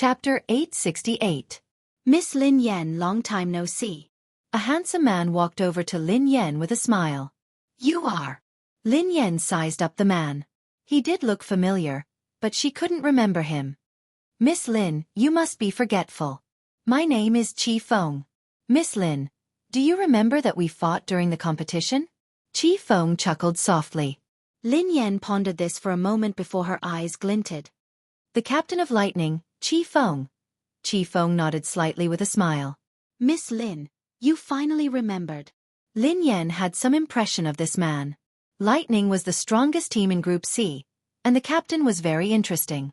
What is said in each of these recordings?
Chapter 868. Miss Lin Yan, long time no see. A handsome man walked over to Lin Yan with a smile. You are. Lin Yan sized up the man. He did look familiar, but she couldn't remember him. Miss Lin, you must be forgetful. My name is Chi Feng. Miss Lin, do you remember that we fought during the competition? Chi Feng chuckled softly. Lin Yan pondered this for a moment before her eyes glinted. The captain of lightning, Chi Feng. Chi Feng nodded slightly with a smile. Miss Lin, you finally remembered. Lin Yan had some impression of this man. Lightning was the strongest team in Group C, and the captain was very interesting.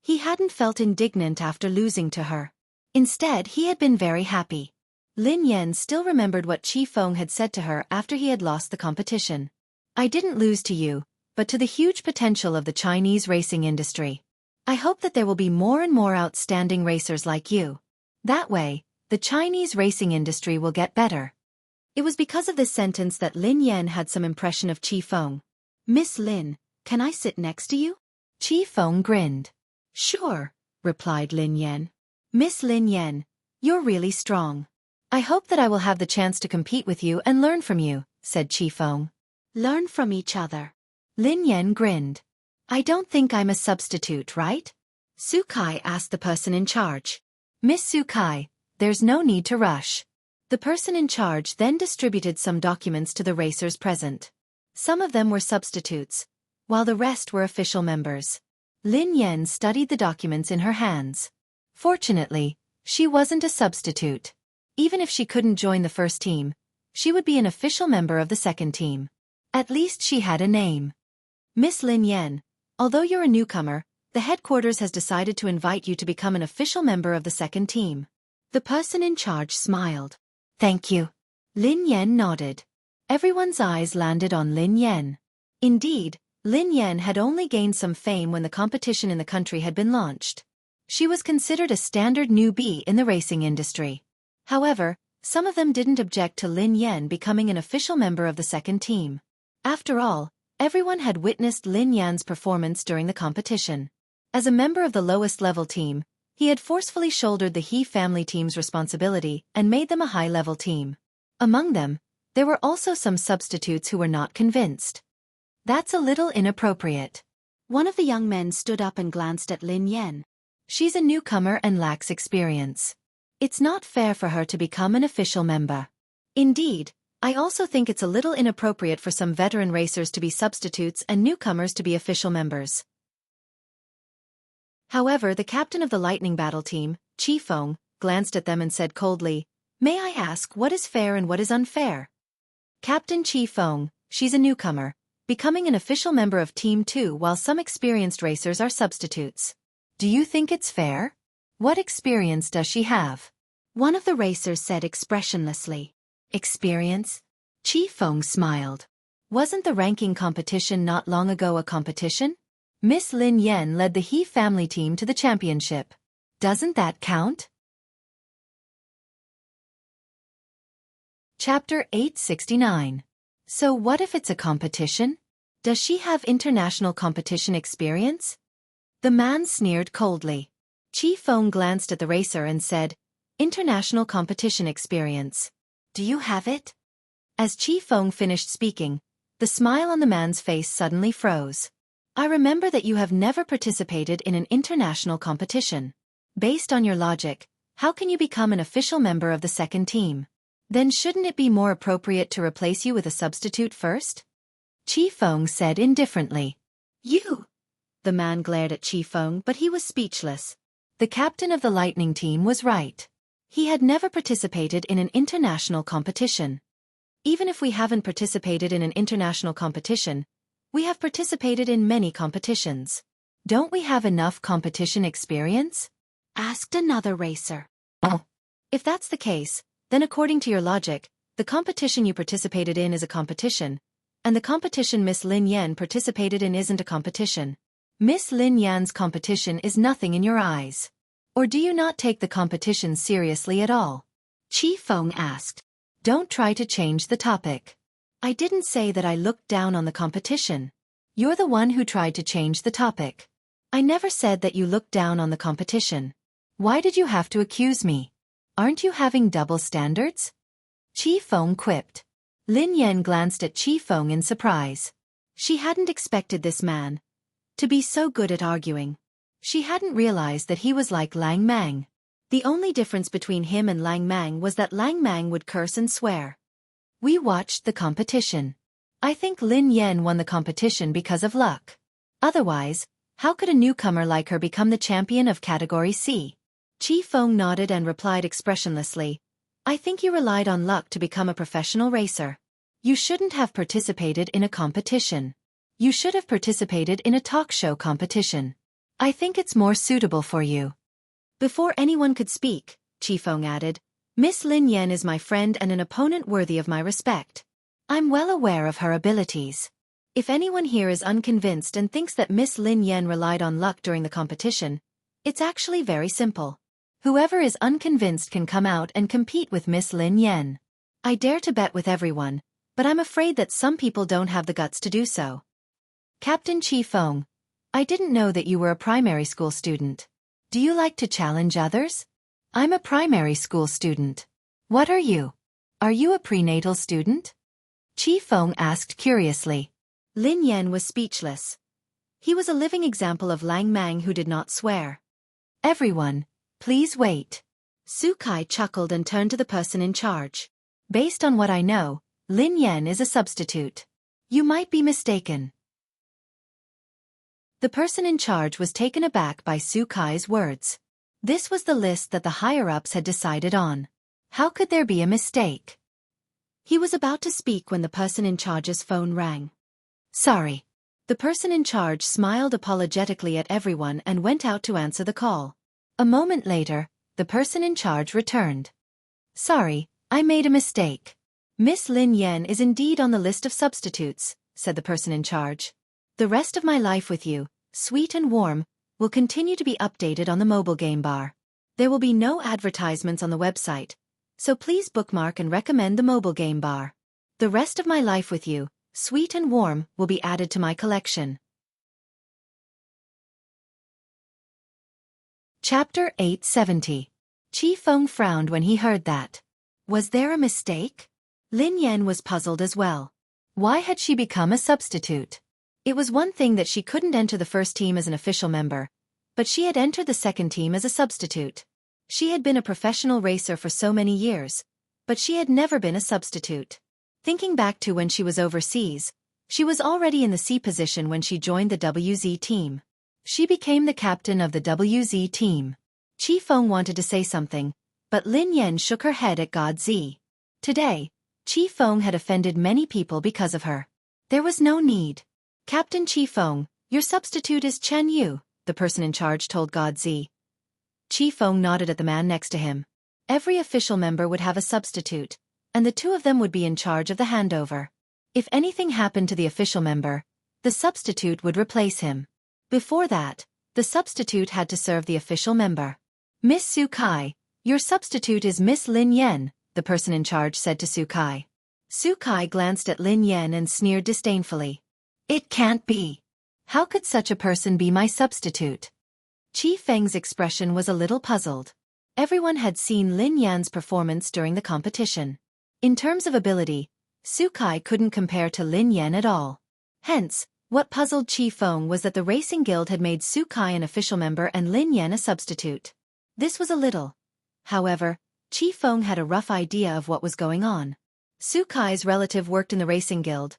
He hadn't felt indignant after losing to her. Instead, he had been very happy. Lin Yan still remembered what Chi Feng had said to her after he had lost the competition. I didn't lose to you, but to the huge potential of the Chinese racing industry. I hope that there will be more and more outstanding racers like you. That way, the Chinese racing industry will get better. It was because of this sentence that Lin Yan had some impression of Chi Feng. Miss Lin, can I sit next to you? Chi Feng grinned. Sure, replied Lin Yan. Miss Lin Yan, you're really strong. I hope that I will have the chance to compete with you and learn from you, said Chi Feng. Learn from each other. Lin Yan grinned. I don't think I'm a substitute, right? Xueqi asked the person in charge. Miss Xueqi, there's no need to rush. The person in charge then distributed some documents to the racers present. Some of them were substitutes, while the rest were official members. Lin Yan studied the documents in her hands. Fortunately, she wasn't a substitute. Even if she couldn't join the first team, she would be an official member of the second team. At least she had a name. Miss Lin Yan, although you're a newcomer, the headquarters has decided to invite you to become an official member of the second team. The person in charge smiled. Thank you. Lin Yan nodded. Everyone's eyes landed on Lin Yan. Indeed, Lin Yan had only gained some fame when the competition in the country had been launched. She was considered a standard newbie in the racing industry. However, some of them didn't object to Lin Yan becoming an official member of the second team. After all, everyone had witnessed Lin Yan's performance during the competition. As a member of the lowest level team, he had forcefully shouldered the He family team's responsibility and made them a high-level team. Among them, there were also some substitutes who were not convinced. That's a little inappropriate. One of the young men stood up and glanced at Lin Yan. She's a newcomer and lacks experience. It's not fair for her to become an official member. Indeed, I also think it's a little inappropriate for some veteran racers to be substitutes and newcomers to be official members. However, the captain of the Lightning Battle team, Chi Feng, glanced at them and said coldly, May I ask what is fair and what is unfair? Captain Chi Feng, she's a newcomer, becoming an official member of Team 2 while some experienced racers are substitutes. Do you think it's fair? What experience does she have? One of the racers said expressionlessly. Experience? Chi Feng smiled. Wasn't the ranking competition not long ago a competition? Miss Lin Yan led the He family team to the championship. Doesn't that count? Chapter 869. So what if it's a competition? Does she have international competition experience? The man sneered coldly. Chi Feng glanced at the racer and said, International competition experience. Do you have it? As Chi Feng finished speaking, the smile on the man's face suddenly froze. I remember that you have never participated in an international competition. Based on your logic, how can you become an official member of the second team? Then shouldn't it be more appropriate to replace you with a substitute first? Chi Feng said indifferently. You! The man glared at Chi Feng, but he was speechless. The captain of the Lightning team was right. He had never participated in an international competition. Even if we haven't participated in an international competition, we have participated in many competitions. Don't we have enough competition experience? Asked another racer. Oh. If that's the case, then according to your logic, the competition you participated in is a competition, and the competition Miss Lin Yan participated in isn't a competition. Miss Lin Yan's competition is nothing in your eyes. Or do you not take the competition seriously at all? Chi Feng asked. Don't try to change the topic. I didn't say that I looked down on the competition. You're the one who tried to change the topic. I never said that you looked down on the competition. Why did you have to accuse me? Aren't you having double standards? Qi Feng quipped. Lin Yan glanced at Qi Feng in surprise. She hadn't expected this man to be so good at arguing. She hadn't realized that he was like Lang Mang. The only difference between him and Lang Mang was that Lang Mang would curse and swear. We watched the competition. I think Lin Yan won the competition because of luck. Otherwise, how could a newcomer like her become the champion of Category C? Qi Feng nodded and replied expressionlessly, I think you relied on luck to become a professional racer. You shouldn't have participated in a competition. You should have participated in a talk show competition. I think it's more suitable for you. Before anyone could speak, Qi Feng added, Miss Lin Yan is my friend and an opponent worthy of my respect. I'm well aware of her abilities. If anyone here is unconvinced and thinks that Miss Lin Yan relied on luck during the competition, it's actually very simple. Whoever is unconvinced can come out and compete with Miss Lin Yan. I dare to bet with everyone, but I'm afraid that some people don't have the guts to do so. Captain Qi Feng, I didn't know that you were a primary school student. Do you like to challenge others? I'm a primary school student. What are you? Are you a prenatal student? Qi Feng asked curiously. Lin Yan was speechless. He was a living example of Lang Mang who did not swear. Everyone, please wait. Xueqi chuckled and turned to the person in charge. Based on what I know, Lin Yan is a substitute. You might be mistaken. The person in charge was taken aback by Xueqi's words. This was the list that the higher-ups had decided on. How could there be a mistake? He was about to speak when the person in charge's phone rang. Sorry. The person in charge smiled apologetically at everyone and went out to answer the call. A moment later, the person in charge returned. Sorry, I made a mistake. Miss Lin Yan is indeed on the list of substitutes, said the person in charge. The rest of my life with you, sweet and warm, will continue to be updated on the mobile game bar. There will be no advertisements on the website, so please bookmark and recommend the mobile game bar. The rest of my life with you, sweet and warm, will be added to my collection. Chapter 870. Qi Feng frowned when he heard that. Was there a mistake? Lin Yan was puzzled as well. Why had she become a substitute? It was one thing that she couldn't enter the first team as an official member, but she had entered the second team as a substitute. She had been a professional racer for so many years, but she had never been a substitute. Thinking back to when she was overseas, she was already in the C position when she joined the WZ team. She became the captain of the WZ team. Qi Feng wanted to say something, but Lin Yan shook her head at God Z. Today, Qi Feng had offended many people because of her. There was no need. Captain Qi Feng, your substitute is Chen Yu, the person in charge told God Z. Qi Feng nodded at the man next to him. Every official member would have a substitute, and the two of them would be in charge of the handover. If anything happened to the official member, the substitute would replace him. Before that, the substitute had to serve the official member. Miss Xueqi, your substitute is Miss Lin Yan, the person in charge said to Xueqi. Xueqi glanced at Lin Yan and sneered disdainfully. It can't be. How could such a person be my substitute? Qi Feng's expression was a little puzzled. Everyone had seen Lin Yan's performance during the competition. In terms of ability, Xueqi couldn't compare to Lin Yan at all. Hence, what puzzled Qi Feng was that the Racing Guild had made Xueqi an official member and Lin Yan a substitute. This was a little. However, Qi Feng had a rough idea of what was going on. Xueqi's relative worked in the Racing Guild.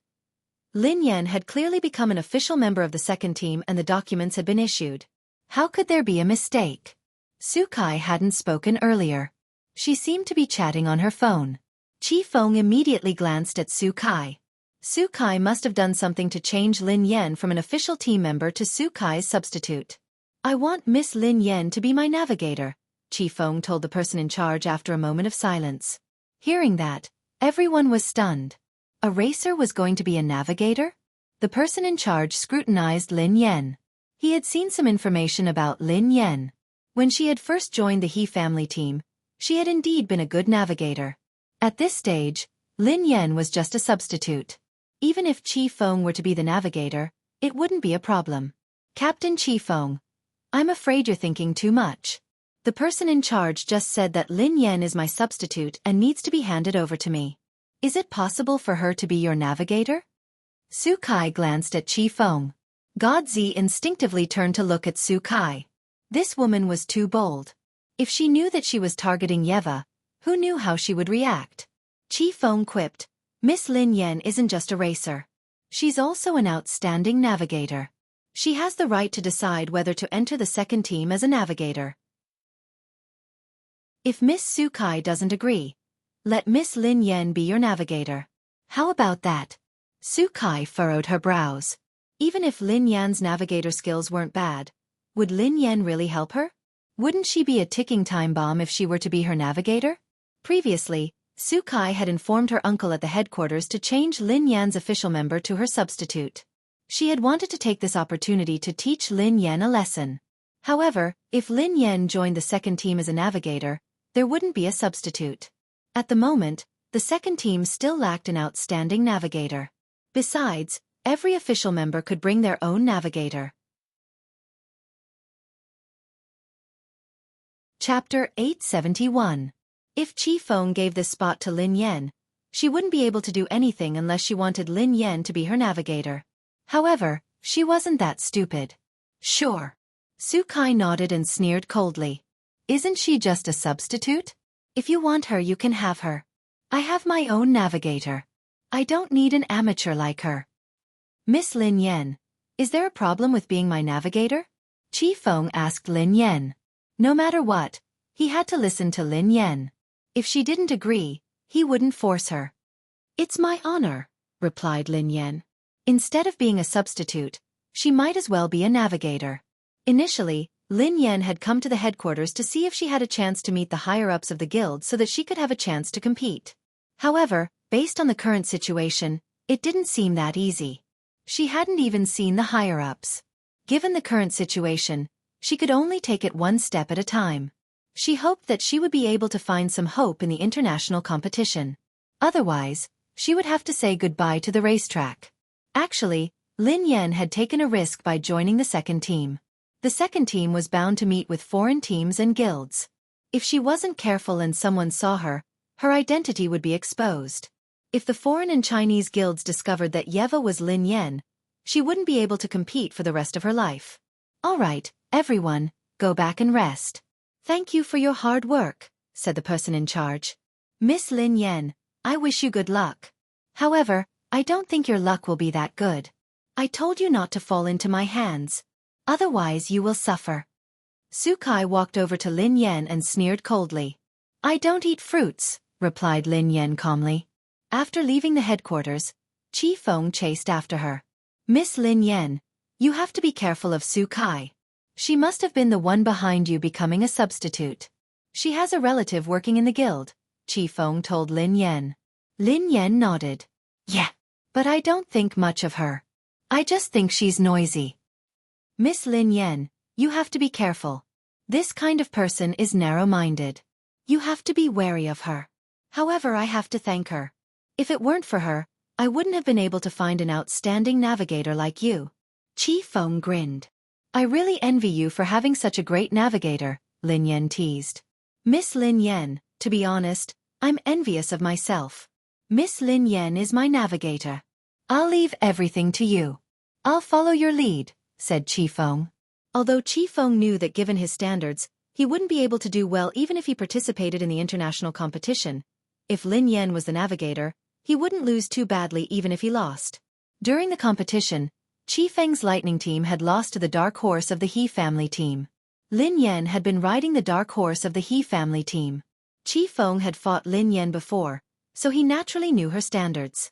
Lin Yan had clearly become an official member of the second team and the documents had been issued. How could there be a mistake? Xueqi hadn't spoken earlier. She seemed to be chatting on her phone. Qi Feng immediately glanced at Xueqi. Xueqi must have done something to change Lin Yan from an official team member to Xueqi's substitute. I want Miss Lin Yan to be my navigator, Qi Feng told the person in charge after a moment of silence. Hearing that, everyone was stunned. A racer was going to be a navigator? The person in charge scrutinized Lin Yan. He had seen some information about Lin Yan. When she had first joined the He family team, she had indeed been a good navigator. At this stage, Lin Yan was just a substitute. Even if Qi Feng were to be the navigator, it wouldn't be a problem. Captain Qi Feng, I'm afraid you're thinking too much. The person in charge just said that Lin Yan is my substitute and needs to be handed over to me. Is it possible for her to be your navigator? Xueqi glanced at Qifeng. Godzi instinctively turned to look at Xueqi. This woman was too bold. If she knew that she was targeting Yeva, who knew how she would react? Qifeng quipped, Miss Lin Yan isn't just a racer. She's also an outstanding navigator. She has the right to decide whether to enter the second team as a navigator. If Miss Xueqi doesn't agree, let Miss Lin Yan be your navigator. How about that? Xueqi furrowed her brows. Even if Lin Yan's navigator skills weren't bad, would Lin Yan really help her? Wouldn't she be a ticking time bomb if she were to be her navigator? Previously, Xueqi had informed her uncle at the headquarters to change Lin Yan's official member to her substitute. She had wanted to take this opportunity to teach Lin Yan a lesson. However, if Lin Yan joined the second team as a navigator, there wouldn't be a substitute. At the moment, the second team still lacked an outstanding navigator. Besides, every official member could bring their own navigator. Chapter 871. If Qifeng gave this spot to Lin Yan, she wouldn't be able to do anything unless she wanted Lin Yan to be her navigator. However, she wasn't that stupid. Sure. Xueqi nodded and sneered coldly. Isn't she just a substitute? If you want her, you can have her. I have my own navigator. I don't need an amateur like her. Miss Lin Yan, is there a problem with being my navigator? Qifeng asked Lin Yan. No matter what, he had to listen to Lin Yan. If she didn't agree, he wouldn't force her. It's my honor, replied Lin Yan. Instead of being a substitute, she might as well be a navigator. Initially, Lin Yan had come to the headquarters to see if she had a chance to meet the higher-ups of the guild so that she could have a chance to compete. However, based on the current situation, it didn't seem that easy. She hadn't even seen the higher-ups. Given the current situation, she could only take it one step at a time. She hoped that she would be able to find some hope in the international competition. Otherwise, she would have to say goodbye to the racetrack. Actually, Lin Yan had taken a risk by joining the second team. The second team was bound to meet with foreign teams and guilds. If she wasn't careful and someone saw her, her identity would be exposed. If the foreign and Chinese guilds discovered that Yeva was Lin Yan, she wouldn't be able to compete for the rest of her life. All right, everyone, go back and rest. Thank you for your hard work, said the person in charge. Miss Lin Yan, I wish you good luck. However, I don't think your luck will be that good. I told you not to fall into my hands. Otherwise you will suffer. Xueqi walked over to Lin Yan and sneered coldly. I don't eat fruits, replied Lin Yan calmly. After leaving the headquarters, Qifeng chased after her. Miss Lin Yan, you have to be careful of Xueqi. She must have been the one behind you becoming a substitute. She has a relative working in the guild, Qifeng told Lin Yan. Lin Yan nodded. Yeah, but I don't think much of her. I just think she's noisy. Miss Lin Yan, you have to be careful. This kind of person is narrow-minded. You have to be wary of her. However, I have to thank her. If it weren't for her, I wouldn't have been able to find an outstanding navigator like you. Qifeng grinned. I really envy you for having such a great navigator, Lin Yan teased. Miss Lin Yan, to be honest, I'm envious of myself. Miss Lin Yan is my navigator. I'll leave everything to you. I'll follow your lead, said Qifeng. Although Qifeng knew that given his standards, he wouldn't be able to do well even if he participated in the international competition. If Lin Yan was the navigator, he wouldn't lose too badly even if he lost. During the competition, Qifeng's lightning team had lost to the dark horse of the He family team. Lin Yan had been riding the dark horse of the He family team. Qifeng had fought Lin Yan before, so he naturally knew her standards.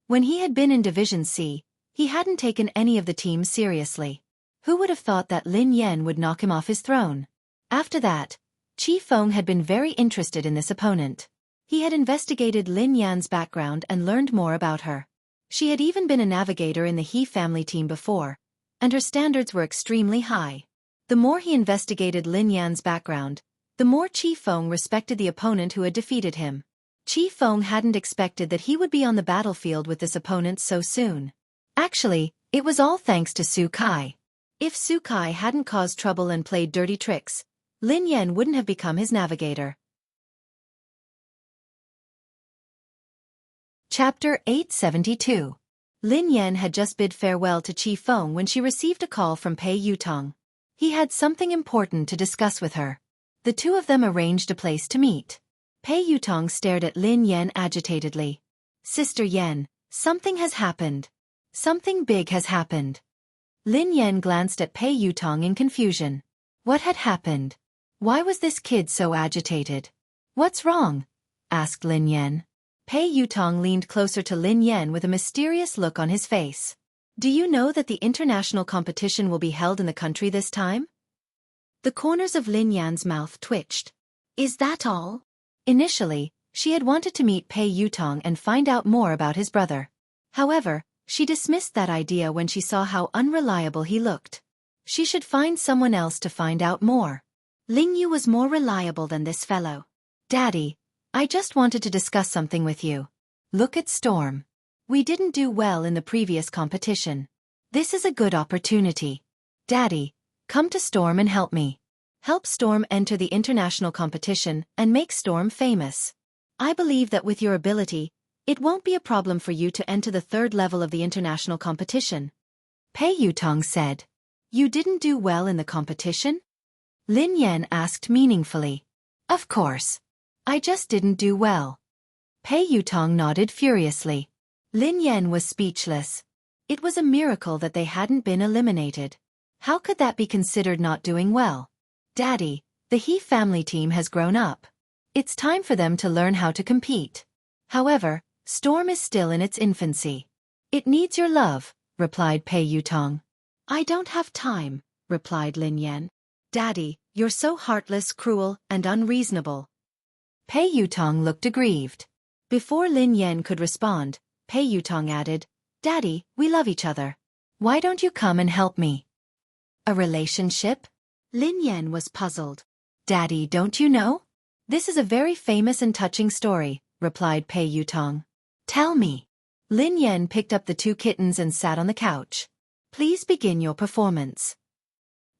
When he had been in Division C, he hadn't taken any of the teams seriously. Who would have thought that Lin Yan would knock him off his throne? After that, Qifeng had been very interested in this opponent. He had investigated Lin Yan's background and learned more about her. She had even been a navigator in the He family team before, and her standards were extremely high. The more he investigated Lin Yan's background, the more Qifeng respected the opponent who had defeated him. Qifeng hadn't expected that he would be on the battlefield with this opponent so soon. Actually, it was all thanks to Xueqi. If Xueqi hadn't caused trouble and played dirty tricks, Lin Yan wouldn't have become his navigator. Chapter 872. Lin Yan had just bid farewell to Qi Feng when she received a call from Pei Yutong. He had something important to discuss with her. The two of them arranged a place to meet. Pei Yutong stared at Lin Yan agitatedly. Sister Yan, something has happened. Something big has happened. Lin Yan glanced at Pei Yutong in confusion. What had happened? Why was this kid so agitated? What's wrong? Asked Lin Yan. Pei Yutong leaned closer to Lin Yan with a mysterious look on his face. Do you know that the international competition will be held in the country this time? The corners of Lin Yan's mouth twitched. Is that all? Initially, she had wanted to meet Pei Yutong and find out more about his brother. However, she dismissed that idea when she saw how unreliable he looked. She should find someone else to find out more. Ling Yu was more reliable than this fellow. Daddy, I just wanted to discuss something with you. Look at Storm. We didn't do well in the previous competition. This is a good opportunity. Daddy, come to Storm and help me. Help Storm enter the international competition and make Storm famous. I believe that with your ability, it won't be a problem for you to enter the third level of the international competition. Pei Yutong said. You didn't do well in the competition? Lin Yan asked meaningfully. Of course. I just didn't do well. Pei Yutong nodded furiously. Lin Yan was speechless. It was a miracle that they hadn't been eliminated. How could that be considered not doing well? Daddy, the He family team has grown up. It's time for them to learn how to compete. However, Storm is still in its infancy. It needs your love, replied Pei Yutong. I don't have time, replied Lin Yan. Daddy, you're so heartless, cruel, and unreasonable. Pei Yutong looked aggrieved. Before Lin Yan could respond, Pei Yutong added, Daddy, we love each other. Why don't you come and help me? A relationship? Lin Yan was puzzled. Daddy, don't you know? This is a very famous and touching story, replied Pei Yutong. Tell me. Lin Yan picked up the two kittens and sat on the couch. Please begin your performance.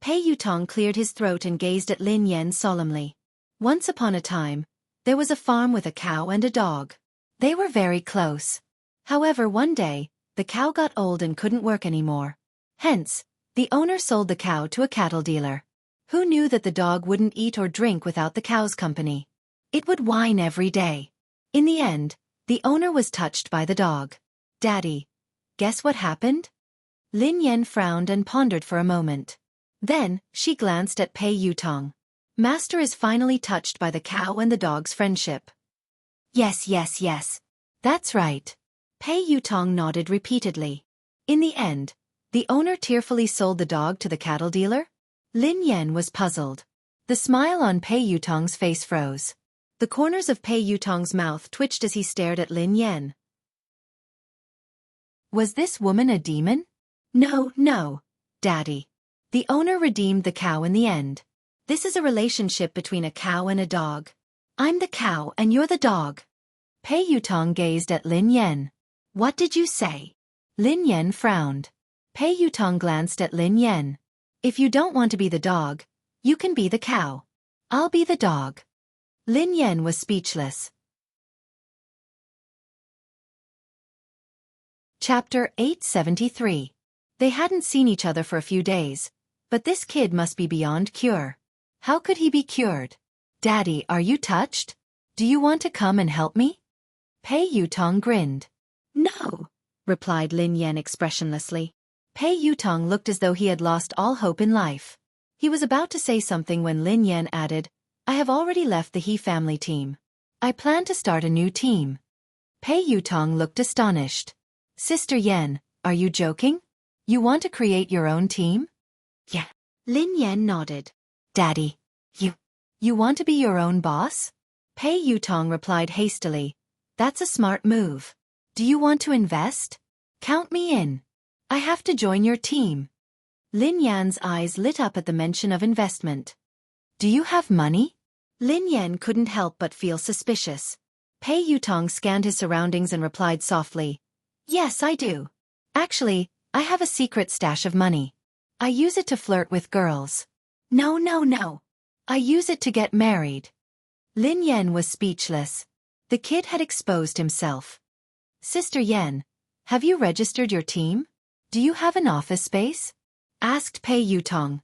Pei Yutong cleared his throat and gazed at Lin Yan solemnly. Once upon a time, there was a farm with a cow and a dog. They were very close. However, one day, the cow got old and couldn't work anymore. Hence, the owner sold the cow to a cattle dealer. Who knew that the dog wouldn't eat or drink without the cow's company? It would whine every day. In the end, the owner was touched by the dog. Daddy, guess what happened? Lin Yan frowned and pondered for a moment. Then, she glanced at Pei Yutong. Master is finally touched by the cow and the dog's friendship. Yes. That's right. Pei Yutong nodded repeatedly. In the end, the owner tearfully sold the dog to the cattle dealer? Lin Yan was puzzled. The smile on Pei Yutong's face froze. The corners of Pei Yutong's mouth twitched as he stared at Lin Yan. Was this woman a demon? No, Daddy. The owner redeemed the cow in the end. This is a relationship between a cow and a dog. I'm the cow and you're the dog. Pei Yutong gazed at Lin Yan. What did you say? Lin Yan frowned. Pei Yutong glanced at Lin Yan. If you don't want to be the dog, you can be the cow. I'll be the dog. Lin Yan was speechless. Chapter 873. They hadn't seen each other for a few days, but this kid must be beyond cure. How could he be cured? Daddy, are you touched? Do you want to come and help me? Pei Yutong grinned. No, replied Lin Yan expressionlessly. Pei Yutong looked as though he had lost all hope in life. He was about to say something when Lin Yan added, I have already left the He family team. I plan to start a new team. Pei Yutong looked astonished. Sister Yan, are you joking? You want to create your own team? Yeah. Lin Yan nodded. Daddy, you want to be your own boss? Pei Yutong replied hastily. That's a smart move. Do you want to invest? Count me in. I have to join your team. Lin Yan's eyes lit up at the mention of investment. Do you have money? Lin Yan couldn't help but feel suspicious. Pei Yutong scanned his surroundings and replied softly. Yes, I do. Actually, I have a secret stash of money. I use it to flirt with girls. No, no, no. I use it to get married. Lin Yan was speechless. The kid had exposed himself. Sister Yan, have you registered your team? Do you have an office space? Asked Pei Yutong.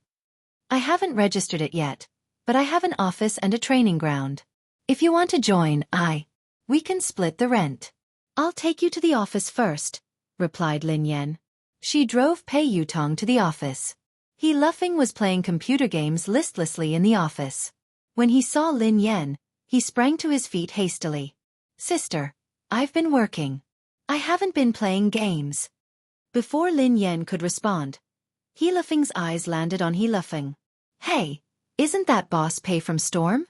I haven't registered it yet, but I have an office and a training ground. If you want to join, we can split the rent. I'll take you to the office first, replied Lin Yan. She drove Pei Yutong to the office. He Luffing was playing computer games listlessly in the office. When he saw Lin Yan, he sprang to his feet hastily. Sister, I've been working. I haven't been playing games. Before Lin Yan could respond, He Luffing's eyes landed on He Luffing. Hey, isn't that Boss Pei from Storm?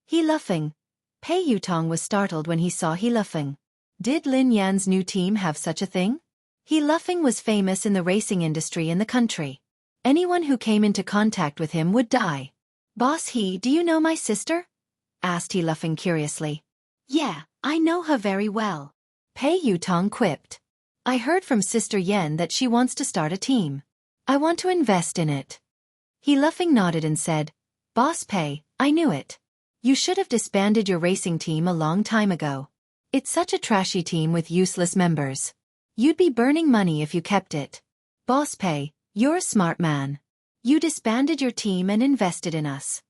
He Luffing. Pei Yutong was startled when he saw He Luffing. Did Lin Yan's new team have such a thing? He Luffing was famous in the racing industry in the country. Anyone who came into contact with him would die. Boss He, do you know my sister? Asked He Luffing curiously. Yeah, I know her very well. Pei Yutong quipped. I heard from Sister Yan that she wants to start a team. I want to invest in it. He Luffing nodded and said, Boss Pei, I knew it. You should have disbanded your racing team a long time ago. It's such a trashy team with useless members. You'd be burning money if you kept it. Boss Pei, you're a smart man. You disbanded your team and invested in us.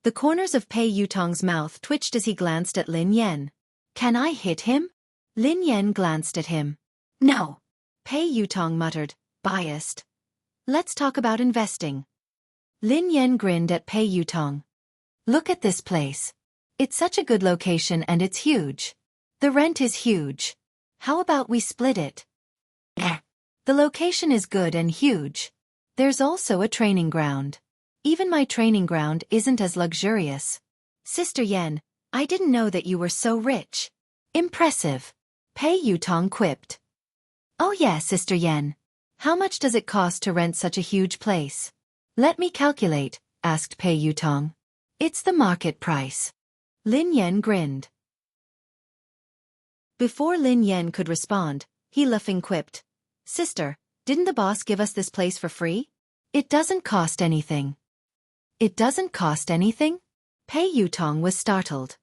The corners of Pei Yutong's mouth twitched as he glanced at Lin Yan. Can I hit him? Lin Yan glanced at him. No. Pei Yutong muttered, biased. Let's talk about investing. Lin Yan grinned at Pei Yutong. Look at this place. It's such a good location and it's huge. The rent is huge. How about we split it? The location is good and huge. There's also a training ground. Even my training ground isn't as luxurious. Sister Yan, I didn't know that you were so rich. Impressive. Pei Yutong quipped. Oh yeah, Sister Yan. How much does it cost to rent such a huge place? Let me calculate, asked Pei Yutong. It's the market price. Lin Yan grinned. Before Lin Yan could respond, He Luffing quipped. Sister, didn't the boss give us this place for free? It doesn't cost anything. It doesn't cost anything? Pei Yutong was startled.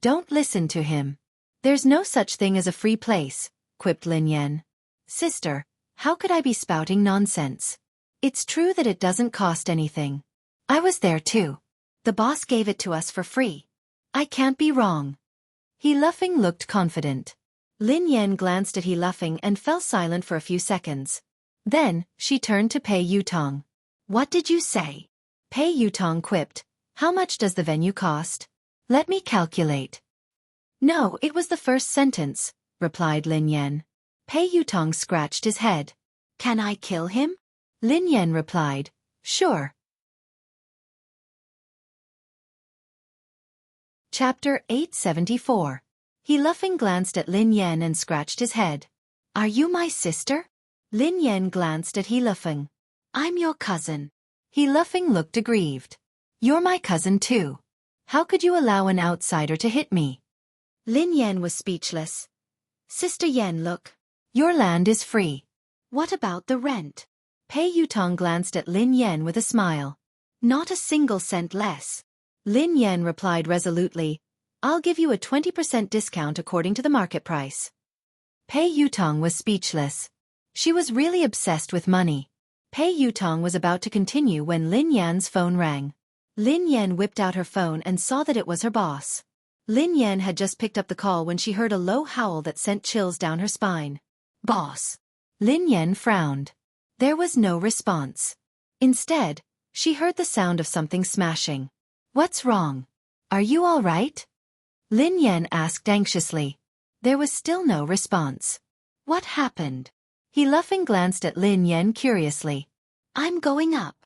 Don't listen to him. There's no such thing as a free place, quipped Lin Yan. Sister, how could I be spouting nonsense? It's true that it doesn't cost anything. I was there too. The boss gave it to us for free. I can't be wrong. He Luffing looked confident. Lin Yan glanced at He Luffing and fell silent for a few seconds. Then, she turned to Pei Yutong. What did you say? Pei Yutong quipped. How much does the venue cost? Let me calculate. No, it was the first sentence, replied Lin Yan. Pei Yutong scratched his head. Can I kill him? Lin Yan replied. Sure. Chapter 874. He Luffing glanced at Lin Yan and scratched his head. Are you my sister? Lin Yan glanced at He Luffing. I'm your cousin. He Luffing looked aggrieved. You're my cousin too. How could you allow an outsider to hit me? Lin Yan was speechless. Sister Yan, look. Your land is free. What about the rent? Pei Yutong glanced at Lin Yan with a smile. Not a single cent less. Lin Yan replied resolutely, I'll give you a 20% discount according to the market price. Pei Yutong was speechless. She was really obsessed with money. Pei Yutong was about to continue when Lin Yan's phone rang. Lin Yan whipped out her phone and saw that it was her boss. Lin Yan had just picked up the call when she heard a low howl that sent chills down her spine. Boss. Lin Yan frowned. There was no response. Instead, she heard the sound of something smashing. What's wrong? Are you all right? Lin Yan asked anxiously. There was still no response. What happened? He Luffing glanced at Lin Yan curiously. I'm going up.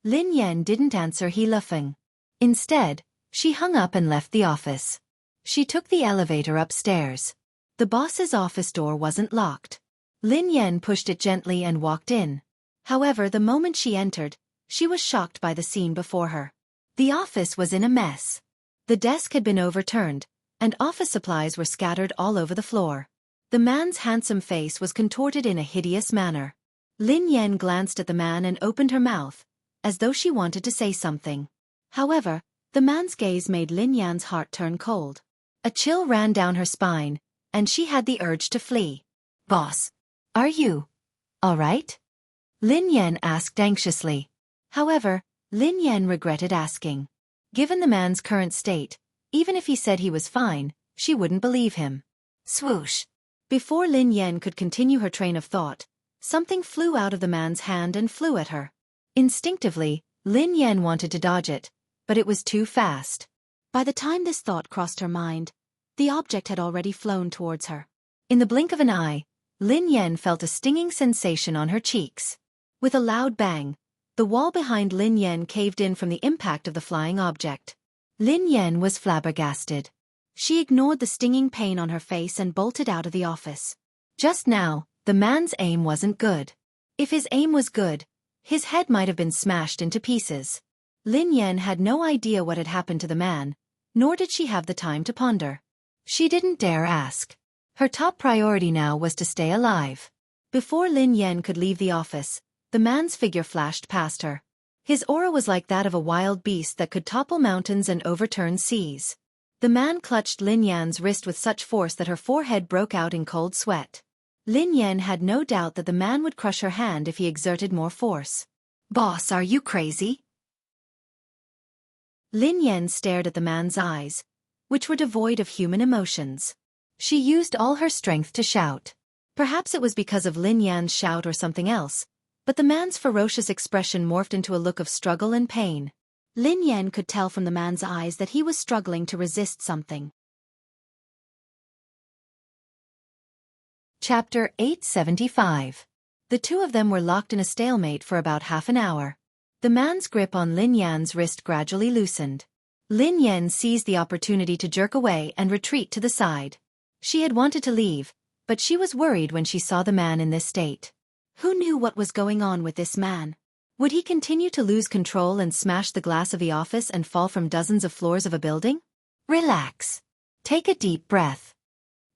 Lin Yan didn't answer He Luffing. Instead, she hung up and left the office. She took the elevator upstairs. The boss's office door wasn't locked. Lin Yan pushed it gently and walked in. However, the moment she entered, she was shocked by the scene before her. The office was in a mess. The desk had been overturned, and office supplies were scattered all over the floor. The man's handsome face was contorted in a hideous manner. Lin Yan glanced at the man and opened her mouth, as though she wanted to say something. However, the man's gaze made Lin Yan's heart turn cold. A chill ran down her spine, and she had the urge to flee. "Boss, are you all right?" Lin Yan asked anxiously. However, Lin Yan regretted asking. Given the man's current state, even if he said he was fine, she wouldn't believe him. Swoosh! Before Lin Yan could continue her train of thought, something flew out of the man's hand and flew at her. Instinctively, Lin Yan wanted to dodge it, but it was too fast. By the time this thought crossed her mind, the object had already flown towards her. In the blink of an eye, Lin Yan felt a stinging sensation on her cheeks. With a loud bang, the wall behind Lin Yan caved in from the impact of the flying object. Lin Yan was flabbergasted. She ignored the stinging pain on her face and bolted out of the office. Just now, the man's aim wasn't good. If his aim was good, his head might have been smashed into pieces. Lin Yan had no idea what had happened to the man, nor did she have the time to ponder. She didn't dare ask. Her top priority now was to stay alive. Before Lin Yan could leave the office, the man's figure flashed past her. His aura was like that of a wild beast that could topple mountains and overturn seas. The man clutched Lin Yan's wrist with such force that her forehead broke out in cold sweat. Lin Yan had no doubt that the man would crush her hand if he exerted more force. "Boss, are you crazy?" Lin Yan stared at the man's eyes, which were devoid of human emotions. She used all her strength to shout. Perhaps it was because of Lin Yan's shout or something else, but the man's ferocious expression morphed into a look of struggle and pain. Lin Yan could tell from the man's eyes that he was struggling to resist something. Chapter 875. The two of them were locked in a stalemate for about half an hour. The man's grip on Lin Yan's wrist gradually loosened. Lin Yan seized the opportunity to jerk away and retreat to the side. She had wanted to leave, but she was worried when she saw the man in this state. Who knew what was going on with this man? Would he continue to lose control and smash the glass of the office and fall from dozens of floors of a building? Relax. Take a deep breath.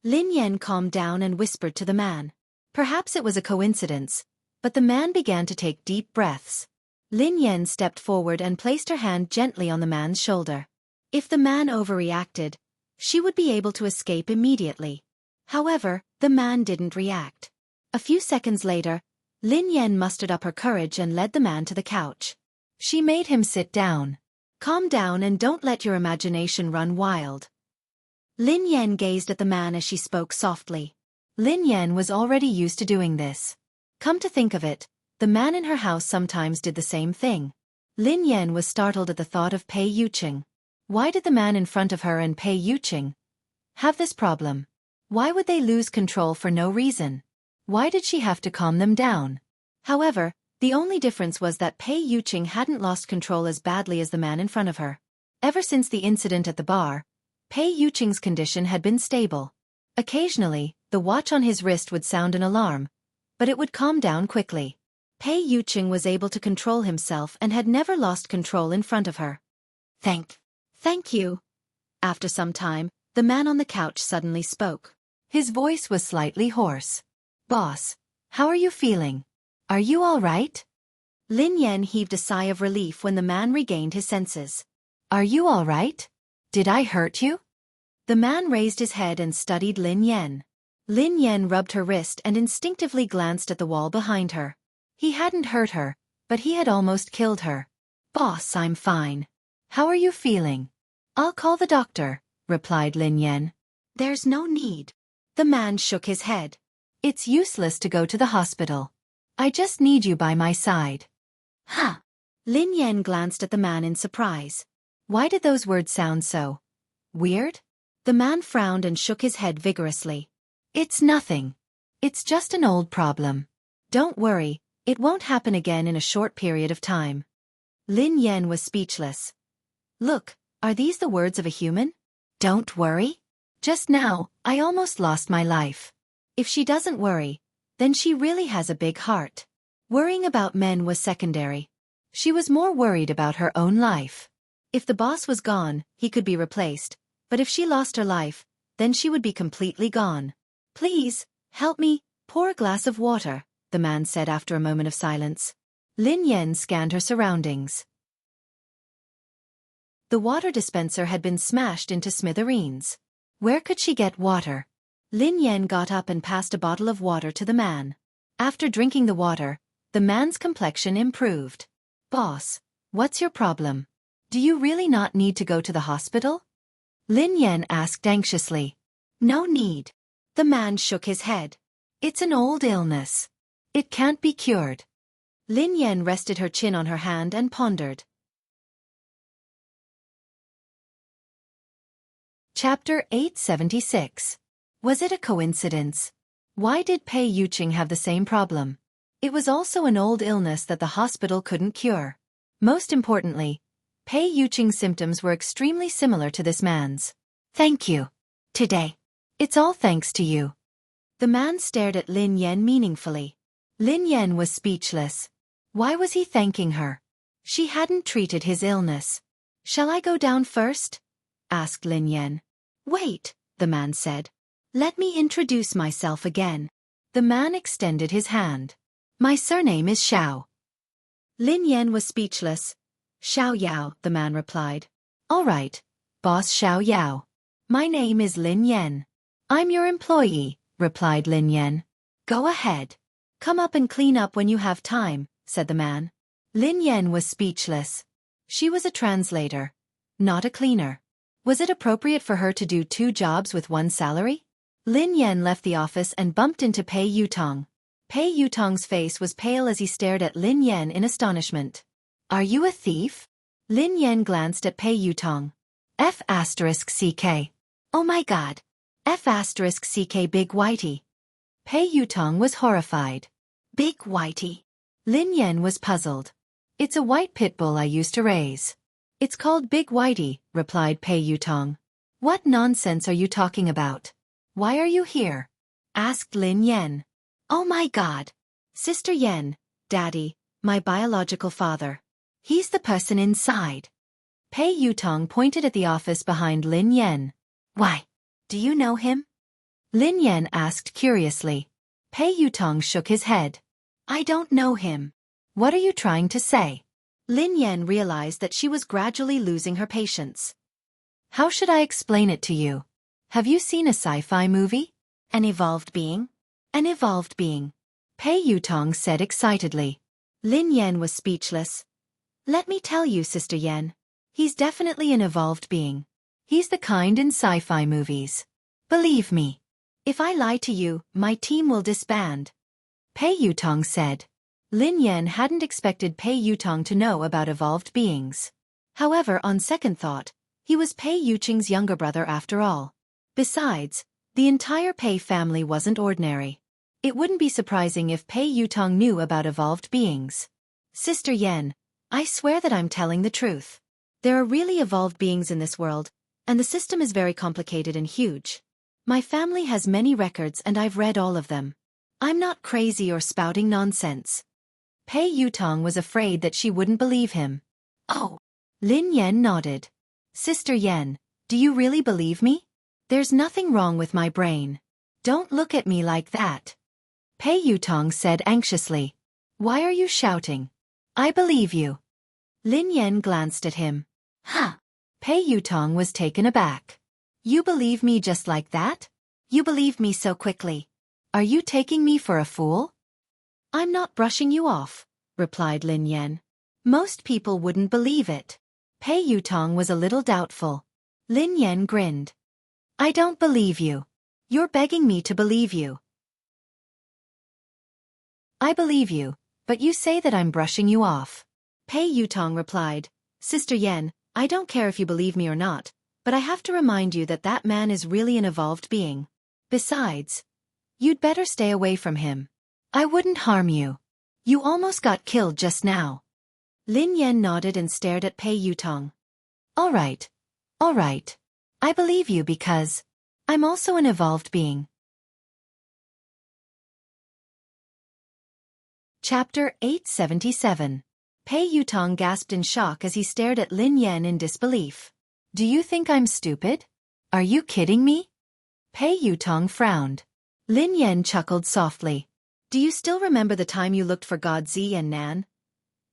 Lin Yan calmed down and whispered to the man. Perhaps it was a coincidence, but the man began to take deep breaths. Lin Yan stepped forward and placed her hand gently on the man's shoulder. If the man overreacted, she would be able to escape immediately. However, the man didn't react. A few seconds later, Lin Yan mustered up her courage and led the man to the couch. She made him sit down. "Calm down and don't let your imagination run wild." Lin Yan gazed at the man as she spoke softly. Lin Yan was already used to doing this. Come to think of it, the man in her house sometimes did the same thing. Lin Yan was startled at the thought of Pei Yuqing. Why did the man in front of her and Pei Yuqing have this problem? Why would they lose control for no reason? Why did she have to calm them down? However, the only difference was that Pei Yuqing hadn't lost control as badly as the man in front of her. Ever since the incident at the bar, Pei Yuqing's condition had been stable. Occasionally, the watch on his wrist would sound an alarm, but it would calm down quickly. Pei Yuqing was able to control himself and had never lost control in front of her. Thank you. After some time, the man on the couch suddenly spoke. His voice was slightly hoarse. "Boss, how are you feeling? Are you all right?" Lin Yan heaved a sigh of relief when the man regained his senses. "Are you all right? Did I hurt you?" The man raised his head and studied Lin Yan. Lin Yan rubbed her wrist and instinctively glanced at the wall behind her. He hadn't hurt her, but he had almost killed her. "Boss, I'm fine. How are you feeling?" "I'll call the doctor," replied Lin Yan. "There's no need." The man shook his head. "It's useless to go to the hospital. I just need you by my side." "Huh." Lin Yan glanced at the man in surprise. Why did those words sound so weird? The man frowned and shook his head vigorously. "It's nothing. It's just an old problem. Don't worry, it won't happen again in a short period of time." Lin Yan was speechless. Look, are these the words of a human? Don't worry? Just now, I almost lost my life. If she doesn't worry, then she really has a big heart. Worrying about men was secondary. She was more worried about her own life. If the boss was gone, he could be replaced, but if she lost her life, then she would be completely gone. "Please, help me, pour a glass of water," the man said after a moment of silence. Lin Yan scanned her surroundings. The water dispenser had been smashed into smithereens. Where could she get water? Lin Yan got up and passed a bottle of water to the man. After drinking the water, the man's complexion improved. Boss, what's your problem? Do you really not need to go to the hospital? Lin Yan asked anxiously. No need. The man shook his head. It's an old illness. It can't be cured. Lin Yan rested her chin on her hand and pondered. Chapter 876. Was it a coincidence? Why did Pei Yuqing have the same problem? It was also an old illness that the hospital couldn't cure. Most importantly, Pei Yuqing's symptoms were extremely similar to this man's. Thank you. Today. It's all thanks to you. The man stared at Lin Yan meaningfully. Lin Yan was speechless. Why was he thanking her? She hadn't treated his illness. Shall I go down first? Asked Lin Yan. Wait, the man said. Let me introduce myself again. The man extended his hand. My surname is Xiao. Lin Yan was speechless. Xiao Yao, the man replied. All right, boss Xiao Yao. My name is Lin Yan. I'm your employee, replied Lin Yan. Go ahead. Come up and clean up when you have time, said the man. Lin Yan was speechless. She was a translator, not a cleaner. Was it appropriate for her to do 2 jobs with 1 salary? Lin Yan left the office and bumped into Pei Yutong. Pei Yutong's face was pale as he stared at Lin Yan in astonishment. Are you a thief? Lin Yan glanced at Pei Yutong. F***CK. Oh my god. F***CK Big Whitey. Pei Yutong was horrified. Big Whitey. Lin Yan was puzzled. It's a white pit bull I used to raise. It's called Big Whitey, replied Pei Yutong. What nonsense are you talking about? Why are you here? Asked Lin Yan. Oh my god. Sister Yan, Daddy, my biological father. He's the person inside. Pei Yutong pointed at the office behind Lin Yan. Why? Do you know him? Lin Yan asked curiously. Pei Yutong shook his head. I don't know him. What are you trying to say? Lin Yan realized that she was gradually losing her patience. How should I explain it to you? Have you seen a sci-fi movie? An evolved being? An evolved being. Pei Yutong said excitedly. Lin Yan was speechless. Let me tell you, Sister Yan. He's definitely an evolved being. He's the kind in sci-fi movies. Believe me. If I lie to you, my team will disband. Pei Yutong said. Lin Yan hadn't expected Pei Yutong to know about evolved beings. However, on second thought, he was Pei Yuqing's younger brother after all. Besides, the entire Pei family wasn't ordinary. It wouldn't be surprising if Pei Yutong knew about evolved beings. Sister Yan, I swear that I'm telling the truth. There are really evolved beings in this world, and the system is very complicated and huge. My family has many records and I've read all of them. I'm not crazy or spouting nonsense. Pei Yutong was afraid that she wouldn't believe him. Oh. Lin Yan nodded. Sister Yan, do you really believe me? There's nothing wrong with my brain. Don't look at me like that. Pei Yutong said anxiously. Why are you shouting? I believe you. Lin Yan glanced at him. Huh. Pei Yutong was taken aback. You believe me just like that? You believe me so quickly. Are you taking me for a fool? I'm not brushing you off, replied Lin Yan. Most people wouldn't believe it. Pei Yutong was a little doubtful. Lin Yan grinned. I don't believe you. You're begging me to believe you. I believe you, but you say that I'm brushing you off. Pei Yutong replied, Sister Yan, I don't care if you believe me or not, but I have to remind you that that man is really an evolved being. Besides, you'd better stay away from him. I wouldn't harm you. You almost got killed just now. Lin Yan nodded and stared at Pei Yutong. All right. All right. I believe you because I'm also an evolved being. Chapter 877. Pei Yutong gasped in shock as he stared at Lin Yan in disbelief. Do you think I'm stupid? Are you kidding me? Pei Yutong frowned. Lin Yan chuckled softly. Do you still remember the time you looked for God Z and Nan?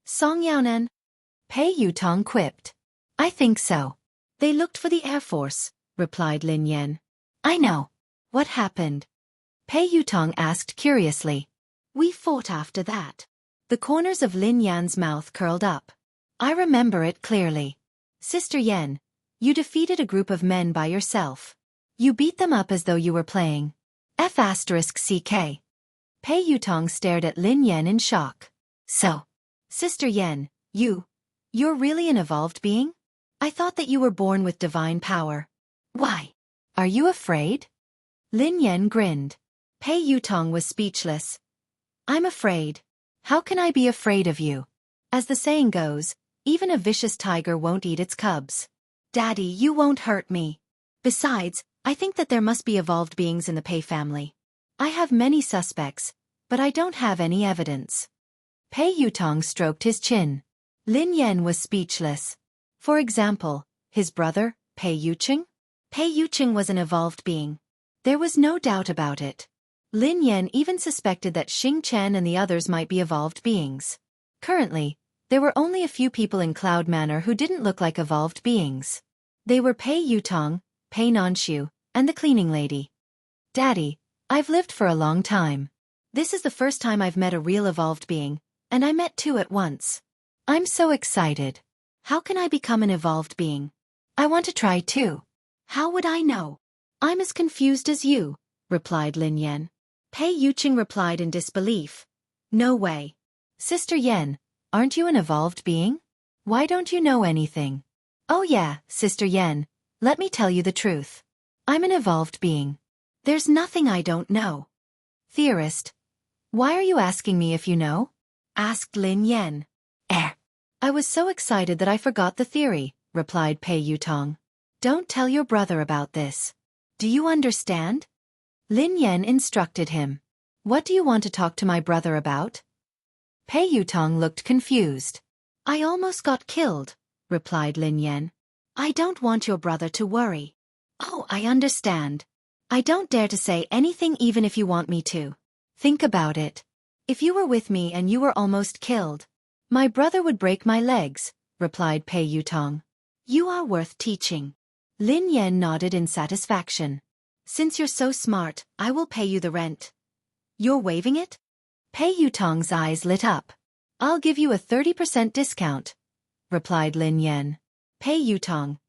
Song Yaonan? Pei Yutong quipped. I think so. They looked for the Air Force, replied Lin Yan. I know. What happened? Pei Yutong asked curiously. We fought after that. The corners of Lin Yan's mouth curled up. I remember it clearly. Sister Yen, you defeated a group of men by yourself. You beat them up as though you were playing F***CK. Pei Yutong stared at Lin Yan in shock. So, Sister Yen, you're really an evolved being? I thought that you were born with divine power. Why? Are you afraid? Lin Yan grinned. Pei Yutong was speechless. I'm afraid. How can I be afraid of you? As the saying goes, even a vicious tiger won't eat its cubs. Daddy, you won't hurt me. Besides, I think that there must be evolved beings in the Pei family. I have many suspects, but I don't have any evidence. Pei Yutong stroked his chin. Lin Yan was speechless. For example, his brother, Pei Yuqing? Pei Yuqing was an evolved being. There was no doubt about it. Lin Yan even suspected that Xing Chen and the others might be evolved beings. Currently, there were only a few people in Cloud Manor who didn't look like evolved beings. They were Pei Yutong, Pei Nanshu, and the cleaning lady. Daddy, I've lived for a long time. This is the first time I've met a real evolved being, and I met two at once. I'm so excited. How can I become an evolved being? I want to try too. How would I know? I'm as confused as you, replied Lin Yan. Pei Yuqing replied in disbelief. No way. Sister Yen, aren't you an evolved being? Why don't you know anything? Oh yeah, Sister Yen, let me tell you the truth. I'm an evolved being. There's nothing I don't know. Theorist. Why are you asking me if you know? Asked Lin Yan. I was so excited that I forgot the theory, replied Pei Yutong. Don't tell your brother about this. Do you understand? Lin Yan instructed him. What do you want to talk to my brother about? Pei Yutong looked confused. I almost got killed, replied Lin Yan. I don't want your brother to worry. Oh, I understand. I don't dare to say anything even if you want me to. Think about it. If you were with me and you were almost killed, my brother would break my legs, replied Pei Yutong. You are worth teaching. Lin Yan nodded in satisfaction. Since you're so smart, I will pay you the rent. You're waiving it? Pei Yutong's eyes lit up. I'll give you a 30% discount, replied Lin Yan. Pei Yutong.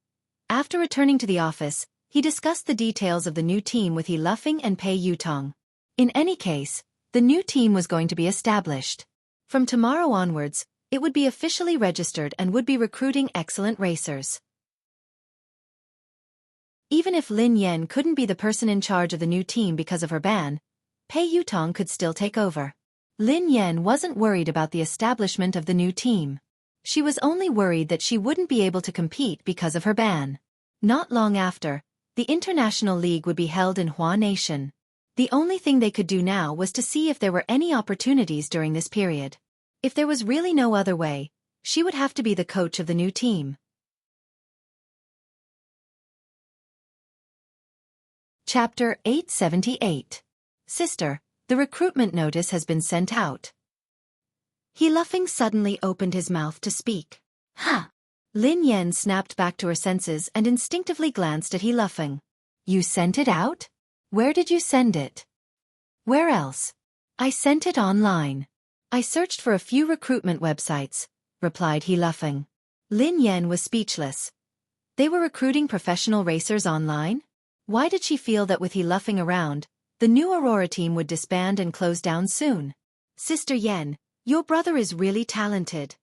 After returning to the office, he discussed the details of the new team with He Luffing and Pei Yutong. In any case, the new team was going to be established. From tomorrow onwards, it would be officially registered and would be recruiting excellent racers. Even if Lin Yan couldn't be the person in charge of the new team because of her ban, Pei Yutong could still take over. Lin Yan wasn't worried about the establishment of the new team. She was only worried that she wouldn't be able to compete because of her ban. Not long after, the International League would be held in Hua Nation. The only thing they could do now was to see if there were any opportunities during this period. If there was really no other way, she would have to be the coach of the new team. Chapter 878. Sister, the recruitment notice has been sent out. He Luffing suddenly opened his mouth to speak. Huh. Lin Yan snapped back to her senses and instinctively glanced at He Luffing. You sent it out? Where did you send it? Where else? I sent it online. I searched for a few recruitment websites, replied He Luffing. Lin Yan was speechless. They were recruiting professional racers online? Why did she feel that with He Luffing around, the new Aurora team would disband and close down soon? Sister Yen, your brother is really talented.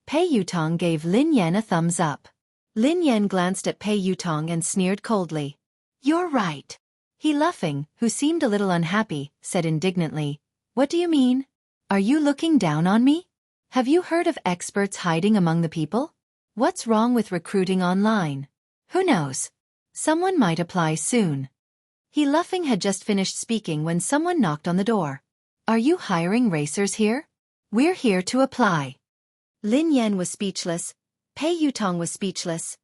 Pei Yutong gave Lin Yan a thumbs up. Lin Yan glanced at Pei Yutong and sneered coldly. You're right. He Luffing, who seemed a little unhappy, said indignantly, What do you mean? Are you looking down on me? Have you heard of experts hiding among the people? What's wrong with recruiting online? Who knows? Someone might apply soon. He Luffing had just finished speaking when someone knocked on the door. Are you hiring racers here? We're here to apply. Lin Yan was speechless. Pei Yutong was speechless.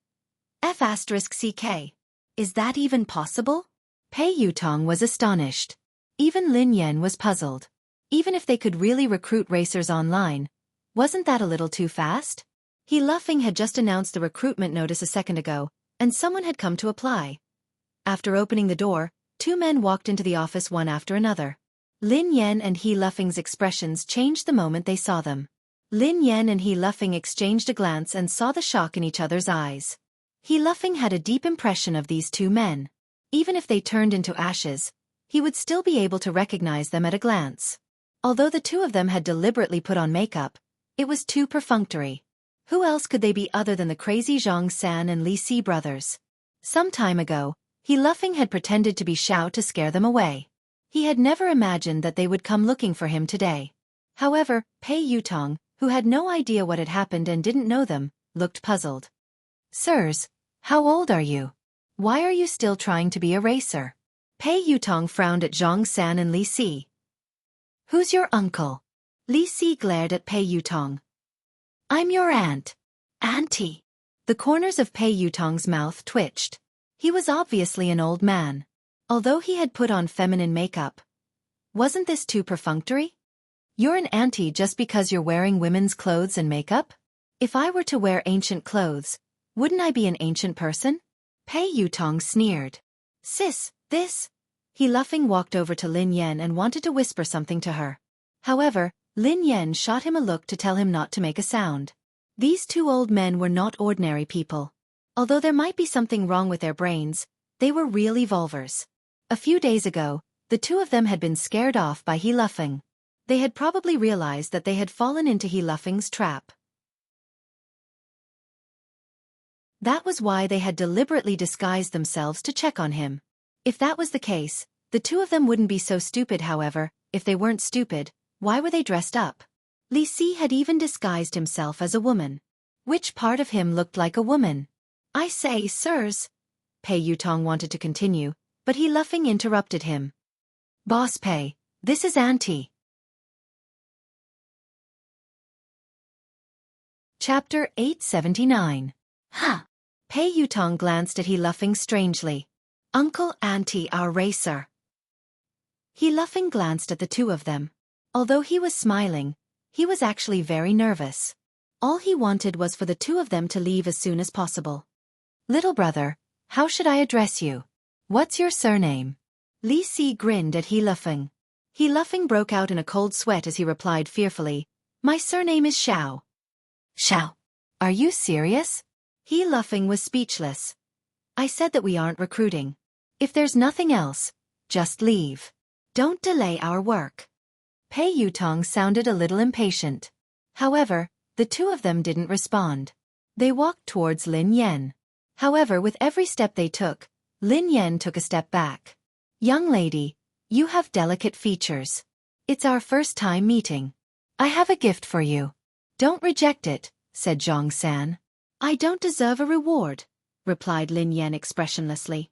F***CK. Is that even possible? Pei Yutong was astonished. Even Lin Yan was puzzled. Even if they could really recruit racers online, wasn't that a little too fast? He Luffing had just announced the recruitment notice a second ago, and someone had come to apply. After opening the door, two men walked into the office one after another. Lin Yan and He Luffing's expressions changed the moment they saw them. Lin Yan and He Luffing exchanged a glance and saw the shock in each other's eyes. He Luffing had a deep impression of these two men. Even if they turned into ashes, he would still be able to recognize them at a glance. Although the two of them had deliberately put on makeup, it was too perfunctory. Who else could they be other than the crazy Zhang San and Li Si brothers? Some time ago, He Luffing had pretended to be Xiao to scare them away. He had never imagined that they would come looking for him today. However, Pei Yutong, who had no idea what had happened and didn't know them, looked puzzled. "Sirs, how old are you? Why are you still trying to be a racer?" Pei Yutong frowned at Zhang San and Li Si. "Who's your uncle?" Li Si glared at Pei Yutong. "I'm your aunt." "Auntie." The corners of Pei Yutong's mouth twitched. He was obviously an old man. Although he had put on feminine makeup. Wasn't this too perfunctory? "You're an auntie just because you're wearing women's clothes and makeup? If I were to wear ancient clothes, wouldn't I be an ancient person?" Pei Yutong sneered. "Sis, this..." He Luffing walked over to Lin Yan and wanted to whisper something to her. However, Lin Yan shot him a look to tell him not to make a sound. These two old men were not ordinary people. Although there might be something wrong with their brains, they were real evolvers. A few days ago, the two of them had been scared off by He Luffing. They had probably realized that they had fallen into He Luffing's trap. That was why they had deliberately disguised themselves to check on him. If that was the case, the two of them wouldn't be so stupid. However, if they weren't stupid, why were they dressed up? Li Si had even disguised himself as a woman. Which part of him looked like a woman? "I say, sirs..." Pei Yutong wanted to continue, but He Luffing interrupted him. "Boss Pei, this is Auntie." Chapter 879. Huh. Pei Yutong glanced at He Luffing strangely. "Uncle, Auntie, our racer." He Luffing glanced at the two of them. Although he was smiling, he was actually very nervous. All he wanted was for the two of them to leave as soon as possible. "Little brother, how should I address you? What's your surname?" Li Si grinned at He Luffing. He Luffing broke out in a cold sweat as he replied fearfully, "My surname is Xiao." "Xiao? Are you serious?" He Luffing was speechless. "I said that we aren't recruiting. If there's nothing else, just leave. Don't delay our work." Pei Yutong sounded a little impatient. However, the two of them didn't respond. They walked towards Lin Yan. However, with every step they took, Lin Yan took a step back. "Young lady, you have delicate features. It's our first time meeting. I have a gift for you. Don't reject it," said Zhang San. "I don't deserve a reward," replied Lin Yan expressionlessly.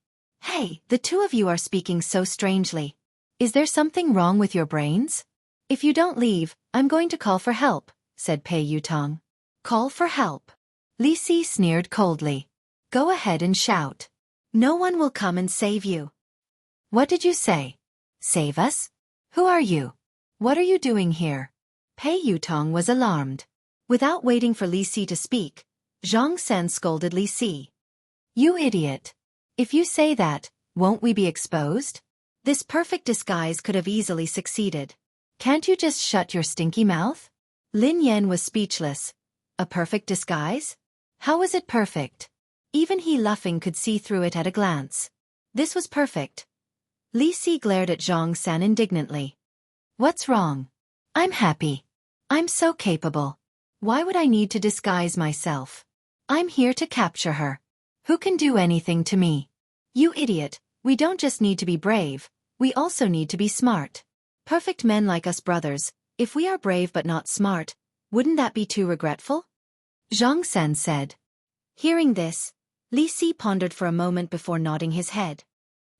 "Hey, the two of you are speaking so strangely. Is there something wrong with your brains? If you don't leave, I'm going to call for help," said Pei Yutong. "Call for help?" Li Si sneered coldly. "Go ahead and shout. No one will come and save you." "What did you say? Save us? Who are you? What are you doing here?" Pei Yutong was alarmed. Without waiting for Li Si to speak, Zhang San scolded Li Si. "You idiot. If you say that, won't we be exposed? This perfect disguise could have easily succeeded. Can't you just shut your stinky mouth?" Lin Yan was speechless. A perfect disguise? How was it perfect? Even He Luffing could see through it at a glance. This was perfect. Li Si glared at Zhang San indignantly. "What's wrong? I'm happy. I'm so capable. Why would I need to disguise myself? I'm here to capture her. Who can do anything to me?" "You idiot, we don't just need to be brave, we also need to be smart. Perfect men like us brothers, if we are brave but not smart, wouldn't that be too regretful?" Zhang San said. Hearing this, Li Si pondered for a moment before nodding his head.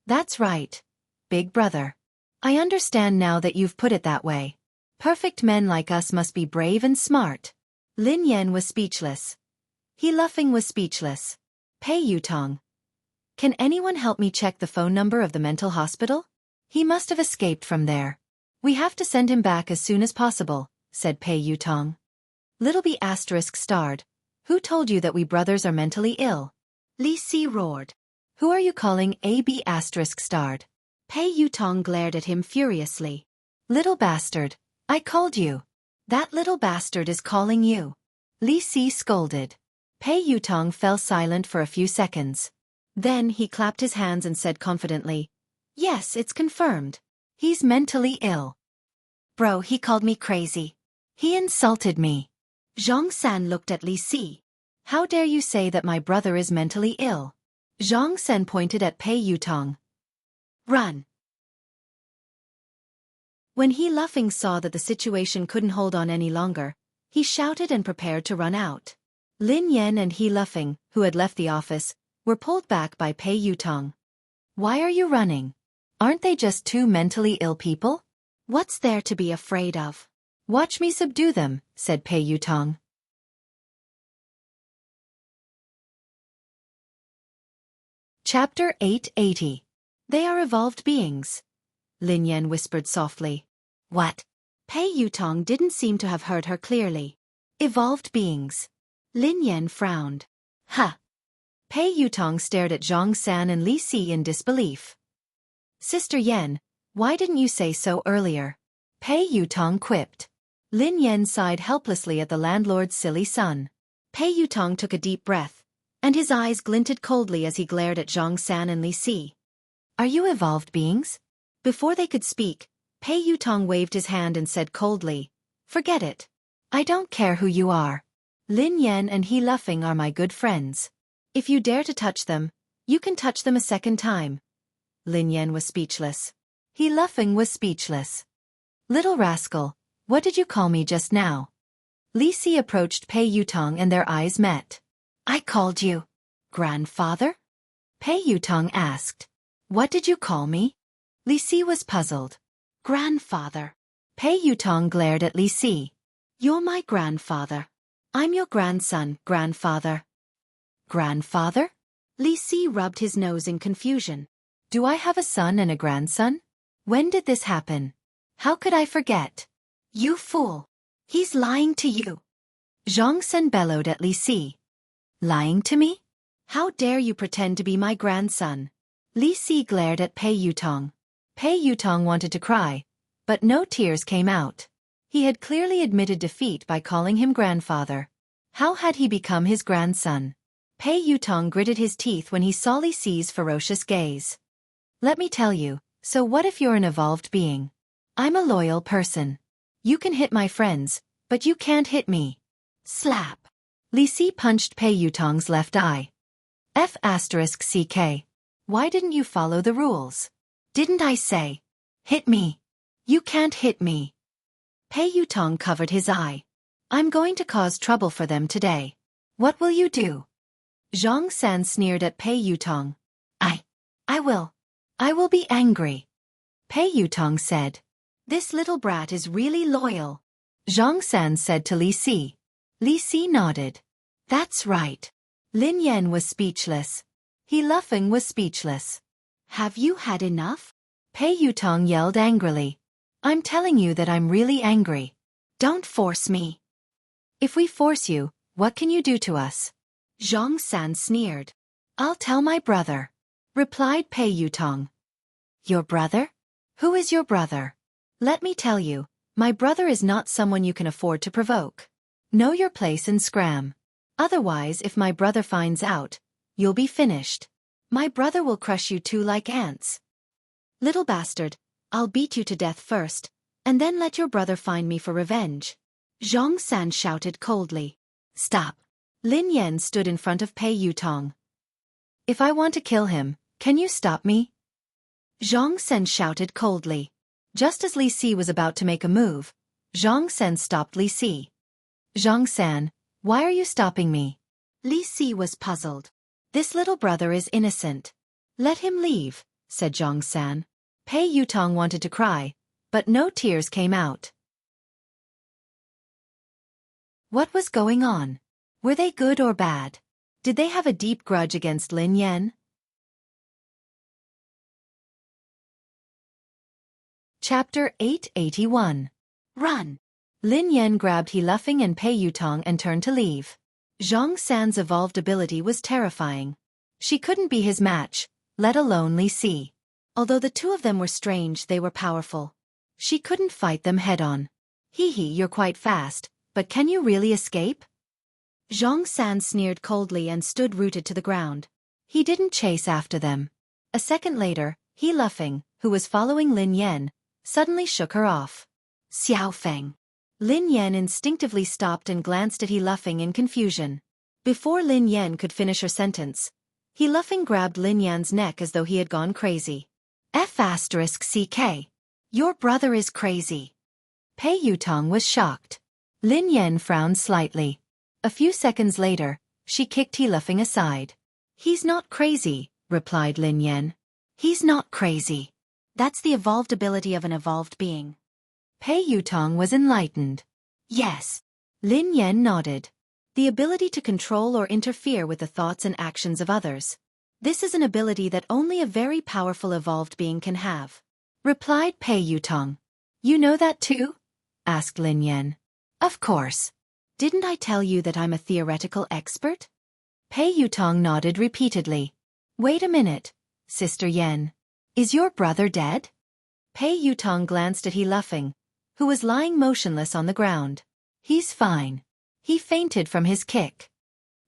"That's right, big brother. I understand now that you've put it that way. Perfect men like us must be brave and smart." Lin Yan was speechless. He Luffing was speechless. "Pei Yutong. Can anyone help me check the phone number of the mental hospital? He must have escaped from there." We have to send him back as soon as possible, said Pei Yutong. Little B asterisk starred. Who told you that we brothers are mentally ill? Li Si roared. Who are you calling AB asterisk starred? Pei Yutong glared at him furiously. Little bastard, I called you. That little bastard is calling you. Li Si scolded. Pei Yutong fell silent for a few seconds. Then he clapped his hands and said confidently, Yes, it's confirmed. He's mentally ill. Bro, he called me crazy. He insulted me. Zhang San looked at Li Si. How dare you say that my brother is mentally ill? Zhang San pointed at Pei Yutong. Run. When He Luffing saw that the situation couldn't hold on any longer, he shouted and prepared to run out. Lin Yan and He Luffing, who had left the office, were pulled back by Pei Yutong. Why are you running? Aren't they just two mentally ill people? What's there to be afraid of? Watch me subdue them, said Pei Yutong. Chapter 880. They are evolved beings. Lin Yan whispered softly. What? Pei Yutong didn't seem to have heard her clearly. Evolved beings. Lin Yan frowned. Huh. Pei Yutong stared at Zhang San and Li Si in disbelief. Sister Yan, why didn't you say so earlier? Pei Yutong quipped. Lin Yan sighed helplessly at the landlord's silly son. Pei Yutong took a deep breath, and his eyes glinted coldly as he glared at Zhang San and Li Si. Are you evolved beings? Before they could speak, Pei Yutong waved his hand and said coldly, Forget it. I don't care who you are. Lin Yan and He Luffing are my good friends. If you dare to touch them, you can touch them a second time. Lin Yan was speechless. He Luffing was speechless. Little rascal, what did you call me just now? Li Si approached Pei Yutong and their eyes met. I called you grandfather? Pei Yutong asked. What did you call me? Li Si was puzzled. Grandfather. Pei Yutong glared at Li Si. You're my grandfather. I'm your grandson, grandfather. Grandfather? Li Si rubbed his nose in confusion. Do I have a son and a grandson? When did this happen? How could I forget? You fool. He's lying to you. Zhang Sen bellowed at Li Si. Lying to me? How dare you pretend to be my grandson? Li Si glared at Pei Yutong. Pei Yutong wanted to cry, but no tears came out. He had clearly admitted defeat by calling him grandfather. How had he become his grandson? Pei Yutong gritted his teeth when he saw Li Si's ferocious gaze. Let me tell you, so what if you're an evolved being? I'm a loyal person. You can hit my friends, but you can't hit me. Slap. Li Si punched Pei Yutong's left eye. F***CK. Why didn't you follow the rules? Didn't I say? Hit me. You can't hit me. Pei Yutong covered his eye. I'm going to cause trouble for them today. What will you do? Zhang San sneered at Pei Yutong. I will. I will be angry. Pei Yutong said. This little brat is really loyal. Zhang San said to Li Si. Li Si nodded. That's right. Lin Yan was speechless. He Luffing was speechless. Have you had enough? Pei Yutong yelled angrily. I'm telling you that I'm really angry. Don't force me. If we force you, what can you do to us? Zhang San sneered. I'll tell my brother, replied Pei Yutong. Your brother? Who is your brother? Let me tell you, my brother is not someone you can afford to provoke. Know your place and scram. Otherwise, if my brother finds out, you'll be finished. My brother will crush you two like ants. Little bastard, I'll beat you to death first, and then let your brother find me for revenge. Zhang San shouted coldly. Stop. Lin Yan stood in front of Pei Yutong. If I want to kill him, can you stop me? Zhang Sen shouted coldly. Just as Li Si was about to make a move, Zhang Sen stopped Li Si. Zhang San, why are you stopping me? Li Si was puzzled. This little brother is innocent. Let him leave, said Zhang San. Pei Yutong wanted to cry, but no tears came out. What was going on? Were they good or bad? Did they have a deep grudge against Lin Yan? Chapter 881. Run! Lin Yan grabbed He Luffing and Pei Yutong and turned to leave. Zhang San's evolved ability was terrifying. She couldn't be his match, let alone Li Si. Although the two of them were strange, they were powerful. She couldn't fight them head-on. Hee, you're quite fast, but can you really escape? Zhang San sneered coldly and stood rooted to the ground. He didn't chase after them. A second later, He Luffing, who was following Lin Yan, suddenly shook her off. Xiao Feng. Lin Yan instinctively stopped and glanced at He Luffing in confusion. Before Lin Yan could finish her sentence, He Luffing grabbed Lin Yan's neck as though he had gone crazy. F***CK. Your brother is crazy. Pei Yutong was shocked. Lin Yan frowned slightly. A few seconds later, she kicked He Luffing aside. He's not crazy, replied Lin Yan. He's not crazy. That's the evolved ability of an evolved being. Pei Yutong was enlightened. Yes. Lin Yan nodded. The ability to control or interfere with the thoughts and actions of others. This is an ability that only a very powerful evolved being can have. Replied Pei Yutong. You know that too? Asked Lin Yan. Of course. Didn't I tell you that I'm a theoretical expert? Pei Yutong nodded repeatedly. Wait a minute, Sister Yan. Is your brother dead? Pei Yutong glanced at He Luffing, who was lying motionless on the ground. He's fine. He fainted from his kick.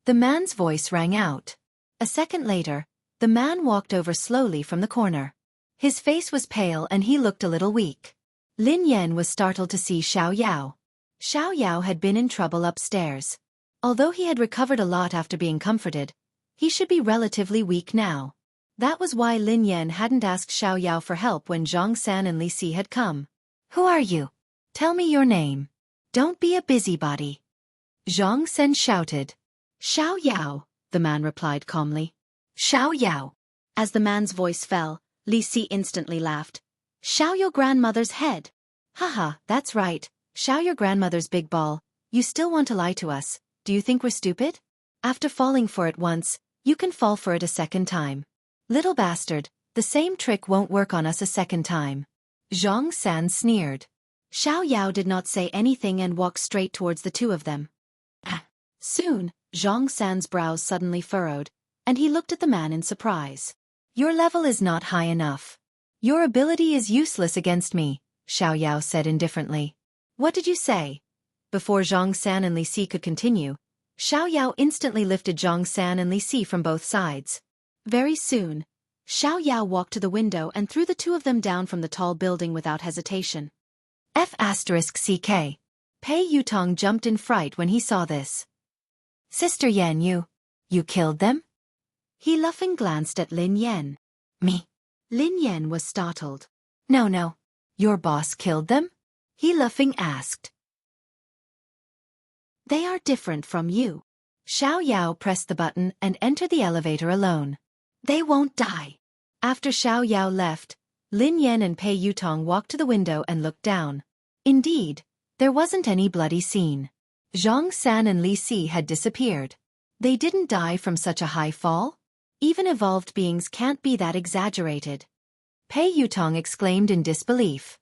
The man's voice rang out. A second later, the man walked over slowly from the corner. His face was pale and he looked a little weak. Lin Yan was startled to see Xiao Yao. Xiao Yao had been in trouble upstairs. Although he had recovered a lot after being comforted, he should be relatively weak now. That was why Lin Yan hadn't asked Xiao Yao for help when Zhang San and Li Si had come. Who are you? Tell me your name. Don't be a busybody. Zhang San shouted. Xiao Yao, the man replied calmly. Xiao Yao. As the man's voice fell, Li Si instantly laughed. Xiao your grandmother's head. Haha, that's right, Xiao your grandmother's big ball. You still want to lie to us, do you think we're stupid? After falling for it once, you can fall for it a second time. Little bastard, the same trick won't work on us a second time. Zhang San sneered. Xiao Yao did not say anything and walked straight towards the two of them. Soon, Zhang San's brows suddenly furrowed, and he looked at the man in surprise. Your level is not high enough. Your ability is useless against me, Xiao Yao said indifferently. What did you say? Before Zhang San and Li Si could continue, Xiao Yao instantly lifted Zhang San and Li Si from both sides. Very soon, Xiao Yao walked to the window and threw the two of them down from the tall building without hesitation. F***CK. Pei Yutong jumped in fright when he saw this. Sister Yan, you killed them? He Luffing glanced at Lin Yan. Me? Lin Yan was startled. No. Your boss killed them? He Luffing asked. They are different from you. Xiao Yao pressed the button and entered the elevator alone. They won't die. After Xiao Yao left, Lin Yan and Pei Yutong walked to the window and looked down. Indeed, there wasn't any bloody scene. Zhang San and Li Si had disappeared. They didn't die from such a high fall? Even evolved beings can't be that exaggerated. Pei Yutong exclaimed in disbelief.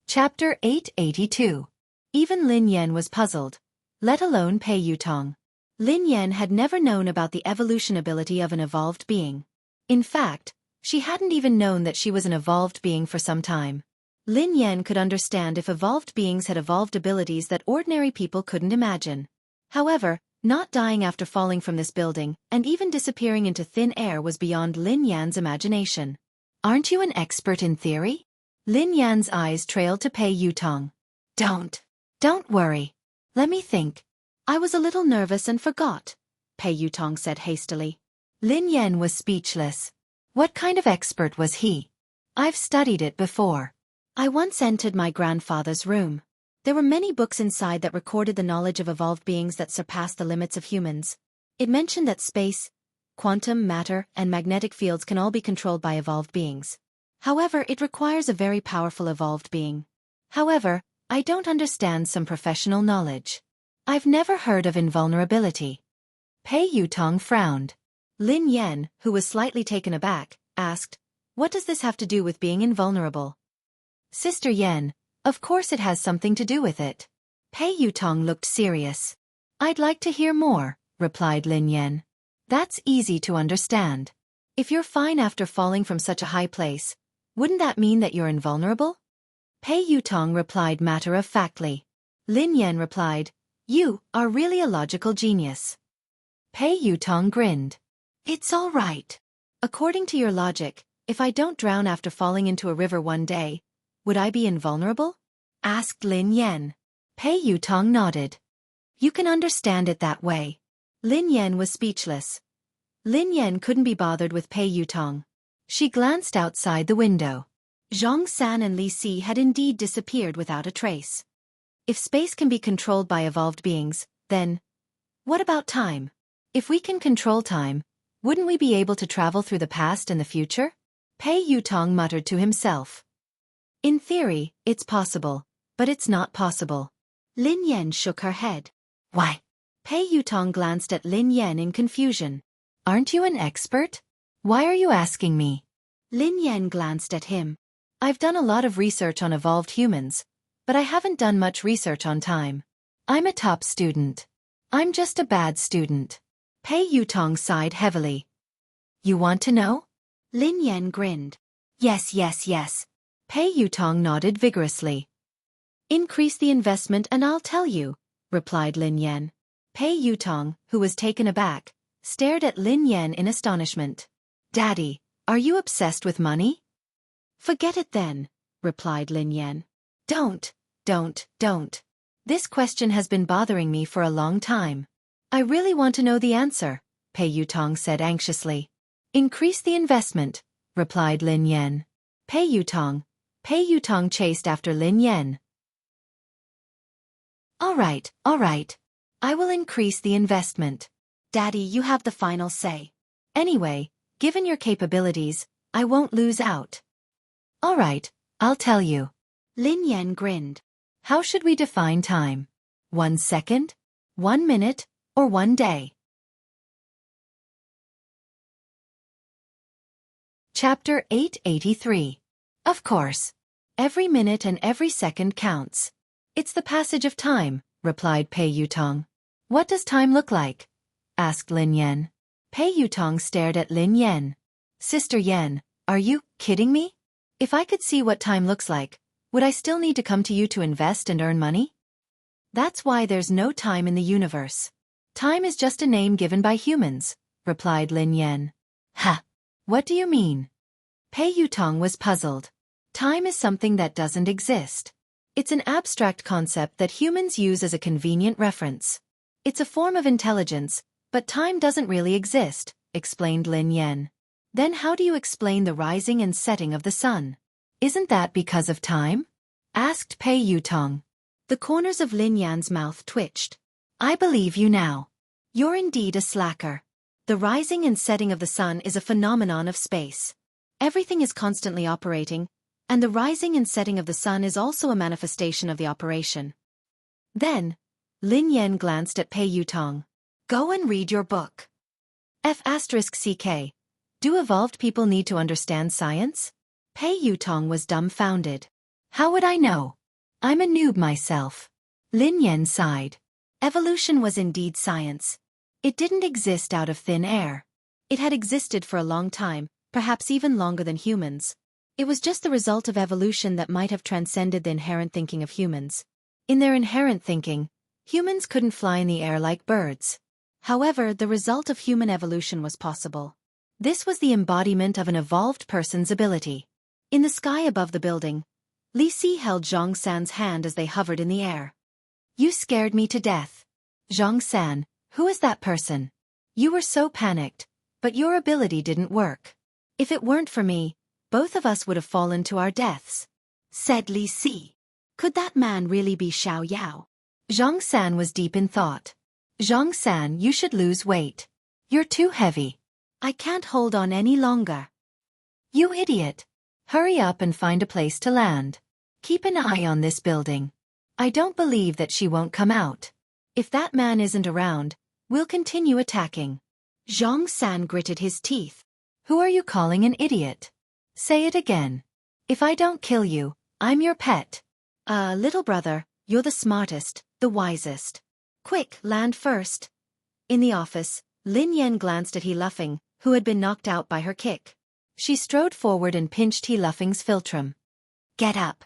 Chapter 882. Even Lin Yan was puzzled, let alone Pei Yutong. Lin Yan had never known about the evolution ability of an evolved being. In fact, she hadn't even known that she was an evolved being for some time. Lin Yan could understand if evolved beings had evolved abilities that ordinary people couldn't imagine. However, not dying after falling from this building and even disappearing into thin air was beyond Lin Yan's imagination. Aren't you an expert in theory? Lin Yan's eyes trailed to Pei Yutong. Don't worry. Let me think. I was a little nervous and forgot, Pei Yutong said hastily. Lin Yan was speechless. What kind of expert was he? I've studied it before. I once entered my grandfather's room. There were many books inside that recorded the knowledge of evolved beings that surpassed the limits of humans. It mentioned that space, quantum, matter, and magnetic fields can all be controlled by evolved beings. However, it requires a very powerful evolved being. However, I don't understand some professional knowledge. I've never heard of invulnerability. Pei Yutong frowned. Lin Yan, who was slightly taken aback, asked, "What does this have to do with being invulnerable?" "Sister Yan, of course it has something to do with it." Pei Yutong looked serious. "I'd like to hear more," replied Lin Yan. "That's easy to understand. If you're fine after falling from such a high place, wouldn't that mean that you're invulnerable?" Pei Yutong replied matter-of-factly. Lin Yan replied, "You are really a logical genius." Pei Yutong grinned. "It's all right. According to your logic, if I don't drown after falling into a river one day, would I be invulnerable?" asked Lin Yan. Pei Yutong nodded. "You can understand it that way." Lin Yan was speechless. Lin Yan couldn't be bothered with Pei Yutong. She glanced outside the window. Zhang San and Li Si had indeed disappeared without a trace. If space can be controlled by evolved beings, then what about time? If we can control time, wouldn't we be able to travel through the past and the future? Pei Yutong muttered to himself. In theory, it's possible, but it's not possible. Lin Yan shook her head. Why? Pei Yutong glanced at Lin Yan in confusion. Aren't you an expert? Why are you asking me? Lin Yan glanced at him. I've done a lot of research on evolved humans, but I haven't done much research on time. I'm a top student. I'm just a bad student. Pei Yutong sighed heavily. You want to know? Lin Yan grinned. Yes, yes, yes. Pei Yutong nodded vigorously. Increase the investment and I'll tell you, replied Lin Yan. Pei Yutong, who was taken aback, stared at Lin Yan in astonishment. Daddy, are you obsessed with money? Forget it then, replied Lin Yan. Don't. This question has been bothering me for a long time. I really want to know the answer, Pei Yutong said anxiously. Increase the investment, replied Lin Yan. Pei Yutong chased after Lin Yan. All right. I will increase the investment. Daddy, you have the final say. Anyway, given your capabilities, I won't lose out. All right, I'll tell you. Lin Yan grinned. How should we define time? 1 second? 1 minute? Or 1 day? Chapter 883. Of course. Every minute and every second counts. It's the passage of time, replied Pei Yutong. What does time look like? Asked Lin Yan. Pei Yutong stared at Lin Yan. Sister Yan, are you kidding me? If I could see what time looks like, would I still need to come to you to invest and earn money? That's why there's no time in the universe. Time is just a name given by humans, replied Lin Yan. Ha! What do you mean? Pei Yutong was puzzled. Time is something that doesn't exist. It's an abstract concept that humans use as a convenient reference. It's a form of intelligence, but time doesn't really exist, explained Lin Yan. Then how do you explain the rising and setting of the sun? Isn't that because of time? Asked Pei Yutong. The corners of Lin Yan's mouth twitched. I believe you now. You're indeed a slacker. The rising and setting of the sun is a phenomenon of space. Everything is constantly operating, and the rising and setting of the sun is also a manifestation of the operation. Then, Lin Yan glanced at Pei Yutong. Go and read your book. F***CK. Do evolved people need to understand science? Pei Yutong was dumbfounded. How would I know? I'm a noob myself. Lin Yan sighed. Evolution was indeed science. It didn't exist out of thin air. It had existed for a long time, perhaps even longer than humans. It was just the result of evolution that might have transcended the inherent thinking of humans. In their inherent thinking, humans couldn't fly in the air like birds. However, the result of human evolution was possible. This was the embodiment of an evolved person's ability. In the sky above the building, Li Si held Zhang San's hand as they hovered in the air. You scared me to death. Zhang San, who is that person? You were so panicked, but your ability didn't work. If it weren't for me, both of us would have fallen to our deaths, said Li Si. Could that man really be Xiao Yao? Zhang San was deep in thought. Zhang San, you should lose weight. You're too heavy. I can't hold on any longer. You idiot. Hurry up and find a place to land. Keep an eye on this building. I don't believe that she won't come out. If that man isn't around, we'll continue attacking. Zhang San gritted his teeth. Who are you calling an idiot? Say it again. If I don't kill you, I'm your pet. Little brother, you're the smartest, the wisest. Quick, land first. In the office, Lin Yan glanced at He Luffing, who had been knocked out by her kick. She strode forward and pinched He Luffing's philtrum. Get up.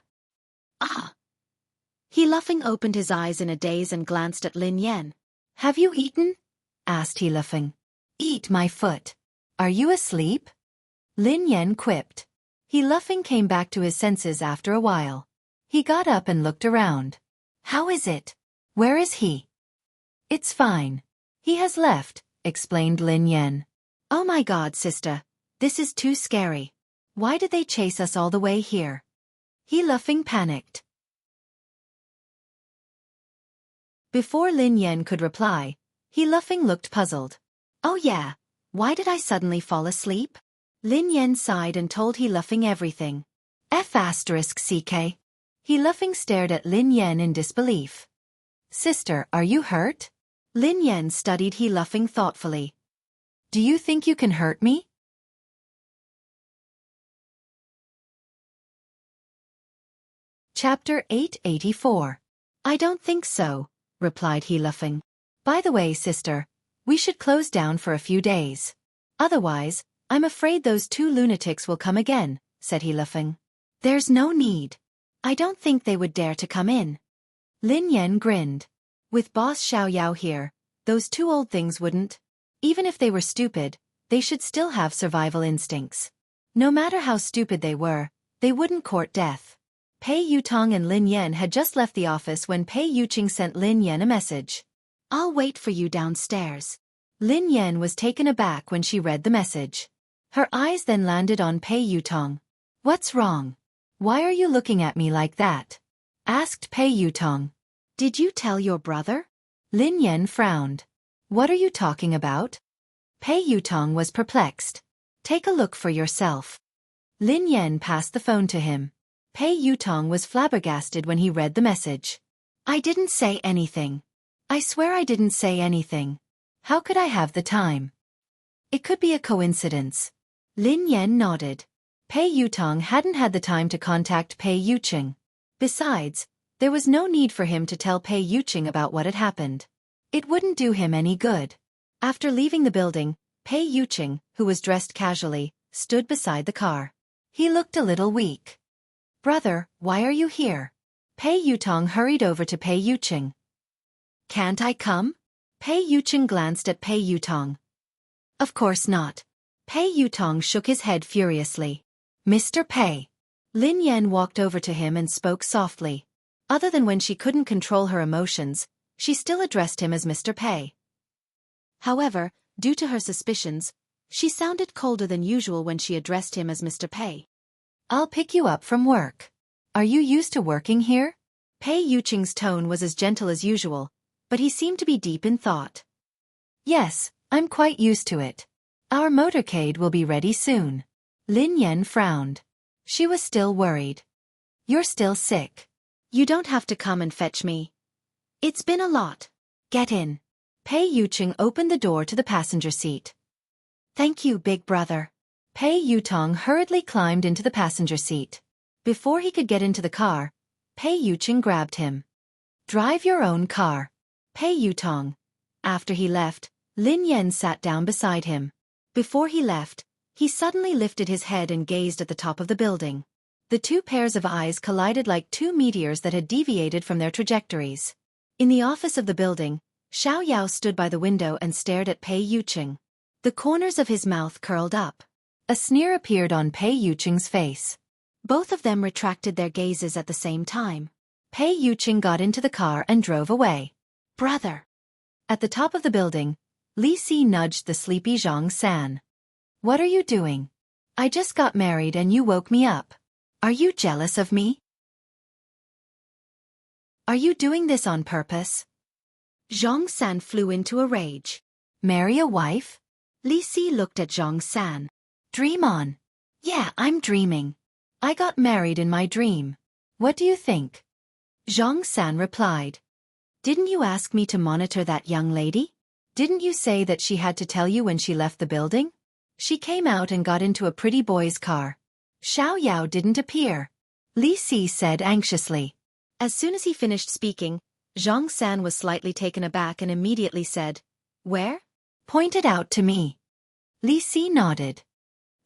Ah! He Luffing opened his eyes in a daze and glanced at Lin Yan. Have you eaten? Asked He Luffing. Eat my foot. Are you asleep? Lin Yan quipped. He Luffing came back to his senses after a while. He got up and looked around. How is it? Where is he? It's fine. He has left, explained Lin Yan. Oh my God, sister. This is too scary. Why did they chase us all the way here? He Luffing panicked. Before Lin Yan could reply, He Luffing looked puzzled. Oh yeah, why did I suddenly fall asleep? Lin Yan sighed and told He Luffing everything. F***CK. He Luffing stared at Lin Yan in disbelief. Sister, are you hurt? Lin Yan studied He Luffing thoughtfully. Do you think you can hurt me? Chapter 884. I don't think so, replied He Luffing. By the way, sister, we should close down for a few days. Otherwise, I'm afraid those two lunatics will come again, said He Luffing. There's no need. I don't think they would dare to come in. Lin Yan grinned. With Boss Xiao Yao here, those two old things wouldn't. Even if they were stupid, they should still have survival instincts. No matter how stupid they wouldn't court death. Pei Yutong and Lin Yan had just left the office when Pei Yuqing sent Lin Yan a message. I'll wait for you downstairs. Lin Yan was taken aback when she read the message. Her eyes then landed on Pei Yutong. What's wrong? Why are you looking at me like that? Asked Pei Yutong. Did you tell your brother? Lin Yan frowned. What are you talking about? Pei Yutong was perplexed. Take a look for yourself. Lin Yan passed the phone to him. Pei Yutong was flabbergasted when he read the message. I didn't say anything. I swear I didn't say anything. How could I have the time? It could be a coincidence. Lin Yan nodded. Pei Yutong hadn't had the time to contact Pei Yuqing. Besides, there was no need for him to tell Pei Yuqing about what had happened. It wouldn't do him any good. After leaving the building, Pei Yuqing, who was dressed casually, stood beside the car. He looked a little weak. Brother, why are you here? Pei Yutong hurried over to Pei Yuqing. Can't I come? Pei Yuqing glanced at Pei Yutong. Of course not. Pei Yutong shook his head furiously. Mr. Pei. Lin Yan walked over to him and spoke softly. Other than when she couldn't control her emotions, she still addressed him as Mr. Pei. However, due to her suspicions, she sounded colder than usual when she addressed him as Mr. Pei. I'll pick you up from work. Are you used to working here? Pei Yuqing's tone was as gentle as usual, but he seemed to be deep in thought. Yes, I'm quite used to it. Our motorcade will be ready soon. Lin Yan frowned. She was still worried. You're still sick. You don't have to come and fetch me. It's been a lot. Get in. Pei Yuqing opened the door to the passenger seat. Thank you, big brother. Pei Yutong hurriedly climbed into the passenger seat. Before he could get into the car, Pei Yuqing grabbed him. Drive your own car. Pei Yutong. After he left, Lin Yan sat down beside him. Before he left, he suddenly lifted his head and gazed at the top of the building. The two pairs of eyes collided like two meteors that had deviated from their trajectories. In the office of the building, Xiao Yao stood by the window and stared at Pei Yuqing. The corners of his mouth curled up. A sneer appeared on Pei Yuqing's face. Both of them retracted their gazes at the same time. Pei Yuqing got into the car and drove away. Brother. At the top of the building, Li Si nudged the sleepy Zhang San. What are you doing? I just got married and you woke me up. Are you jealous of me? Are you doing this on purpose? Zhang San flew into a rage. Marry a wife? Li Si looked at Zhang San. Dream on. Yeah, I'm dreaming. I got married in my dream. What do you think? Zhang San replied. Didn't you ask me to monitor that young lady? Didn't you say that she had to tell you when she left the building? She came out and got into a pretty boy's car. Xiaoyao didn't appear. Li Si said anxiously. As soon as he finished speaking, Zhang San was slightly taken aback and immediately said, "Where?" Pointed out to me. Li Si nodded.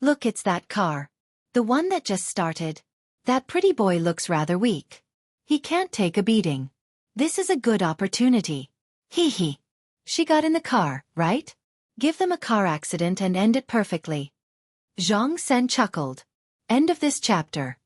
"Look, it's that car. The one that just started. That pretty boy looks rather weak. He can't take a beating. This is a good opportunity. Hee hee. She got in the car, right? Give them a car accident and end it perfectly." Zhang San chuckled. End of this chapter.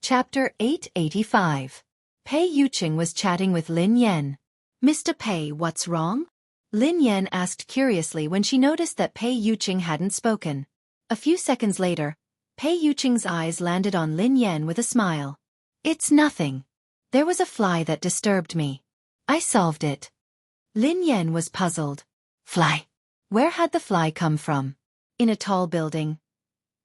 Chapter 885. Pei Yuqing was chatting with Lin Yan. "Mr. Pei, what's wrong?" Lin Yan asked curiously when she noticed that Pei Yuqing hadn't spoken. A few seconds later, Pei Yuqing's eyes landed on Lin Yan with a smile. "It's nothing. There was a fly that disturbed me. I solved it." Lin Yan was puzzled. "Fly? Where had the fly come from?" "In a tall building."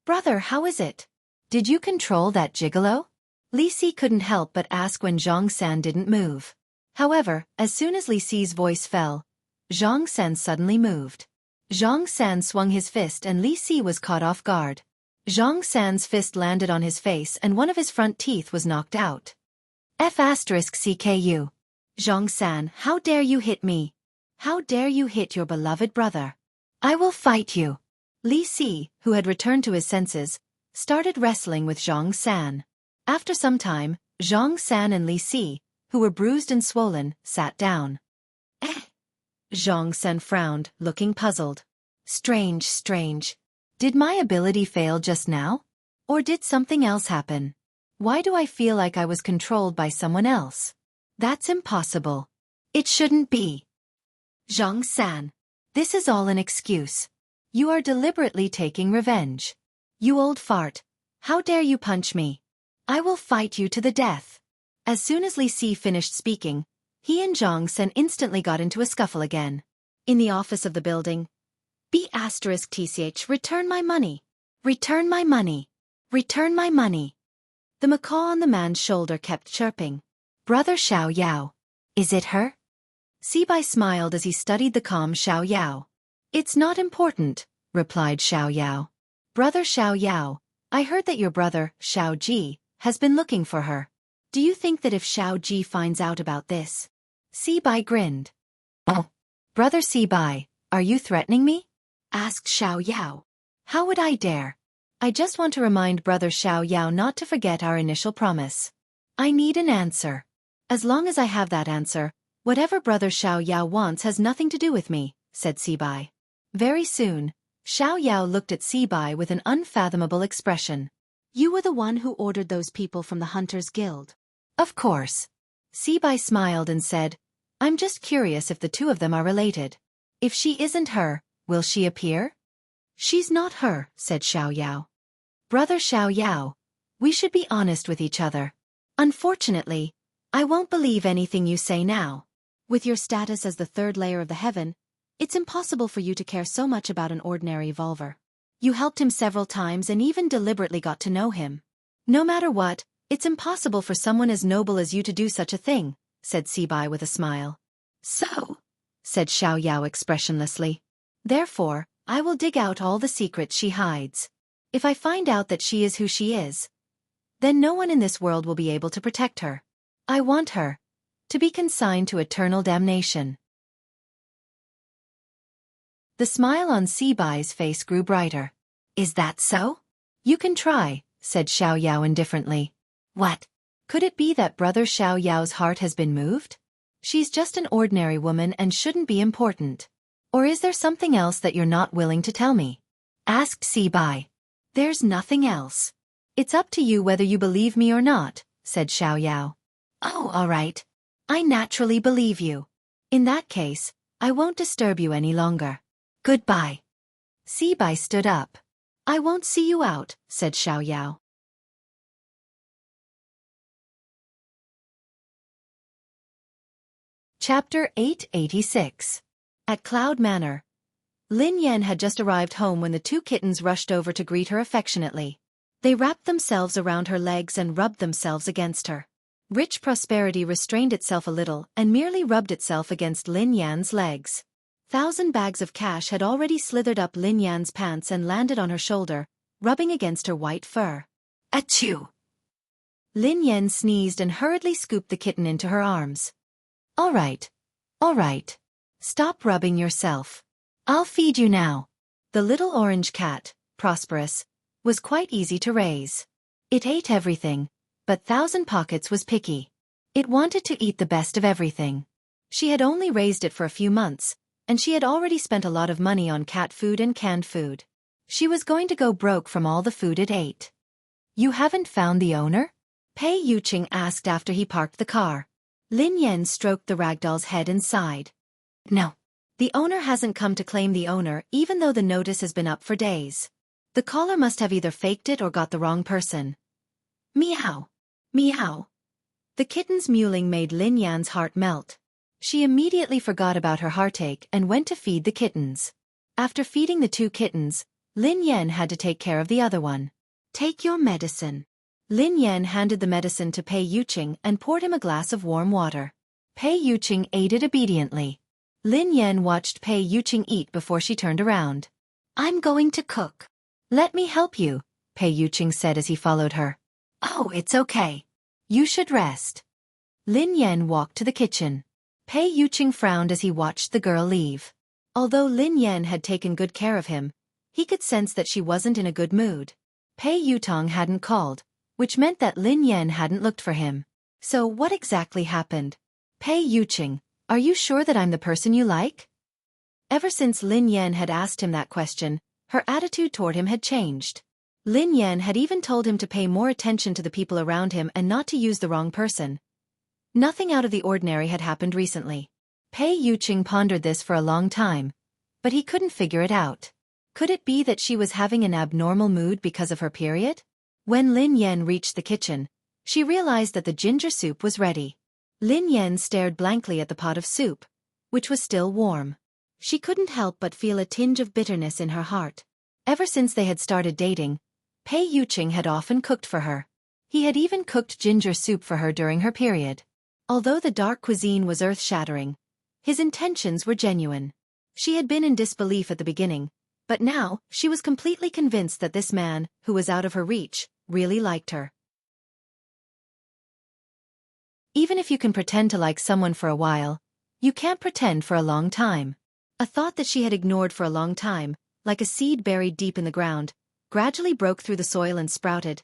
"Brother, how is it? Did you control that gigolo?" Li Si couldn't help but ask when Zhang San didn't move. However, as soon as Li Si's voice fell, Zhang San suddenly moved. Zhang San swung his fist and Li Si was caught off guard. Zhang San's fist landed on his face and one of his front teeth was knocked out. F***CKU. "Zhang San, how dare you hit me? How dare you hit your beloved brother? I will fight you." Li Si, who had returned to his senses, started wrestling with Zhang San. After some time, Zhang San and Li Si, who were bruised and swollen, sat down. Zhang San frowned, looking puzzled. Strange. Did my ability fail just now? Or did something else happen? Why do I feel like I was controlled by someone else? That's impossible. It shouldn't be. Zhang San, this is all an excuse. You are deliberately taking revenge. You old fart, how dare you punch me? I will fight you to the death. As soon as Li Si finished speaking, he and Zhang San instantly got into a scuffle again. In the office of the building, B***TCH, return my money. Return my money. Return my money. The macaw on the man's shoulder kept chirping. Brother Xiaoyao. Is it her? Sibai smiled as he studied the calm Xiaoyao. It's not important, replied Xiaoyao. Brother Xiaoyao, I heard that your brother, Xiaoji, has been looking for her. Do you think that if Xiaoji finds out about this? Sibai grinned. Oh. Brother Sibai, are you threatening me? Asked Xiaoyao. How would I dare? I just want to remind Brother Xiaoyao not to forget our initial promise. I need an answer. As long as I have that answer, whatever Brother Xiaoyao wants has nothing to do with me, said Sibai. Very soon, Xiaoyao looked at Sibai with an unfathomable expression. You were the one who ordered those people from the Hunters Guild. Of course. Sibai smiled and said, I'm just curious if the two of them are related. If she isn't her, will she appear? She's not her, said Xiaoyao. Brother Xiaoyao, we should be honest with each other. Unfortunately, I won't believe anything you say now. With your status as the third layer of the heaven, it's impossible for you to care so much about an ordinary evolver. You helped him several times and even deliberately got to know him. No matter what, it's impossible for someone as noble as you to do such a thing, said Sibai with a smile. So, said Xiaoyao expressionlessly. Therefore, I will dig out all the secrets she hides. If I find out that she is who she is, then no one in this world will be able to protect her. I want her to be consigned to eternal damnation. The smile on Sibai's face grew brighter. Is that so? You can try, said Xiaoyao indifferently. What? Could it be that Brother Xiaoyao's heart has been moved? She's just an ordinary woman and shouldn't be important. Or is there something else that you're not willing to tell me? Asked Sibai. There's nothing else. It's up to you whether you believe me or not, said Xiaoyao. Oh, all right. I naturally believe you. In that case, I won't disturb you any longer. Goodbye. Sibai stood up. I won't see you out, said Xiaoyao. Chapter 886. At Cloud Manor. Lin Yan had just arrived home when the two kittens rushed over to greet her affectionately. They wrapped themselves around her legs and rubbed themselves against her. Rich prosperity restrained itself a little and merely rubbed itself against Lin Yan's legs. 1,000 bags of cash had already slithered up Lin Yan's pants and landed on her shoulder, rubbing against her white fur. Achoo! Lin Yan sneezed and hurriedly scooped the kitten into her arms. All right. All right. Stop rubbing yourself. I'll feed you now. The little orange cat, Prosperous, was quite easy to raise. It ate everything, but Thousand Pockets was picky. It wanted to eat the best of everything. She had only raised it for a few months, and she had already spent a lot of money on cat food and canned food. She was going to go broke from all the food it ate. You haven't found the owner? Pei Yuqing asked after he parked the car. Lin Yan stroked the ragdoll's head and sighed. No. The owner hasn't come to claim the owner even though the notice has been up for days. The caller must have either faked it or got the wrong person. Meow. Meow. The kitten's mewling made Lin Yan's heart melt. She immediately forgot about her heartache and went to feed the kittens. After feeding the 2 kittens, Lin Yan had to take care of the other one. Take your medicine. Lin Yan handed the medicine to Pei Yuqing and poured him a glass of warm water. Pei Yuqing ate it obediently. Lin Yan watched Pei Yuqing eat before she turned around. I'm going to cook. Let me help you, Pei Yuqing said as he followed her. Oh, it's okay. You should rest. Lin Yan walked to the kitchen. Pei Yuqing frowned as he watched the girl leave. Although Lin Yan had taken good care of him, he could sense that she wasn't in a good mood. Pei Yutong hadn't called, which meant that Lin Yan hadn't looked for him. So what exactly happened? Pei Yuqing, are you sure that I'm the person you like? Ever since Lin Yan had asked him that question, her attitude toward him had changed. Lin Yan had even told him to pay more attention to the people around him and not to use the wrong person. Nothing out of the ordinary had happened recently. Pei Yuqing pondered this for a long time, but he couldn't figure it out. Could it be that she was having an abnormal mood because of her period? When Lin Yan reached the kitchen, she realized that the ginger soup was ready. Lin Yan stared blankly at the pot of soup, which was still warm. She couldn't help but feel a tinge of bitterness in her heart. Ever since they had started dating, Pei Yuqing had often cooked for her. He had even cooked ginger soup for her during her period. Although the dark cuisine was earth-shattering, his intentions were genuine. She had been in disbelief at the beginning, but now she was completely convinced that this man, who was out of her reach, really liked her. Even if you can pretend to like someone for a while, you can't pretend for a long time. A thought that she had ignored for a long time, like a seed buried deep in the ground, gradually broke through the soil and sprouted.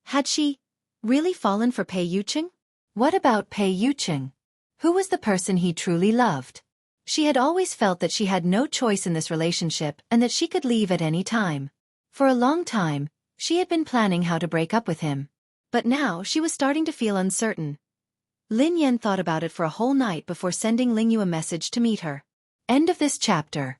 Had she really fallen for Pei Yuqing? What about Pei Yuqing? Who was the person he truly loved? She had always felt that she had no choice in this relationship and that she could leave at any time. For a long time, she had been planning how to break up with him. But now she was starting to feel uncertain. Lin Yan thought about it for a whole night before sending Ling Yu a message to meet her. End of this chapter.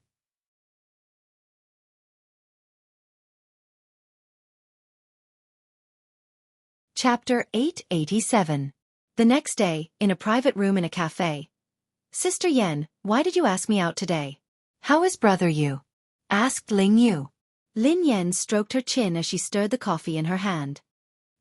Chapter 887. The next day, in a private room in a cafe. Sister Yan, why did you ask me out today? How is brother Yu? Asked Ling Yu. Lin Yan stroked her chin as she stirred the coffee in her hand.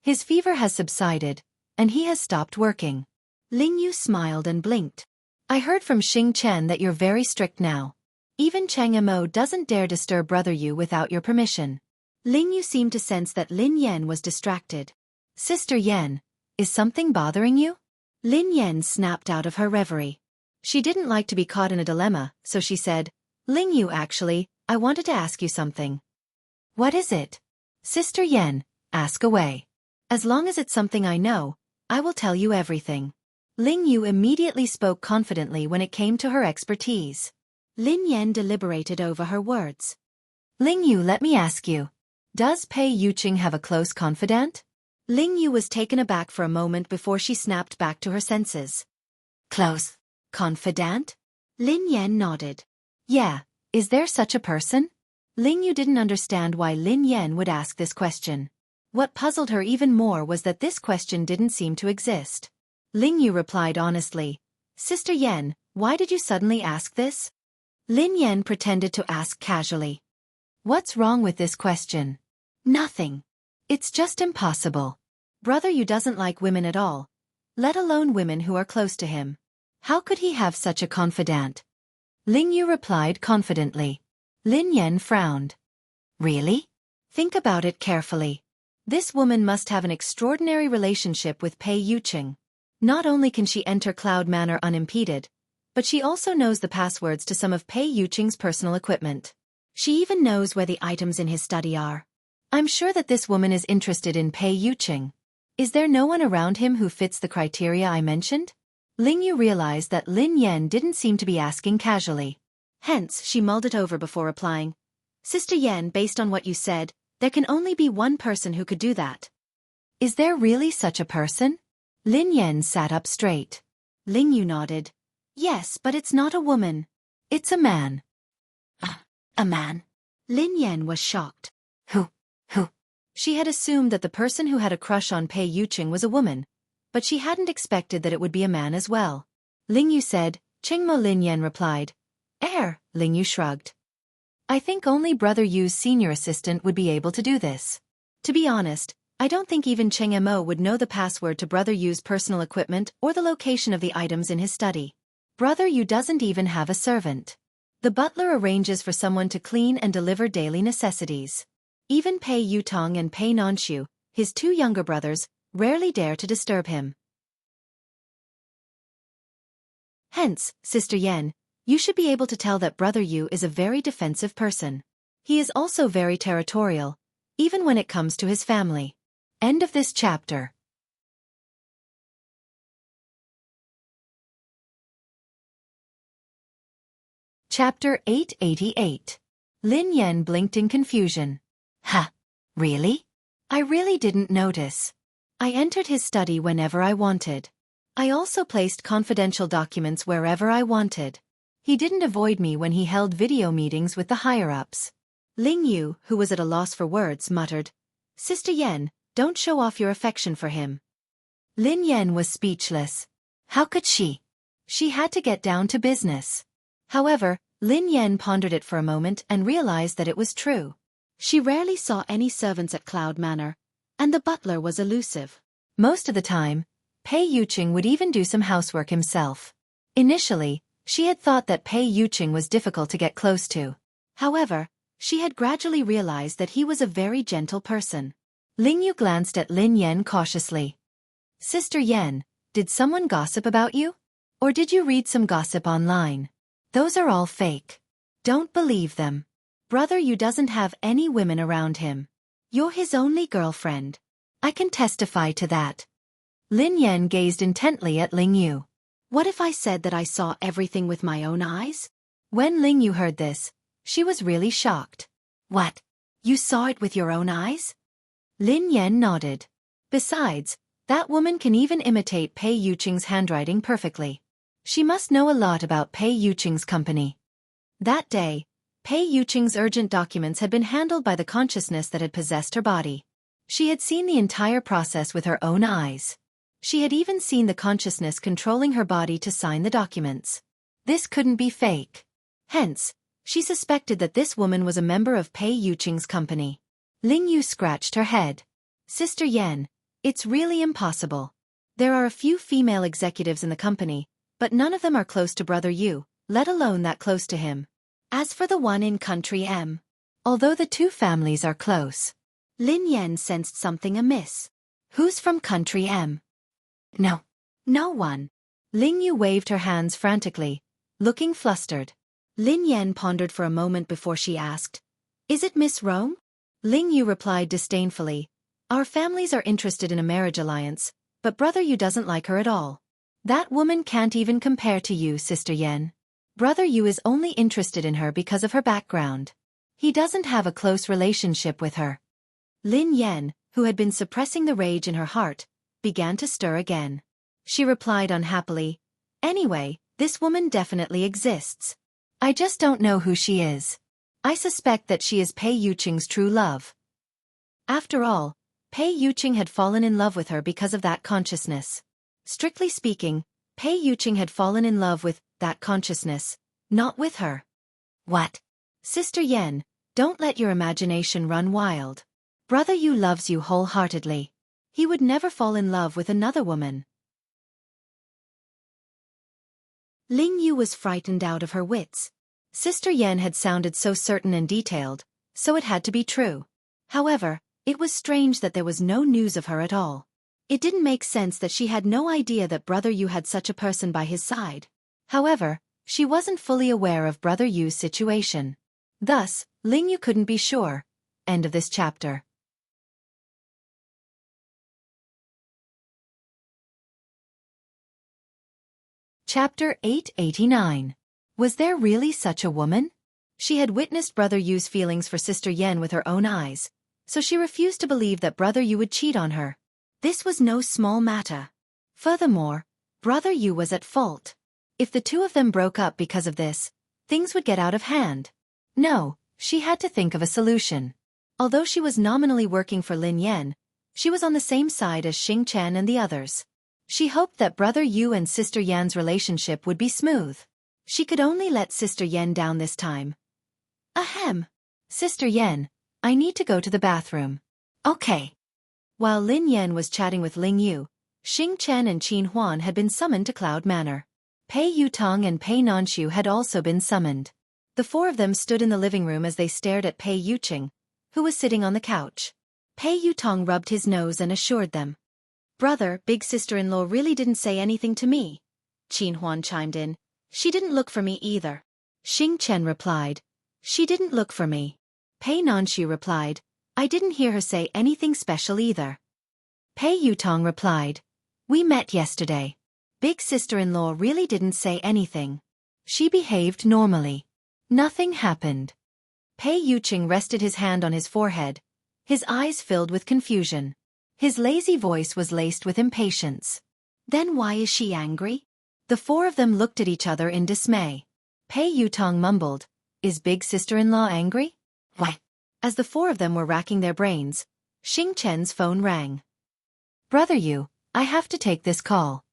His fever has subsided, and he has stopped working. Ling Yu smiled and blinked. I heard from Xing Chen that you're very strict now. Even Chang Mo doesn't dare disturb brother Yu without your permission. Ling Yu seemed to sense that Lin Yan was distracted. Sister Yan, is something bothering you? Lin Yan snapped out of her reverie. She didn't like to be caught in a dilemma, so she said, Ling Yu, actually, I wanted to ask you something. What is it? Sister Yan, ask away. As long as it's something I know, I will tell you everything. Ling Yu immediately spoke confidently when it came to her expertise. Lin Yan deliberated over her words. Ling Yu, let me ask you. Does Pei Yuqing have a close confidant? Ling Yu was taken aback for a moment before she snapped back to her senses. Close confidant? Lin Yan nodded. Yeah, is there such a person? Ling Yu didn't understand why Lin Yan would ask this question. What puzzled her even more was that this question didn't seem to exist. Ling Yu replied honestly, Sister Yan, why did you suddenly ask this? Lin Yan pretended to ask casually. What's wrong with this question? Nothing. It's just impossible. Brother Yu doesn't like women at all. let alone women who are close to him. How could he have such a confidant? Ling Yu replied confidently. Lin Yan frowned. Really? Think about it carefully. This woman must have an extraordinary relationship with Pei Yuqing. Not only can she enter Cloud Manor unimpeded, but she also knows the passwords to some of Pei Yuqing's personal equipment. She even knows where the items in his study are. I'm sure that this woman is interested in Pei Yuqing. Is there no one around him who fits the criteria I mentioned? Ling Yu realized that Lin Yan didn't seem to be asking casually. Hence, she mulled it over before replying. Sister Yan, based on what you said, there can only be one person who could do that. Is there really such a person? Lin Yan sat up straight. Ling Yu nodded. Yes, but it's not a woman. It's a man. A man? Lin Yan was shocked. Who? She had assumed that the person who had a crush on Pei Yuqing was a woman, but she hadn't expected that it would be a man as well. Ling Yu said, Qingmo. Lin Yan replied. Ling Yu shrugged. I think only Brother Yu's senior assistant would be able to do this. To be honest, I don't think even Cheng Mo would know the password to Brother Yu's personal equipment or the location of the items in his study. Brother Yu doesn't even have a servant. The butler arranges for someone to clean and deliver daily necessities. Even Pei Yutong and Pei Nanshu, his two younger brothers, rarely dare to disturb him. Hence, Sister Yan, you should be able to tell that Brother Yu is a very defensive person. He is also very territorial, even when it comes to his family. End of this chapter. Chapter 888. Lin Yan blinked in confusion. Ha! Really? I really didn't notice. I entered his study whenever I wanted. I also placed confidential documents wherever I wanted. He didn't avoid me when he held video meetings with the higher-ups. Ling Yu, who was at a loss for words, muttered, Sister Yan, don't show off your affection for him. Lin Yan was speechless. How could she? She had to get down to business. However, Lin Yan pondered it for a moment and realized that it was true. She rarely saw any servants at Cloud Manor, and the butler was elusive. Most of the time, Pei Yuqing would even do some housework himself. Initially, she had thought that Pei Yuqing was difficult to get close to. However, she had gradually realized that he was a very gentle person. Ling Yu glanced at Lin Yan cautiously. Sister Yan, did someone gossip about you? Or did you read some gossip online? Those are all fake. Don't believe them. Brother Yu doesn't have any women around him. You're his only girlfriend. I can testify to that. Lin Yan gazed intently at Ling Yu. What if I said that I saw everything with my own eyes? When Ling Yu heard this, she was really shocked. What? You saw it with your own eyes? Lin Yan nodded. Besides, that woman can even imitate Pei Yuqing's handwriting perfectly. She must know a lot about Pei Yuqing's company. That day, Pei Yuqing's urgent documents had been handled by the consciousness that had possessed her body. She had seen the entire process with her own eyes. She had even seen the consciousness controlling her body to sign the documents. This couldn't be fake. Hence, she suspected that this woman was a member of Pei Yuqing's company. Ling Yu scratched her head. Sister Yan, it's really impossible. There are a few female executives in the company, but none of them are close to Brother Yu, let alone that close to him. As for the one in Country M, although the two families are close, Lin Yan sensed something amiss. Who's from Country M? No one. Ling Yu waved her hands frantically, looking flustered. Lin Yan pondered for a moment before she asked, Is it Miss Rome? Ling Yu replied disdainfully, Our families are interested in a marriage alliance, but Brother Yu doesn't like her at all. That woman can't even compare to you, Sister Yan. Brother Yu is only interested in her because of her background. He doesn't have a close relationship with her. Lin Yan, who had been suppressing the rage in her heart, began to stir again. She replied unhappily, Anyway, this woman definitely exists. I just don't know who she is. I suspect that she is Pei Yuqing's true love. After all, Pei Yuqing had fallen in love with her because of that consciousness. Strictly speaking, Pei Yuqing had fallen in love with that consciousness, not with her. What? Sister Yan, don't let your imagination run wild. Brother Yu loves you wholeheartedly. He would never fall in love with another woman. Ling Yu was frightened out of her wits. Sister Yan had sounded so certain and detailed, so it had to be true. However, it was strange that there was no news of her at all. It didn't make sense that she had no idea that Brother Yu had such a person by his side. However, she wasn't fully aware of Brother Yu's situation. Thus, Ling Yu couldn't be sure. End of this chapter. Chapter 889. Was there really such a woman? She had witnessed Brother Yu's feelings for Sister Yan with her own eyes, so she refused to believe that Brother Yu would cheat on her. This was no small matter. Furthermore, Brother Yu was at fault. If the two of them broke up because of this, things would get out of hand. No, she had to think of a solution. Although she was nominally working for Lin Yan, she was on the same side as Xing Chen and the others. She hoped that Brother Yu and Sister Yan's relationship would be smooth. She could only let Sister Yan down this time. Ahem. Sister Yan, I need to go to the bathroom. Okay. While Lin Yan was chatting with Ling Yu, Xing Chen and Qin Huan had been summoned to Cloud Manor. Pei Yutong and Pei Nanshu had also been summoned. The four of them stood in the living room as they stared at Pei Yuqing, who was sitting on the couch. Pei Yutong rubbed his nose and assured them. Brother, big sister-in-law really didn't say anything to me. Qin Huan chimed in. She didn't look for me either. Xing Chen replied. She didn't look for me. Pei Nanshu replied. I didn't hear her say anything special either. Pei Yutong replied. We met yesterday. Big sister-in-law really didn't say anything. She behaved normally. Nothing happened. Pei Yuqing rested his hand on his forehead, his eyes filled with confusion. His lazy voice was laced with impatience. Then why is she angry? The four of them looked at each other in dismay. Pei Yutong mumbled, Is big sister-in-law angry? What? As the four of them were racking their brains, Xing Chen's phone rang. Brother Yu, I have to take this call.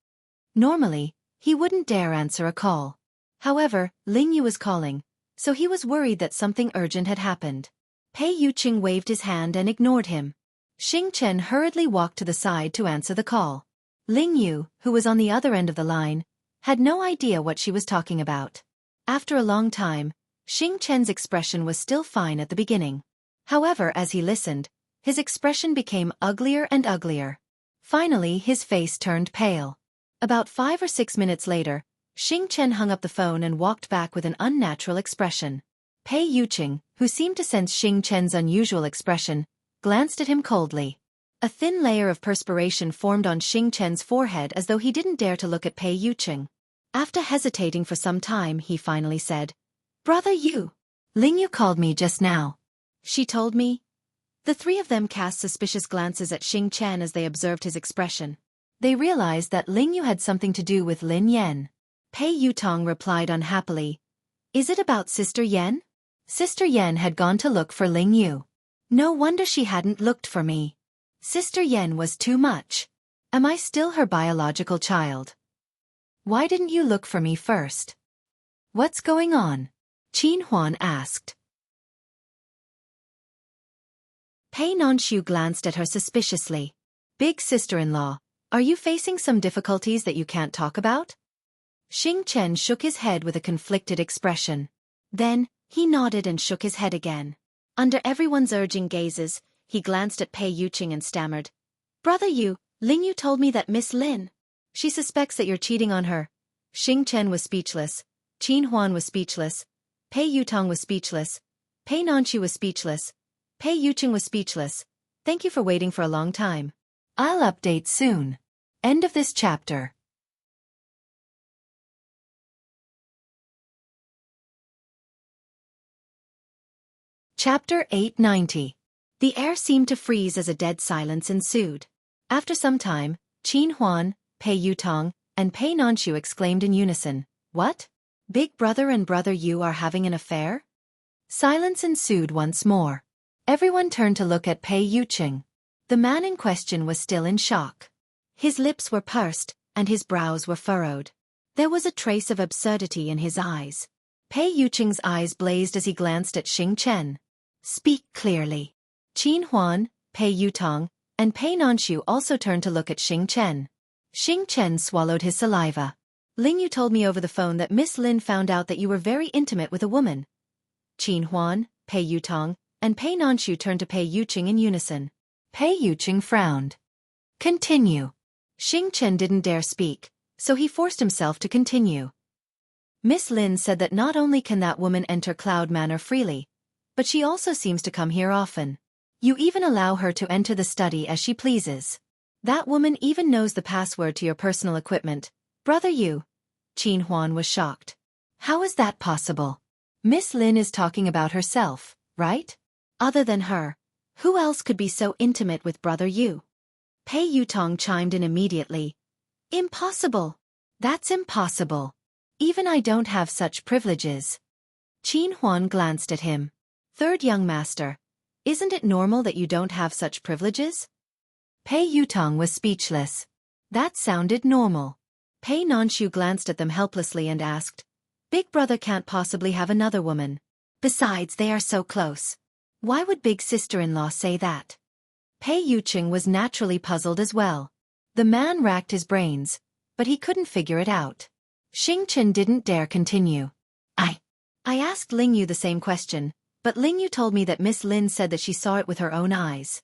Normally, he wouldn't dare answer a call. However, Ling Yu was calling, so he was worried that something urgent had happened. Pei Yuqing waved his hand and ignored him. Xing Chen hurriedly walked to the side to answer the call. Ling Yu, who was on the other end of the line, had no idea what she was talking about. After a long time, Xing Chen's expression was still fine at the beginning. However, as he listened, his expression became uglier and uglier. Finally, his face turned pale. About 5 or 6 minutes later, Xing Chen hung up the phone and walked back with an unnatural expression. Pei Yuqing, who seemed to sense Xing Chen's unusual expression, glanced at him coldly. A thin layer of perspiration formed on Xing Chen's forehead as though he didn't dare to look at Pei Yuqing. After hesitating for some time, he finally said, Brother Yu. Ling Yu called me just now. She told me. The three of them cast suspicious glances at Xing Chen as they observed his expression. They realized that Ling Yu had something to do with Lin Yan. Pei Yutong replied unhappily, Is it about Sister Yan? Sister Yan had gone to look for Ling Yu. No wonder she hadn't looked for me. Sister Yan was too much. Am I still her biological child? Why didn't you look for me first? What's going on? Qin Huan asked. Pei Nanshu glanced at her suspiciously. Big sister-in-law, are you facing some difficulties that you can't talk about? Xing Chen shook his head with a conflicted expression. Then, he nodded and shook his head again. Under everyone's urging gazes, he glanced at Pei Yuqing and stammered. Brother Yu, Ling Yu told me that Miss Lin. She suspects that you're cheating on her. Xing Chen was speechless. Qin Huan was speechless. Pei Yutong was speechless. Pei Nanshu was speechless. Pei Yuqing was speechless. Thank you for waiting for a long time. I'll update soon. End of this chapter. Chapter 890. The air seemed to freeze as a dead silence ensued. After some time, Qin Huan, Pei Yutong, and Pei Nanshu exclaimed in unison, What? Big Brother and Brother Yu are having an affair? Silence ensued once more. Everyone turned to look at Pei Yuqing. The man in question was still in shock. His lips were pursed, and his brows were furrowed. There was a trace of absurdity in his eyes. Pei Yuqing's eyes blazed as he glanced at Xing Chen. Speak clearly. Qin Huan, Pei Yutong, and Pei Nanshu also turned to look at Xing Chen. Xing Chen swallowed his saliva. Ling Yu told me over the phone that Miss Lin found out that you were very intimate with a woman. Qin Huan, Pei Yutong, and Pei Nanshu turned to Pei Yuqing in unison. Pei Yuqing frowned. Continue. Xing Chen didn't dare speak, so he forced himself to continue. Miss Lin said that not only can that woman enter Cloud Manor freely, but she also seems to come here often. You even allow her to enter the study as she pleases. That woman even knows the password to your personal equipment. Brother Yu. Qin Huan was shocked. How is that possible? Miss Lin is talking about herself, right? Other than her, who else could be so intimate with Brother Yu? Pei Yutong chimed in immediately. Impossible. That's impossible. Even I don't have such privileges. Qin Huan glanced at him. Third young master, isn't it normal that you don't have such privileges? Pei Yutong was speechless. That sounded normal. Pei Nanshu glanced at them helplessly and asked, Big brother can't possibly have another woman. Besides, they are so close. Why would big sister-in-law say that? Pei Yuqing was naturally puzzled as well. The man racked his brains, but he couldn't figure it out. Xing Chen didn't dare continue. I asked Ling Yu the same question, but Ling Yu told me that Miss Lin said that she saw it with her own eyes.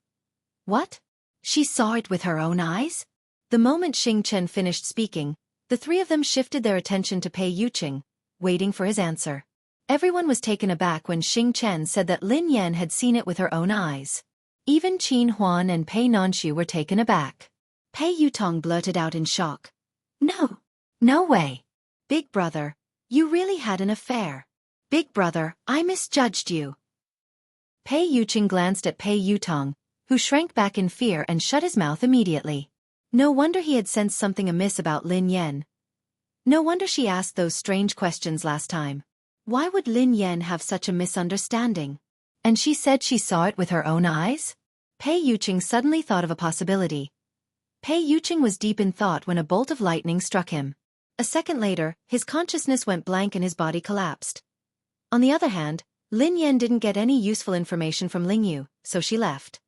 What? She saw it with her own eyes? The moment Xing Chen finished speaking, the three of them shifted their attention to Pei Yuqing, waiting for his answer. Everyone was taken aback when Xing Chen said that Lin Yan had seen it with her own eyes. Even Qin Huan and Pei Nanshu were taken aback. Pei Yutong blurted out in shock. No way. Big brother, you really had an affair. Big brother, I misjudged you. Pei Yuqing glanced at Pei Yutong, who shrank back in fear and shut his mouth immediately. No wonder he had sensed something amiss about Lin Yan. No wonder she asked those strange questions last time. Why would Lin Yan have such a misunderstanding? And she said she saw it with her own eyes? Pei Yuqing suddenly thought of a possibility. Pei Yuqing was deep in thought when a bolt of lightning struck him. A second later, his consciousness went blank and his body collapsed. On the other hand, Lin Yan didn't get any useful information from Ling Yu, so she left.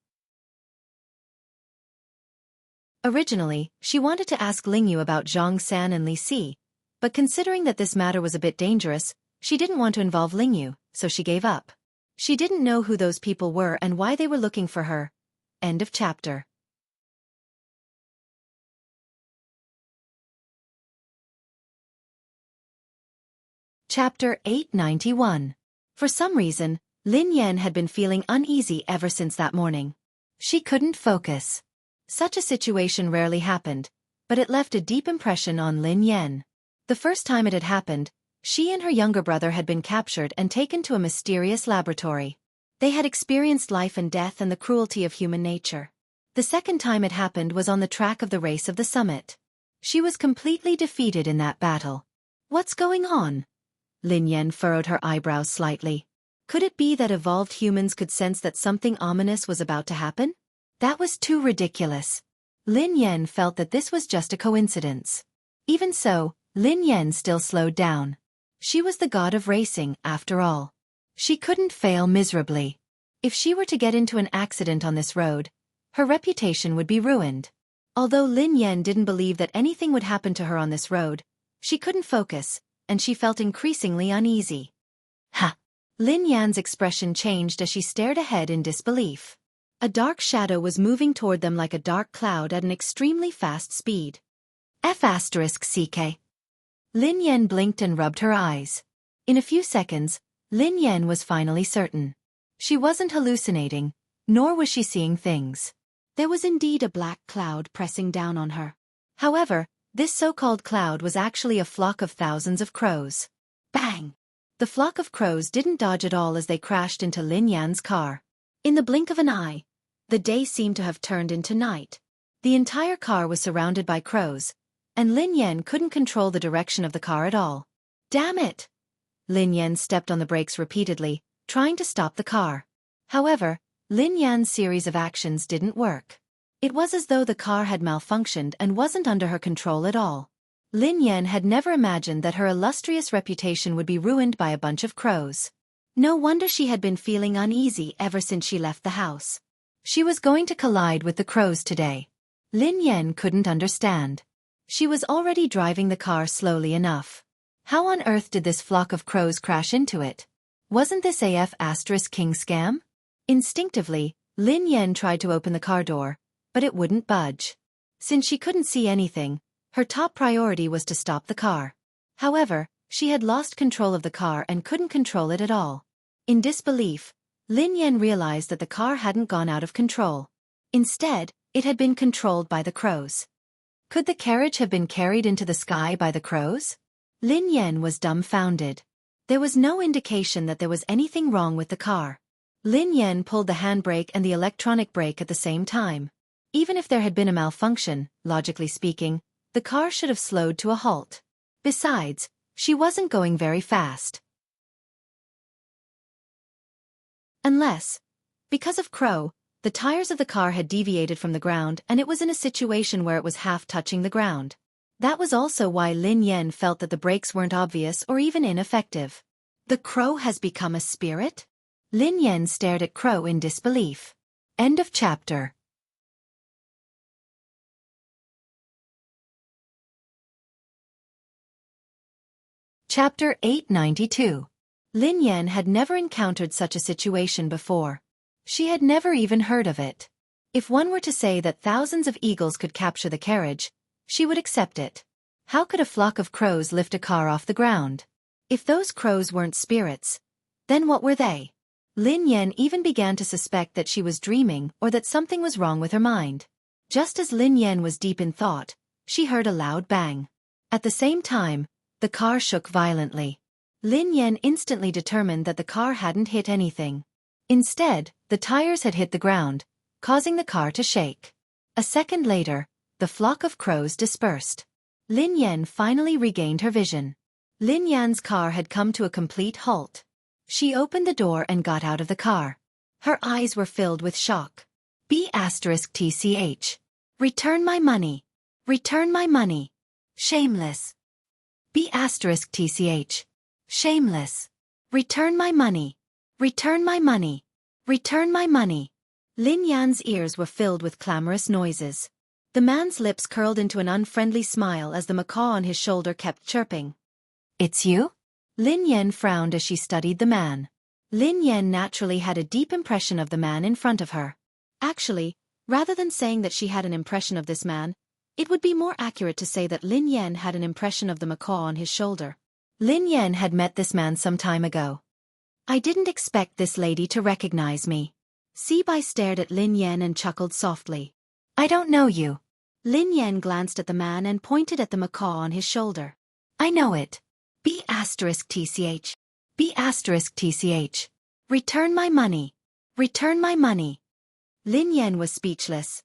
Originally, she wanted to ask Ling Yu about Zhang San and Li Si, but considering that this matter was a bit dangerous, she didn't want to involve Ling Yu, so she gave up. She didn't know who those people were and why they were looking for her. End of chapter. Chapter 891. For some reason, Lin Yan had been feeling uneasy ever since that morning. She couldn't focus. Such a situation rarely happened, but it left a deep impression on Lin Yan. The first time it had happened, she and her younger brother had been captured and taken to a mysterious laboratory. They had experienced life and death and the cruelty of human nature. The second time it happened was on the track of the race of the summit. She was completely defeated in that battle. What's going on? Lin Yan furrowed her eyebrows slightly. Could it be that evolved humans could sense that something ominous was about to happen? That was too ridiculous. Lin Yan felt that this was just a coincidence. Even so, Lin Yan still slowed down. She was the god of racing, after all. She couldn't fail miserably. If she were to get into an accident on this road, her reputation would be ruined. Although Lin Yan didn't believe that anything would happen to her on this road, she couldn't focus, and she felt increasingly uneasy. Ha! Lin Yan's expression changed as she stared ahead in disbelief. A dark shadow was moving toward them like a dark cloud at an extremely fast speed. F***CK. Lin Yan blinked and rubbed her eyes. In a few seconds, Lin Yan was finally certain. She wasn't hallucinating, nor was she seeing things. There was indeed a black cloud pressing down on her. However, this so-called cloud was actually a flock of thousands of crows. Bang! The flock of crows didn't dodge at all as they crashed into Lin Yan's car. In the blink of an eye, the day seemed to have turned into night. The entire car was surrounded by crows, and Lin Yan couldn't control the direction of the car at all. Damn it! Lin Yan stepped on the brakes repeatedly, trying to stop the car. However, Lin Yan's series of actions didn't work. It was as though the car had malfunctioned and wasn't under her control at all. Lin Yan had never imagined that her illustrious reputation would be ruined by a bunch of crows. No wonder she had been feeling uneasy ever since she left the house. She was going to collide with the crows today. Lin Yan couldn't understand. She was already driving the car slowly enough. How on earth did this flock of crows crash into it? Wasn't this King scam? Instinctively, Lin Yan tried to open the car door, but it wouldn't budge. Since she couldn't see anything, her top priority was to stop the car. However, she had lost control of the car and couldn't control it at all. In disbelief, Lin Yan realized that the car hadn't gone out of control. Instead, it had been controlled by the crows. Could the carriage have been carried into the sky by the crows? Lin Yan was dumbfounded. There was no indication that there was anything wrong with the car. Lin Yan pulled the handbrake and the electronic brake at the same time. Even if there had been a malfunction, logically speaking, the car should have slowed to a halt. Besides, she wasn't going very fast. Unless, because of Crow, the tires of the car had deviated from the ground and it was in a situation where it was half touching the ground. That was also why Lin Yan felt that the brakes weren't obvious or even ineffective. The crow has become a spirit? Lin Yan stared at Crow in disbelief. End of chapter. Chapter 892. Lin Yan had never encountered such a situation before. She had never even heard of it. If one were to say that thousands of eagles could capture the carriage, she would accept it. How could a flock of crows lift a car off the ground? If those crows weren't spirits, then what were they? Lin Yan even began to suspect that she was dreaming or that something was wrong with her mind. Just as Lin Yan was deep in thought, she heard a loud bang. At the same time, the car shook violently. Lin Yan instantly determined that the car hadn't hit anything. Instead, the tires had hit the ground, causing the car to shake. A second later, the flock of crows dispersed. Lin Yan finally regained her vision. Lin Yan's car had come to a complete halt. She opened the door and got out of the car. Her eyes were filled with shock. B*TCH. Return my money. Return my money. Shameless. B*TCH. Shameless. Return my money. Return my money. Return my money. Lin Yan's ears were filled with clamorous noises. The man's lips curled into an unfriendly smile as the macaw on his shoulder kept chirping. It's you? Lin Yan frowned as she studied the man. Lin Yan naturally had a deep impression of the man in front of her. Actually, rather than saying that she had an impression of this man, it would be more accurate to say that Lin Yan had an impression of the macaw on his shoulder. Lin Yan had met this man some time ago. I didn't expect this lady to recognize me. Sibai stared at Lin Yan and chuckled softly. I don't know you. Lin Yan glanced at the man and pointed at the macaw on his shoulder. I know it. B*TCH. B*TCH. Return my money. Return my money. Lin Yan was speechless.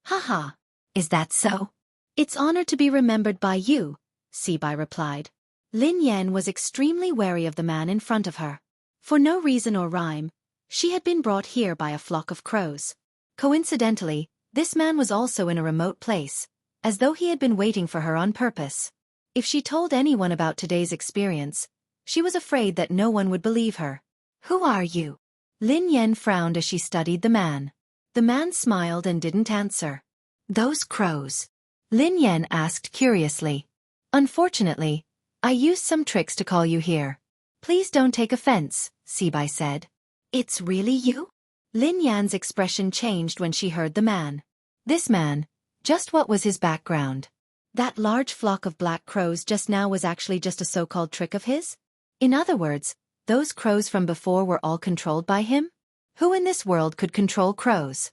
Haha. Is that so? It's honored to be remembered by you, Sibai replied. Lin Yan was extremely wary of the man in front of her. For no reason or rhyme, she had been brought here by a flock of crows. Coincidentally, this man was also in a remote place, as though he had been waiting for her on purpose. If she told anyone about today's experience, she was afraid that no one would believe her. Who are you? Lin Yan frowned as she studied the man. The man smiled and didn't answer. Those crows? Lin Yan asked curiously. Unfortunately, I used some tricks to call you here. Please don't take offense, Sibai said. It's really you? Lin Yan's expression changed when she heard the man. This man, just what was his background? That large flock of black crows just now was actually just a so-called trick of his? In other words, those crows from before were all controlled by him? Who in this world could control crows?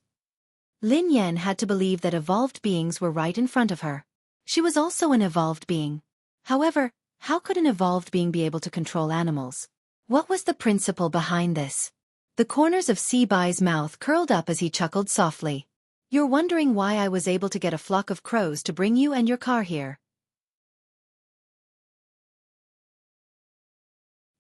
Lin Yan had to believe that evolved beings were right in front of her. She was also an evolved being. However, how could an evolved being be able to control animals? What was the principle behind this? The corners of Sibai's mouth curled up as he chuckled softly. You're wondering why I was able to get a flock of crows to bring you and your car here.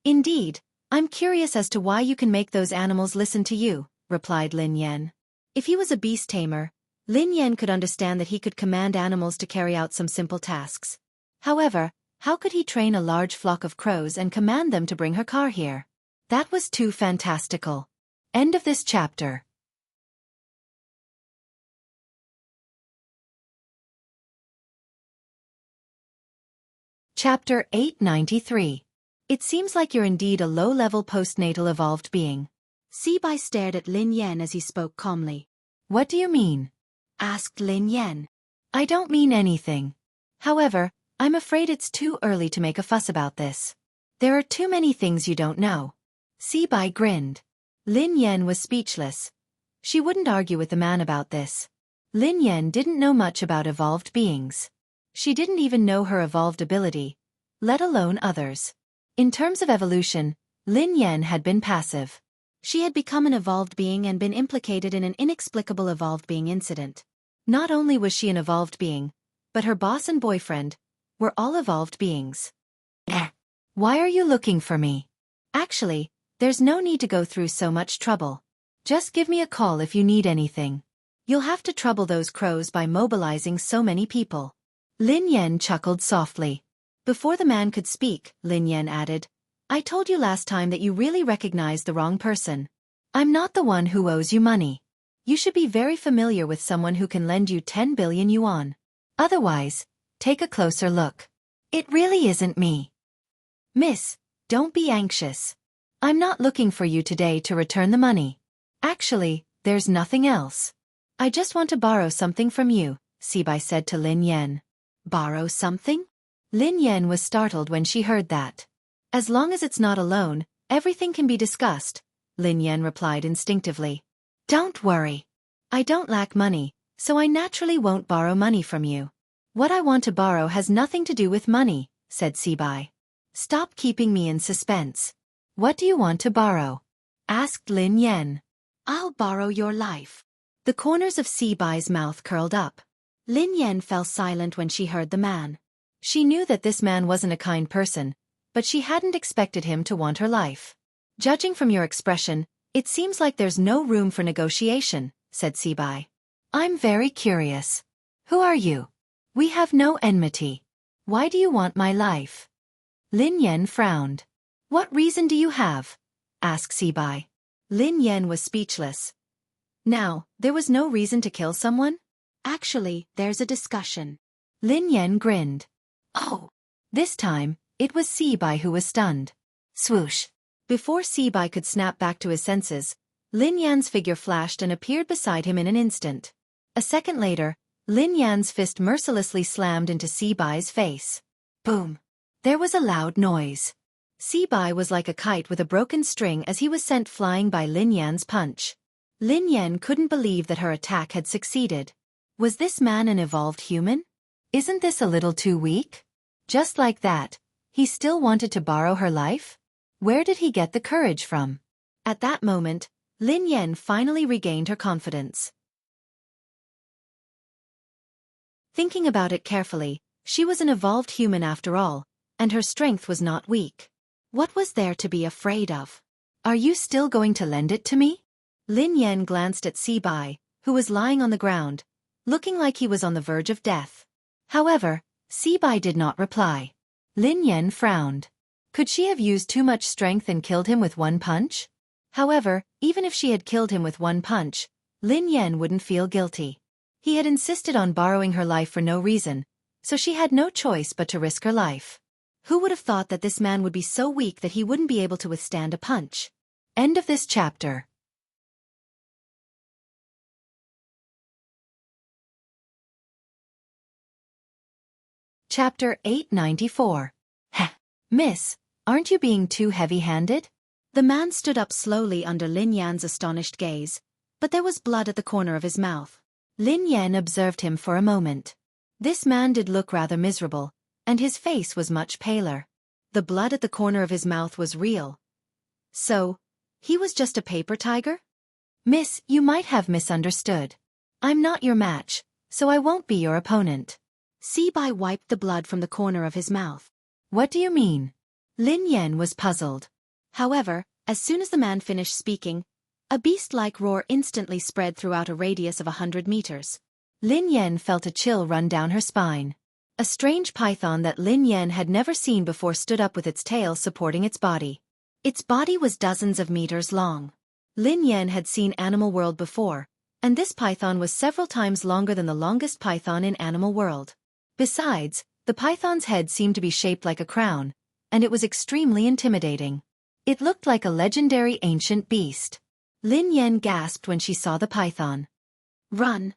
Indeed, I'm curious as to why you can make those animals listen to you, replied Lin Yan. If he was a beast tamer, Lin Yan could understand that he could command animals to carry out some simple tasks. However, how could he train a large flock of crows and command them to bring her car here? That was too fantastical. End of this chapter. Chapter 893. It seems like you're indeed a low-level postnatal evolved being. Sibai stared at Lin Yan as he spoke calmly. What do you mean? Asked Lin Yan. I don't mean anything. However, I'm afraid it's too early to make a fuss about this. There are too many things you don't know. Sibai grinned. Lin Yan was speechless. She wouldn't argue with the man about this. Lin Yan didn't know much about evolved beings. She didn't even know her evolved ability, let alone others. In terms of evolution, Lin Yan had been passive. She had become an evolved being and been implicated in an inexplicable evolved being incident. Not only was she an evolved being, but her boss and boyfriend were all evolved beings. Why are you looking for me? Actually, there's no need to go through so much trouble. Just give me a call if you need anything. You'll have to trouble those crows by mobilizing so many people. Lin Yan chuckled softly. Before the man could speak, Lin Yan added, I told you last time that you really recognized the wrong person. I'm not the one who owes you money. You should be very familiar with someone who can lend you 10 billion yuan. Otherwise, take a closer look. It really isn't me. Miss, don't be anxious. I'm not looking for you today to return the money. Actually, there's nothing else. I just want to borrow something from you, Sibai said to Lin Yan. Borrow something? Lin Yan was startled when she heard that. As long as it's not a loan, everything can be discussed, Lin Yan replied instinctively. Don't worry. I don't lack money, so I naturally won't borrow money from you. What I want to borrow has nothing to do with money, said Sibai. Stop keeping me in suspense. What do you want to borrow? Asked Lin Yan. I'll borrow your life. The corners of Sibai's mouth curled up. Lin Yan fell silent when she heard the man. She knew that this man wasn't a kind person, but she hadn't expected him to want her life. Judging from your expression, it seems like there's no room for negotiation, said Sibai. I'm very curious. Who are you? We have no enmity. Why do you want my life? Lin Yan frowned. What reason do you have? Asked Sibai. Lin Yan was speechless. Now, there was no reason to kill someone? Actually, there's a discussion. Lin Yan grinned. Oh! This time, it was Sibai who was stunned. Swoosh! Before Sibai could snap back to his senses, Lin Yan's figure flashed and appeared beside him in an instant. A second later, Lin Yan's fist mercilessly slammed into Sibai's face. Boom! There was a loud noise. Sibai was like a kite with a broken string as he was sent flying by Lin Yan's punch. Lin Yan couldn't believe that her attack had succeeded. Was this man an evolved human? Isn't this a little too weak? Just like that, he still wanted to borrow her life? Where did he get the courage from? At that moment, Lin Yan finally regained her confidence. Thinking about it carefully, she was an evolved human after all, and her strength was not weak. What was there to be afraid of? Are you still going to lend it to me? Lin Yan glanced at Sibai, who was lying on the ground, looking like he was on the verge of death. However, Sibai did not reply. Lin Yan frowned. Could she have used too much strength and killed him with one punch? However, even if she had killed him with one punch, Lin Yan wouldn't feel guilty. He had insisted on borrowing her life for no reason, so she had no choice but to risk her life. Who would have thought that this man would be so weak that he wouldn't be able to withstand a punch? End of this chapter. Chapter 894. Miss, aren't you being too heavy-handed? The man stood up slowly under Lin Yan's astonished gaze, but there was blood at the corner of his mouth. Lin Yan observed him for a moment. This man did look rather miserable, and his face was much paler. The blood at the corner of his mouth was real. So, he was just a paper tiger? Miss, you might have misunderstood. I'm not your match, so I won't be your opponent. Sibai wiped the blood from the corner of his mouth. What do you mean? Lin Yan was puzzled. However, as soon as the man finished speaking, a beast-like roar instantly spread throughout a radius of 100 meters. Lin Yan felt a chill run down her spine. A strange python that Lin Yan had never seen before stood up with its tail supporting its body. Its body was dozens of meters long. Lin Yan had seen Animal World before, and this python was several times longer than the longest python in Animal World. Besides, The python's head seemed to be shaped like a crown, and it was extremely intimidating. It looked like a legendary ancient beast. Lin Yan gasped when she saw the python. Run!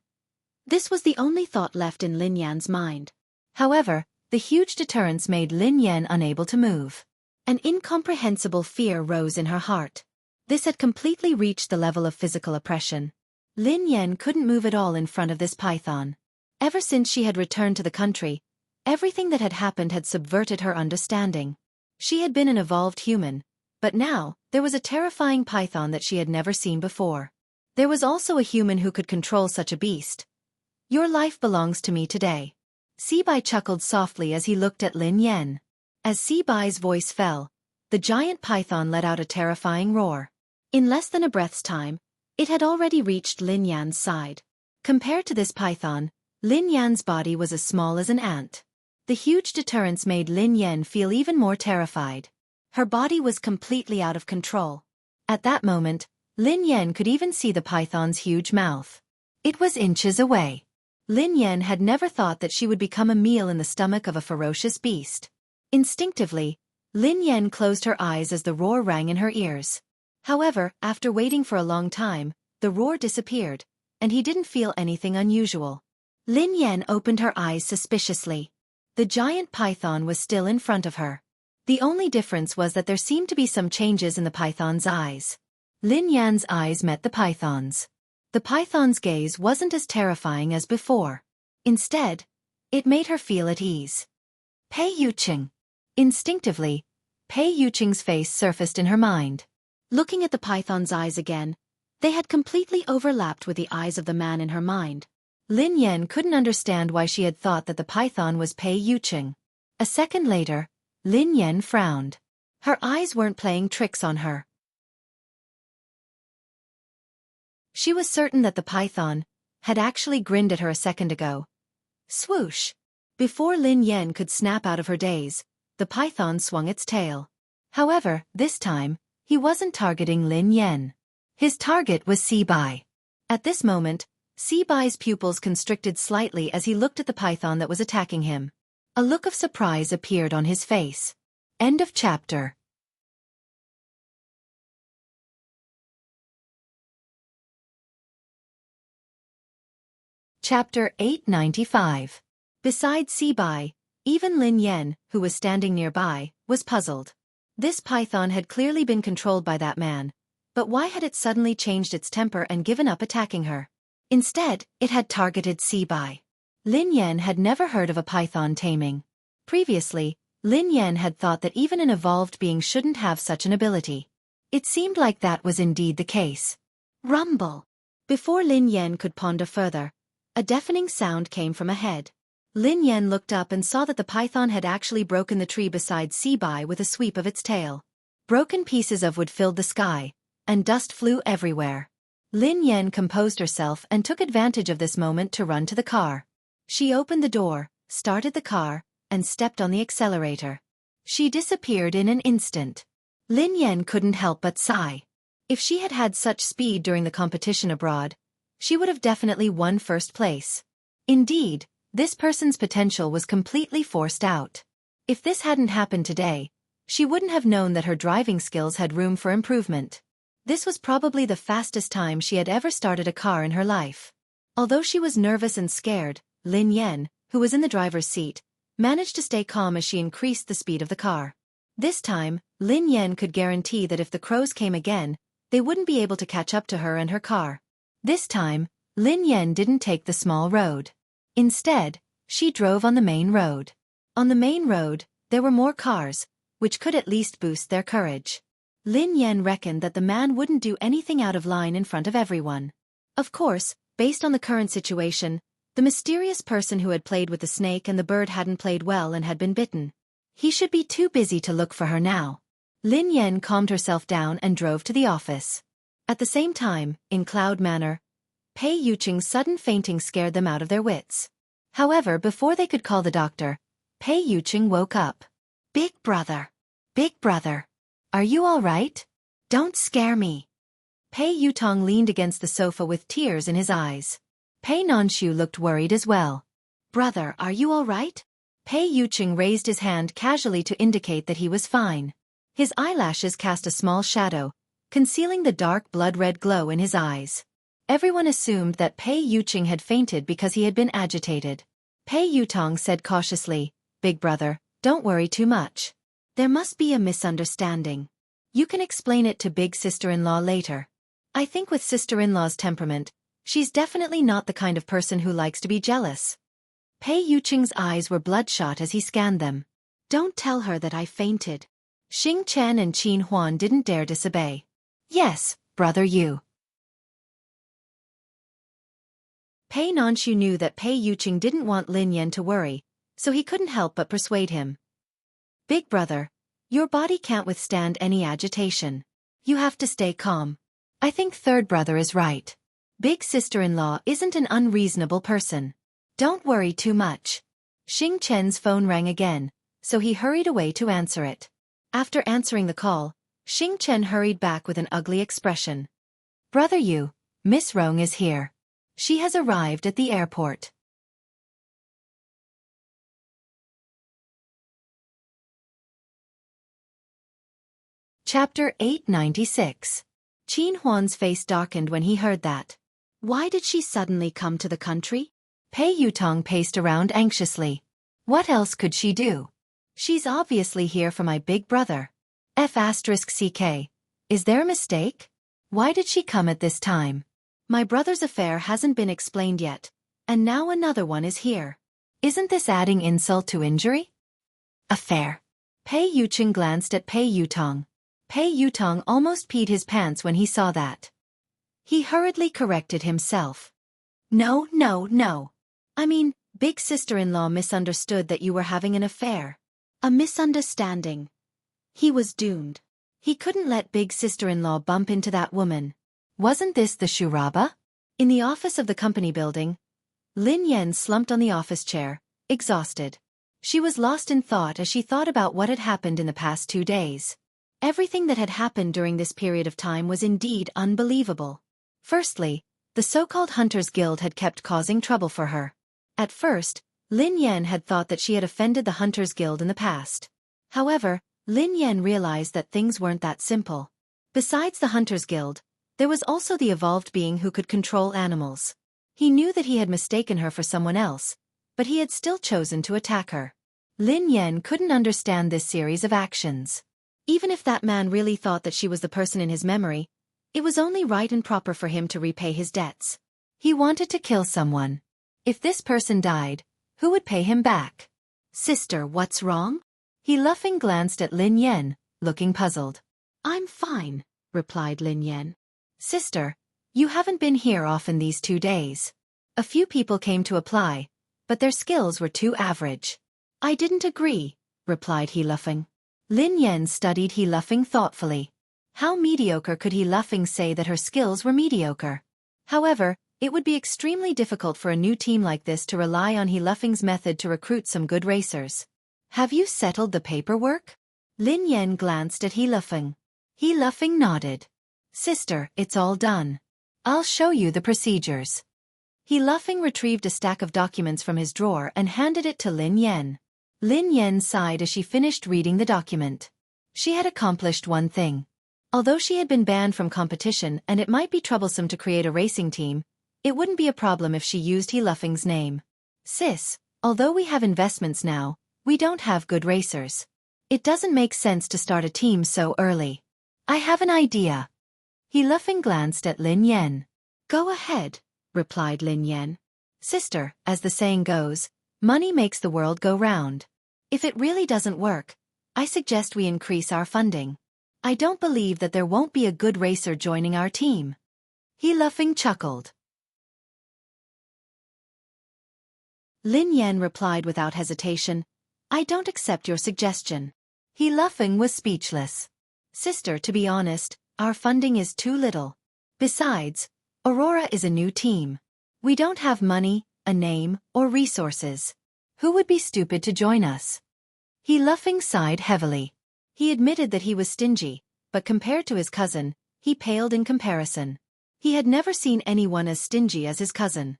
This was the only thought left in Lin Yan's mind. However, the huge deterrence made Lin Yan unable to move. An incomprehensible fear rose in her heart. This had completely reached the level of physical oppression. Lin Yan couldn't move at all in front of this python. Ever since she had returned to the country, everything that had happened had subverted her understanding. She had been an evolved human, but now, there was a terrifying python that she had never seen before. There was also a human who could control such a beast. Your life belongs to me today. Sibai chuckled softly as he looked at Lin Yan. As Sibai's voice fell, the giant python let out a terrifying roar. In less than a breath's time, it had already reached Lin Yan's side. Compared to this python, Lin Yan's body was as small as an ant. The huge deterrence made Lin Yan feel even more terrified. Her body was completely out of control. At that moment, Lin Yan could even see the python's huge mouth. It was inches away. Lin Yan had never thought that she would become a meal in the stomach of a ferocious beast. Instinctively, Lin Yan closed her eyes as the roar rang in her ears. However, after waiting for a long time, the roar disappeared, and he didn't feel anything unusual. Lin Yan opened her eyes suspiciously. The giant python was still in front of her. The only difference was that there seemed to be some changes in the python's eyes. Lin Yan's eyes met the python's. The python's gaze wasn't as terrifying as before. Instead, it made her feel at ease. Pei Yuqing. Instinctively, Pei Yuqing's face surfaced in her mind. Looking at the python's eyes again, they had completely overlapped with the eyes of the man in her mind. Lin Yan couldn't understand why she had thought that the python was Pei Yuqing. A second later, Lin Yan frowned. Her eyes weren't playing tricks on her. She was certain that the python had actually grinned at her a second ago. Swoosh! Before Lin Yan could snap out of her daze, the python swung its tail. However, this time, he wasn't targeting Lin Yan. His target was Sibai. At this moment, Sibai's pupils constricted slightly as he looked at the python that was attacking him. A look of surprise appeared on his face. End of chapter. Chapter 895. Besides Sibai, even Lin Yan, who was standing nearby, was puzzled. This python had clearly been controlled by that man, but why had it suddenly changed its temper and given up attacking her? Instead, it had targeted Sibai. Lin Yan had never heard of a python taming. Previously, Lin Yan had thought that even an evolved being shouldn't have such an ability. It seemed like that was indeed the case. Rumble! Before Lin Yan could ponder further, a deafening sound came from ahead. Lin Yan looked up and saw that the python had actually broken the tree beside Sibai with a sweep of its tail. Broken pieces of wood filled the sky, and dust flew everywhere. Lin Yan composed herself and took advantage of this moment to run to the car. She opened the door, started the car, and stepped on the accelerator. She disappeared in an instant. Lin Yan couldn't help but sigh. If she had had such speed during the competition abroad, she would have definitely won first place. Indeed, this person's potential was completely forced out. If this hadn't happened today, she wouldn't have known that her driving skills had room for improvement. This was probably the fastest time she had ever started a car in her life. Although she was nervous and scared, Lin Yan, who was in the driver's seat, managed to stay calm as she increased the speed of the car. This time, Lin Yan could guarantee that if the crows came again, they wouldn't be able to catch up to her and her car. This time, Lin Yan didn't take the small road. Instead, she drove on the main road. On the main road, there were more cars, which could at least boost their courage. Lin Yan reckoned that the man wouldn't do anything out of line in front of everyone. Of course, based on the current situation, the mysterious person who had played with the snake and the bird hadn't played well and had been bitten. He should be too busy to look for her now. Lin Yan calmed herself down and drove to the office. At the same time, in Cloud Manor, Pei Yuqing's sudden fainting scared them out of their wits. However, before they could call the doctor, Pei Yuqing woke up. Big brother. Big brother. Are you all right? Don't scare me. Pei Yutong leaned against the sofa with tears in his eyes. Pei Nanshu looked worried as well. Brother, are you all right? Pei Yuqing raised his hand casually to indicate that he was fine. His eyelashes cast a small shadow, concealing the dark blood-red glow in his eyes. Everyone assumed that Pei Yuqing had fainted because he had been agitated. Pei Yutong said cautiously, "Big brother, don't worry too much. There must be a misunderstanding. You can explain it to big sister-in-law later. I think with sister-in-law's temperament, she's definitely not the kind of person who likes to be jealous." Pei Yuqing's eyes were bloodshot as he scanned them. "Don't tell her that I fainted." Xing Chen and Qin Huan didn't dare disobey. "Yes, brother you." Pei Nanshu knew that Pei Yuqing didn't want Lin Yan to worry, so he couldn't help but persuade him. "Big brother, your body can't withstand any agitation. You have to stay calm. I think third brother is right. Big sister-in-law isn't an unreasonable person. Don't worry too much." Xing Chen's phone rang again, so he hurried away to answer it. After answering the call, Xing Chen hurried back with an ugly expression. "Brother Yu, Miss Rong is here. She has arrived at the airport." Chapter 896. Qin Huan's face darkened when he heard that. Why did she suddenly come to the country? Pei Yutong paced around anxiously. What else could she do? She's obviously here for my big brother. F***CK. Is there a mistake? Why did she come at this time? My brother's affair hasn't been explained yet, and now another one is here. Isn't this adding insult to injury? Affair. Pei Yuqing glanced at Pei Yutong. Pei Yutong almost peed his pants when he saw that. He hurriedly corrected himself. No. I mean, big sister-in-law misunderstood that you were having an affair. A misunderstanding. He was doomed. He couldn't let big sister-in-law bump into that woman. Wasn't this the Shuraba? In the office of the company building, Lin Yan slumped on the office chair, exhausted. She was lost in thought as she thought about what had happened in the past 2 days. Everything that had happened during this period of time was indeed unbelievable. Firstly, the so-called Hunters Guild had kept causing trouble for her. At first, Lin Yan had thought that she had offended the Hunters Guild in the past. However, Lin Yan realized that things weren't that simple. Besides the Hunters Guild, there was also the evolved being who could control animals. He knew that he had mistaken her for someone else, but he had still chosen to attack her. Lin Yan couldn't understand this series of actions. Even if that man really thought that she was the person in his memory, it was only right and proper for him to repay his debts. He wanted to kill someone. If this person died, who would pay him back? Sister, what's wrong? He laughing glanced at Lin Yan, looking puzzled. I'm fine, replied Lin Yan. Sister, you haven't been here often these 2 days. A few people came to apply, but their skills were too average. I didn't agree, replied he laughing. Lin Yan studied he laughing thoughtfully. How mediocre could he laughing say that her skills were mediocre? However, it would be extremely difficult for a new team like this to rely on he laughing's method to recruit some good racers. Have you settled the paperwork? Lin Yan glanced at he laughing. He laughing nodded. Sister, it's all done. I'll show you the procedures. He laughing retrieved a stack of documents from his drawer and handed it to Lin Yan. Lin Yan sighed as she finished reading the document. She had accomplished one thing. Although she had been banned from competition and it might be troublesome to create a racing team, it wouldn't be a problem if she used he laughing's name. Sis, although we have investments now, we don't have good racers. It doesn't make sense to start a team so early. I have an idea. He laughing glanced at Lin Yan. Go ahead, replied Lin Yan. Sister, as the saying goes, money makes the world go round. If it really doesn't work, I suggest we increase our funding. I don't believe that there won't be a good racer joining our team. He laughing chuckled. Lin Yan replied without hesitation, I don't accept your suggestion. He laughing was speechless. Sister, to be honest, our funding is too little. Besides, Aurora is a new team. We don't have money, a name, or resources. Who would be stupid to join us? He laughing sighed heavily. He admitted that he was stingy, but compared to his cousin, he paled in comparison. He had never seen anyone as stingy as his cousin.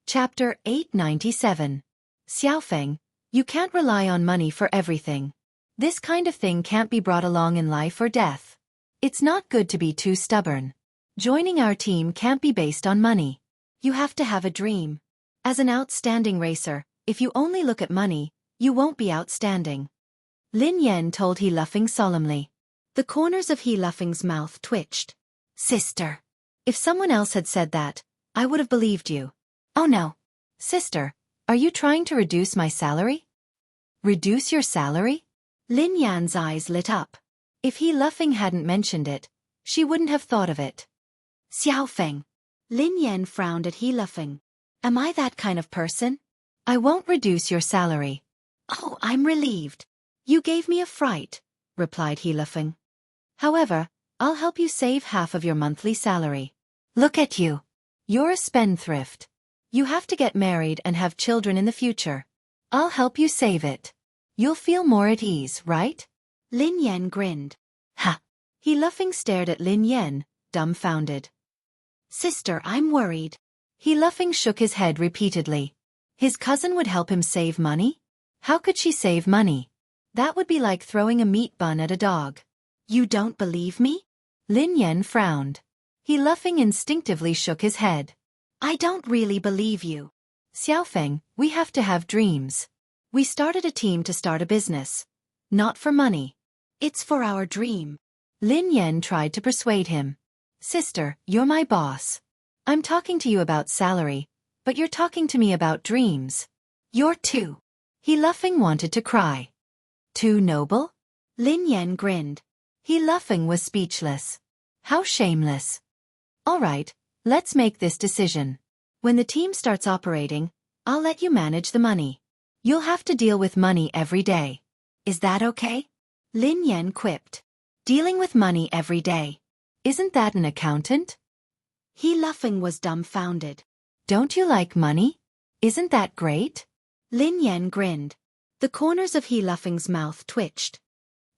Chapter 897. Xiaofeng, you can't rely on money for everything. This kind of thing can't be brought along in life or death. It's not good to be too stubborn. Joining our team can't be based on money. You have to have a dream. As an outstanding racer, if you only look at money, you won't be outstanding. Lin Yan told He Lufeng solemnly. The corners of He Lufeng's mouth twitched. Sister. If someone else had said that, I would have believed you. Oh no. Sister, are you trying to reduce my salary? Reduce your salary? Lin Yan's eyes lit up. If He Lufeng hadn't mentioned it, she wouldn't have thought of it. Xiaofeng. Lin Yan frowned at He Lufeng. Am I that kind of person? I won't reduce your salary. Oh, I'm relieved. You gave me a fright, replied He Lufeng. However, I'll help you save half of your monthly salary. Look at you. You're a spendthrift. You have to get married and have children in the future. I'll help you save it. You'll feel more at ease, right? Lin Yan grinned. Ha! He Lufeng stared at Lin Yan, dumbfounded. Sister, I'm worried. He Lufeng shook his head repeatedly. His cousin would help him save money? How could she save money? That would be like throwing a meat bun at a dog. You don't believe me? Lin Yan frowned. He Lufeng instinctively shook his head. I don't really believe you. Xiaofeng, we have to have dreams. We started a team to start a business. Not for money. It's for our dream. Lin Yan tried to persuade him. Sister, you're my boss. I'm talking to you about salary, but you're talking to me about dreams. You're too. He Lufeng wanted to cry. Too noble? Lin Yan grinned. He Lufeng was speechless. How shameless. All right, let's make this decision. When the team starts operating, I'll let you manage the money. You'll have to deal with money every day. Is that okay? Lin Yan quipped. Dealing with money every day. Isn't that an accountant? He Lufeng was dumbfounded. Don't you like money? Isn't that great? Lin Yan grinned. The corners of He Lufeng's mouth twitched.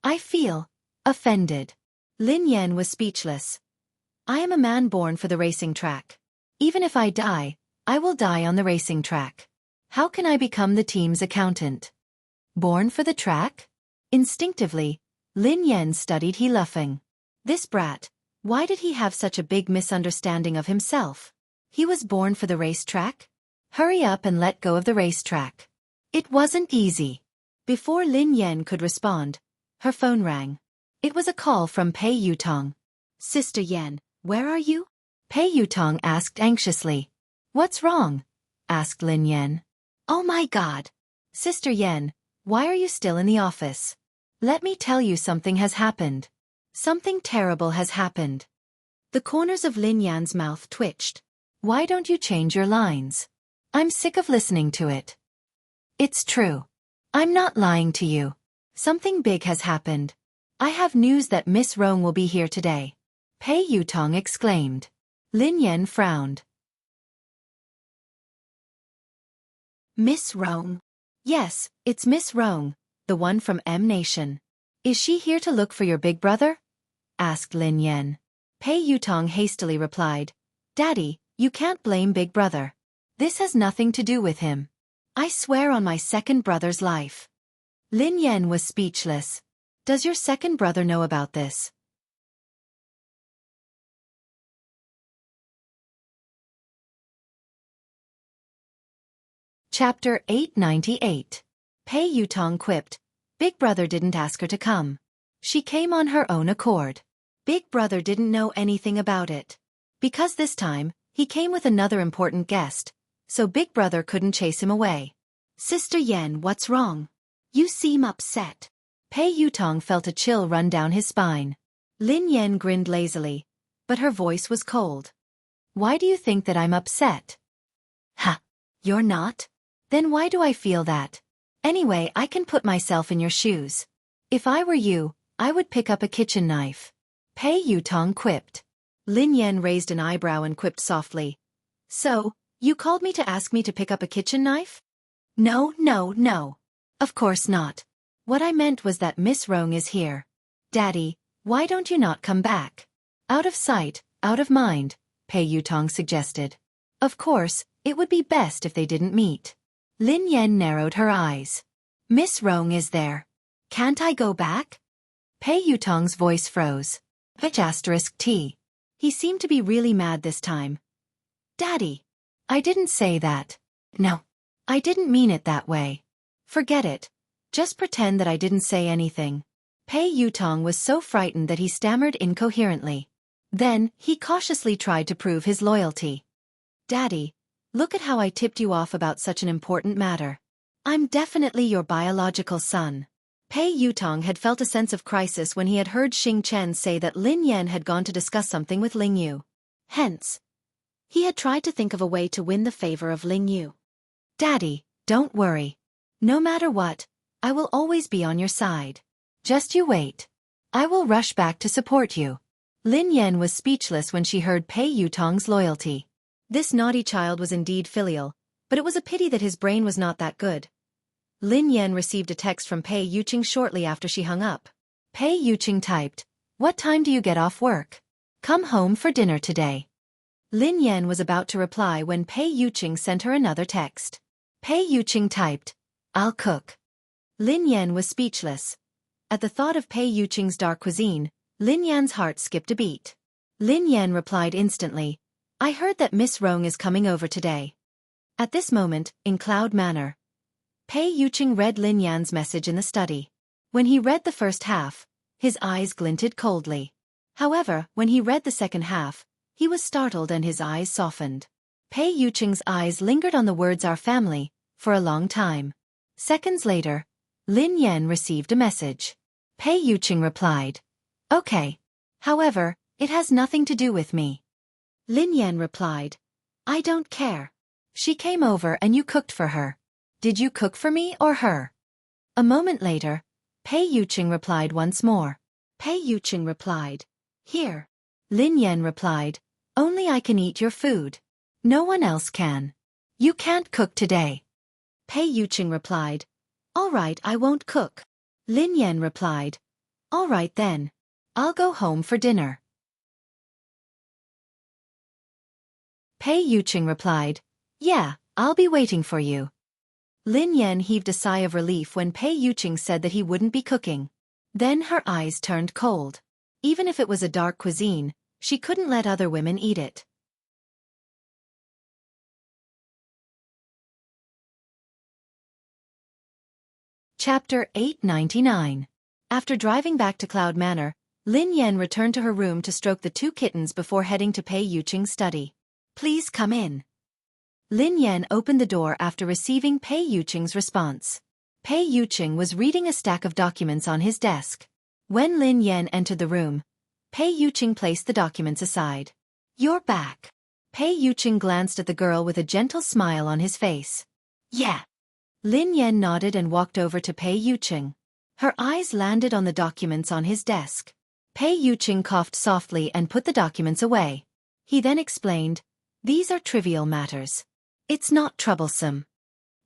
I feel offended. Lin Yan was speechless. I am a man born for the racing track. Even if I die, I will die on the racing track. How can I become the team's accountant? Born for the track? Instinctively, Lin Yan studied He Lufeng. This brat, why did he have such a big misunderstanding of himself? He was born for the racetrack? Hurry up and let go of the racetrack. It wasn't easy. Before Lin Yan could respond, her phone rang. It was a call from Pei Yutong. Sister Yan, where are you? Pei Yutong asked anxiously. What's wrong? Asked Lin Yan. Oh my God. Sister Yan, why are you still in the office? Let me tell you, something has happened. Something terrible has happened. The corners of Lin Yan's mouth twitched. Why don't you change your lines? I'm sick of listening to it. It's true. I'm not lying to you. Something big has happened. I have news that Miss Rong will be here today. Pei Yutong exclaimed. Lin Yan frowned. Miss Rong? Yes, it's Miss Rong, the one from M Nation. Is she here to look for your big brother? Asked Lin Yan. Pei Yutong hastily replied. Daddy, you can't blame Big Brother. This has nothing to do with him. I swear on my second brother's life. Lin Yan was speechless. Does your second brother know about this? Chapter 898. Pei Yutong quipped. Big Brother didn't ask her to come. She came on her own accord. Big Brother didn't know anything about it. Because this time, he came with another important guest, so Big Brother couldn't chase him away. Sister Yan, what's wrong? You seem upset. Pei Yutong felt a chill run down his spine. Lin Yan grinned lazily, but her voice was cold. Why do you think that I'm upset? Ha! You're not? Then why do I feel that? Anyway, I can put myself in your shoes. If I were you, I would pick up a kitchen knife. Pei Yutong quipped. Lin Yan raised an eyebrow and quipped softly. So, you called me to ask me to pick up a kitchen knife? No, no, no. Of course not. What I meant was that Miss Rong is here. Daddy, why don't you not come back? Out of sight, out of mind, Pei Yutong suggested. Of course, it would be best if they didn't meet. Lin Yan narrowed her eyes. Miss Rong is there. Can't I go back? Pei Yutong's voice froze. T. He seemed to be really mad this time. Daddy. I didn't say that. No. I didn't mean it that way. Forget it. Just pretend that I didn't say anything. Pei Yutong was so frightened that he stammered incoherently. Then, he cautiously tried to prove his loyalty. Daddy, look at how I tipped you off about such an important matter. I'm definitely your biological son. Pei Yutong had felt a sense of crisis when he had heard Xing Chen say that Lin Yan had gone to discuss something with Ling Yu. Hence, he had tried to think of a way to win the favor of Ling Yu. Daddy, don't worry. No matter what, I will always be on your side. Just you wait. I will rush back to support you. Lin Yan was speechless when she heard Pei Yutong's loyalty. This naughty child was indeed filial, but it was a pity that his brain was not that good. Lin Yan received a text from Pei Yuqing shortly after she hung up. Pei Yuqing typed, "What time do you get off work? Come home for dinner today." Lin Yan was about to reply when Pei Yuqing sent her another text. Pei Yuqing typed, "I'll cook." Lin Yan was speechless. At the thought of Pei Yuqing's dark cuisine, Lin Yan's heart skipped a beat. Lin Yan replied instantly, "I heard that Miss Rong is coming over today." At this moment, in Cloud Manor, Pei Yuqing read Lin Yan's message in the study. When he read the first half, his eyes glinted coldly. However, when he read the second half, he was startled and his eyes softened. Pei Yuqing's eyes lingered on the words "our family" for a long time. Seconds later, Lin Yan received a message. Pei Yuqing replied, "Okay. However, it has nothing to do with me." Lin Yan replied, "I don't care. She came over and you cooked for her. Did you cook for me or her?" A moment later, Pei Yuqing replied once more. Pei Yuqing replied, "Here." Lin Yan replied, "Only I can eat your food. No one else can. You can't cook today." Pei Yuqing replied, "All right, I won't cook." Lin Yan replied, "All right then. I'll go home for dinner." Pei Yuqing replied, "Yeah, I'll be waiting for you." Lin Yan heaved a sigh of relief when Pei Yuqing said that he wouldn't be cooking. Then her eyes turned cold. Even if it was a dark cuisine, she couldn't let other women eat it. Chapter 899. After driving back to Cloud Manor, Lin Yan returned to her room to stroke the two kittens before heading to Pei Yuqing's study. "Please come in." Lin Yan opened the door after receiving Pei Yuqing's response. Pei Yuqing was reading a stack of documents on his desk. When Lin Yan entered the room, Pei Yuqing placed the documents aside. "You're back." Pei Yuqing glanced at the girl with a gentle smile on his face. "Yeah." Lin Yan nodded and walked over to Pei Yuqing. Her eyes landed on the documents on his desk. Pei Yuqing coughed softly and put the documents away. He then explained, "These are trivial matters. It's not troublesome."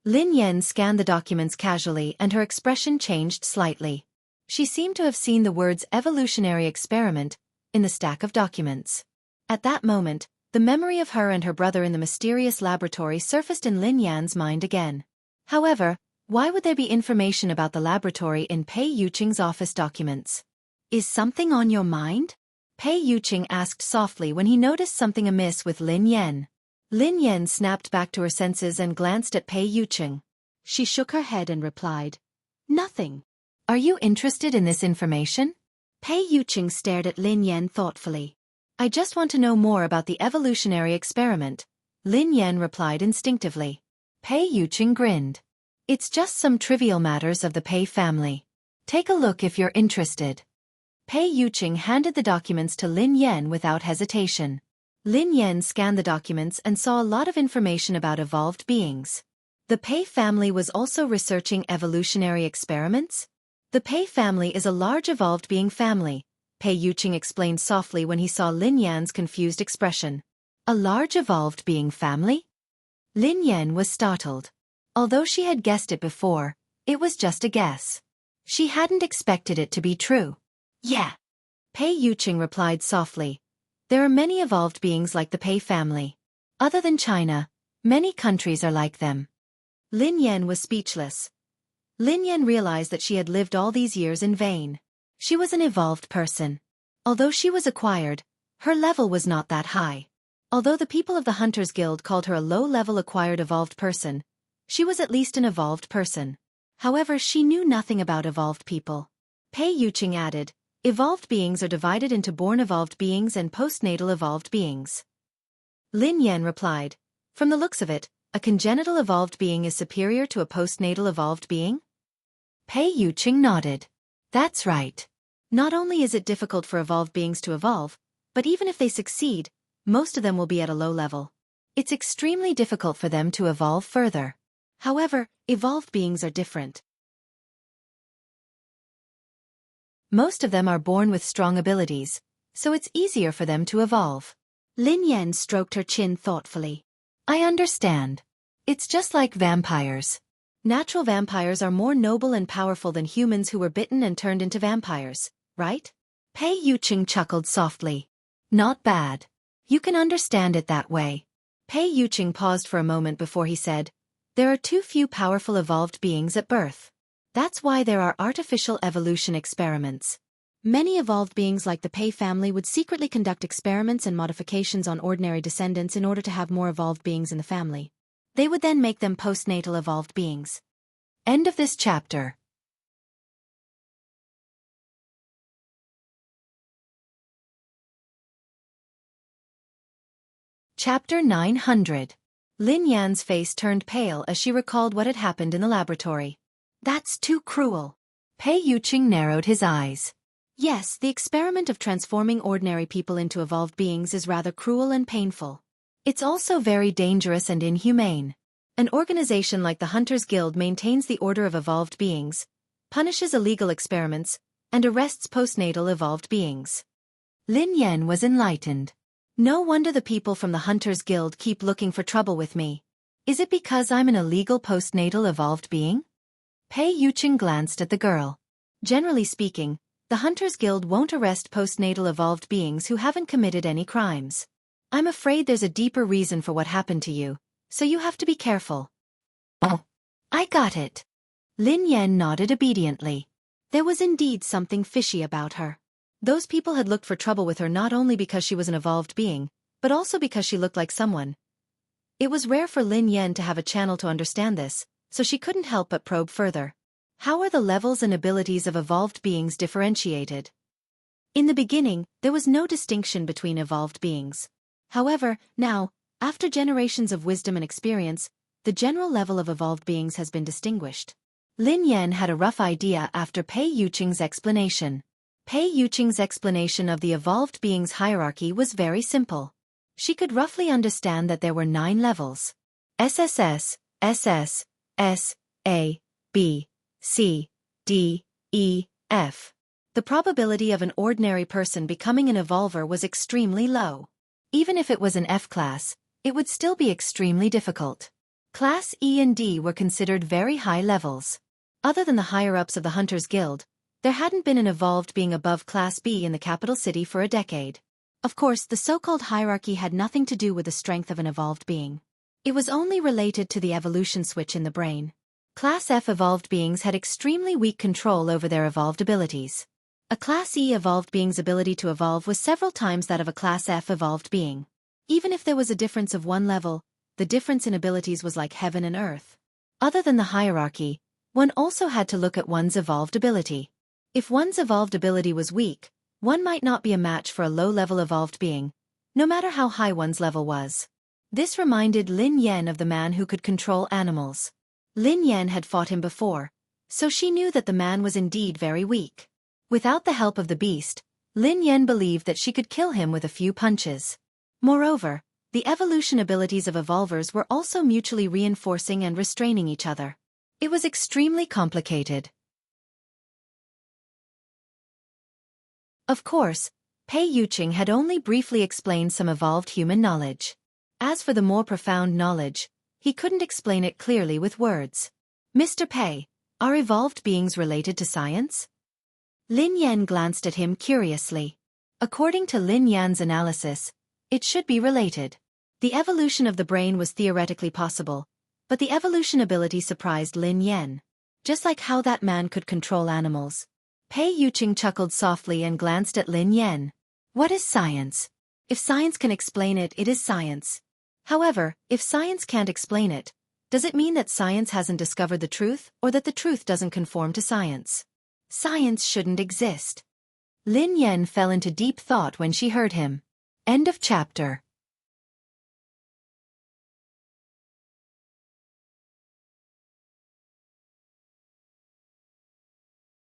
Lin Yan scanned the documents casually and her expression changed slightly. She seemed to have seen the words "evolutionary experiment" in the stack of documents. At that moment, the memory of her and her brother in the mysterious laboratory surfaced in Lin Yan's mind again. However, why would there be information about the laboratory in Pei Yuqing's office documents? "Is something on your mind?" Pei Yuqing asked softly when he noticed something amiss with Lin Yan. Lin Yan snapped back to her senses and glanced at Pei Yuqing. She shook her head and replied, "Nothing." "Are you interested in this information?" Pei Yuqing stared at Lin Yan thoughtfully. "I just want to know more about the evolutionary experiment," Lin Yan replied instinctively. Pei Yuqing grinned. "It's just some trivial matters of the Pei family. Take a look if you're interested." Pei Yuqing handed the documents to Lin Yan without hesitation. Lin Yan scanned the documents and saw a lot of information about evolved beings. The Pei family was also researching evolutionary experiments? The Pei family is a large evolved being family, Pei Yuqing explained softly when he saw Lin Yan's confused expression. A large evolved being family? Lin Yan was startled. Although she had guessed it before, it was just a guess. She hadn't expected it to be true. "Yeah," Pei Yuqing replied softly. "There are many evolved beings like the Pei family. Other than China, many countries are like them. Lin Yan was speechless. Lin Yan realized that she had lived all these years in vain. She was an evolved person. Although she was acquired, her level was not that high. Although the people of the Hunters Guild called her a low-level acquired evolved person, she was at least an evolved person. However, she knew nothing about evolved people. Pei Yuqing added, evolved beings are divided into born evolved beings and postnatal evolved beings. Lin Yan replied, from the looks of it, a congenital evolved being is superior to a postnatal evolved being? Pei Yuqing nodded. That's right. Not only is it difficult for evolved beings to evolve, but even if they succeed, most of them will be at a low level. It's extremely difficult for them to evolve further. However, evolved beings are different. Most of them are born with strong abilities, so it's easier for them to evolve. Lin Yan stroked her chin thoughtfully. I understand. It's just like vampires. Natural vampires are more noble and powerful than humans who were bitten and turned into vampires, right? Pei Yuqing chuckled softly. Not bad. You can understand it that way. Pei Yuqing paused for a moment before he said, there are too few powerful evolved beings at birth. That's why there are artificial evolution experiments. Many evolved beings like the Pei family would secretly conduct experiments and modifications on ordinary descendants in order to have more evolved beings in the family. They would then make them postnatal evolved beings. End of this chapter. Chapter 900. Lin Yan's face turned pale as she recalled what had happened in the laboratory. That's too cruel. Pei Yuqing narrowed his eyes. Yes, the experiment of transforming ordinary people into evolved beings is rather cruel and painful. It's also very dangerous and inhumane. An organization like the Hunters Guild maintains the order of evolved beings, punishes illegal experiments, and arrests postnatal evolved beings. Lin Yan was enlightened. No wonder the people from the Hunters Guild keep looking for trouble with me. Is it because I'm an illegal postnatal evolved being? Pei Yuqing glanced at the girl. Generally speaking, the Hunters Guild won't arrest postnatal evolved beings who haven't committed any crimes. I'm afraid there's a deeper reason for what happened to you, so you have to be careful. Oh, I got it. Lin Yan nodded obediently. There was indeed something fishy about her. Those people had looked for trouble with her not only because she was an evolved being, but also because she looked like someone. It was rare for Lin Yan to have a channel to understand this, so she couldn't help but probe further. How are the levels and abilities of evolved beings differentiated? In the beginning, there was no distinction between evolved beings. However, now, after generations of wisdom and experience, the general level of evolved beings has been distinguished. Lin Yan had a rough idea after Pei Yuqing's explanation. Pei Yuqing's explanation of the evolved beings' hierarchy was very simple. She could roughly understand that there were 9 levels. SSS, SS, S, A, B, C, D, E, F. The probability of an ordinary person becoming an evolver was extremely low. Even if it was an F class, it would still be extremely difficult. Class E and D were considered very high levels. Other than the higher-ups of the Hunters Guild, there hadn't been an evolved being above Class B in the capital city for a decade. Of course, the so-called hierarchy had nothing to do with the strength of an evolved being. It was only related to the evolution switch in the brain. Class F evolved beings had extremely weak control over their evolved abilities. A Class E evolved being's ability to evolve was several times that of a Class F evolved being. Even if there was a difference of 1 level, the difference in abilities was like heaven and earth. Other than the hierarchy, one also had to look at one's evolved ability. If one's evolved ability was weak, one might not be a match for a low-level evolved being, no matter how high one's level was. This reminded Lin Yan of the man who could control animals. Lin Yan had fought him before, so she knew that the man was indeed very weak. Without the help of the beast, Lin Yan believed that she could kill him with a few punches. Moreover, the evolution abilities of evolvers were also mutually reinforcing and restraining each other. It was extremely complicated. Of course, Pei Yuqing had only briefly explained some evolved human knowledge. As for the more profound knowledge, he couldn't explain it clearly with words. Mr. Pei, are evolved beings related to science? Lin Yan glanced at him curiously. According to Lin Yan's analysis, it should be related. The evolution of the brain was theoretically possible, but the evolution ability surprised Lin Yan. Just like how that man could control animals. Pei Yuqing chuckled softly and glanced at Lin Yan. What is science? If science can explain it, it is science. However, if science can't explain it, does it mean that science hasn't discovered the truth, or that the truth doesn't conform to science? Science shouldn't exist. Lin Yan fell into deep thought when she heard him. End of chapter.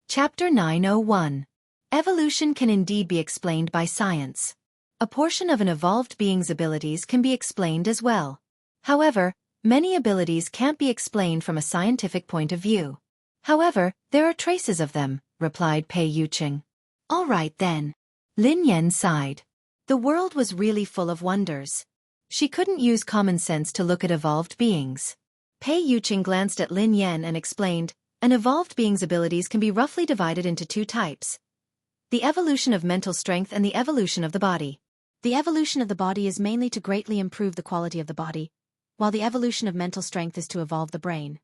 Chapter 901. Evolution can indeed be explained by science. A portion of an evolved being's abilities can be explained as well. However, many abilities can't be explained from a scientific point of view. However, there are traces of them, replied Pei Yuqing. All right then. Lin Yan sighed. The world was really full of wonders. She couldn't use common sense to look at evolved beings. Pei Yuqing glanced at Lin Yan and explained, an evolved being's abilities can be roughly divided into two types. The evolution of mental strength and the evolution of the body. The evolution of the body is mainly to greatly improve the quality of the body, while the evolution of mental strength is to evolve the brain.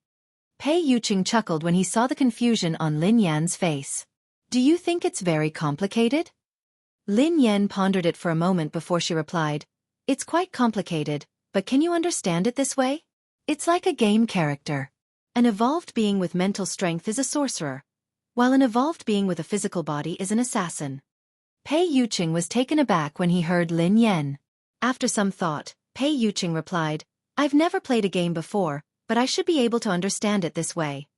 Pei Yuqing chuckled when he saw the confusion on Lin Yan's face. Do you think it's very complicated? Lin Yan pondered it for a moment before she replied, it's quite complicated, but can you understand it this way? It's like a game character. An evolved being with mental strength is a sorcerer, while an evolved being with a physical body is an assassin. Pei Yuqing was taken aback when he heard Lin Yan. After some thought, Pei Yuqing replied, I've never played a game before, but I should be able to understand it this way.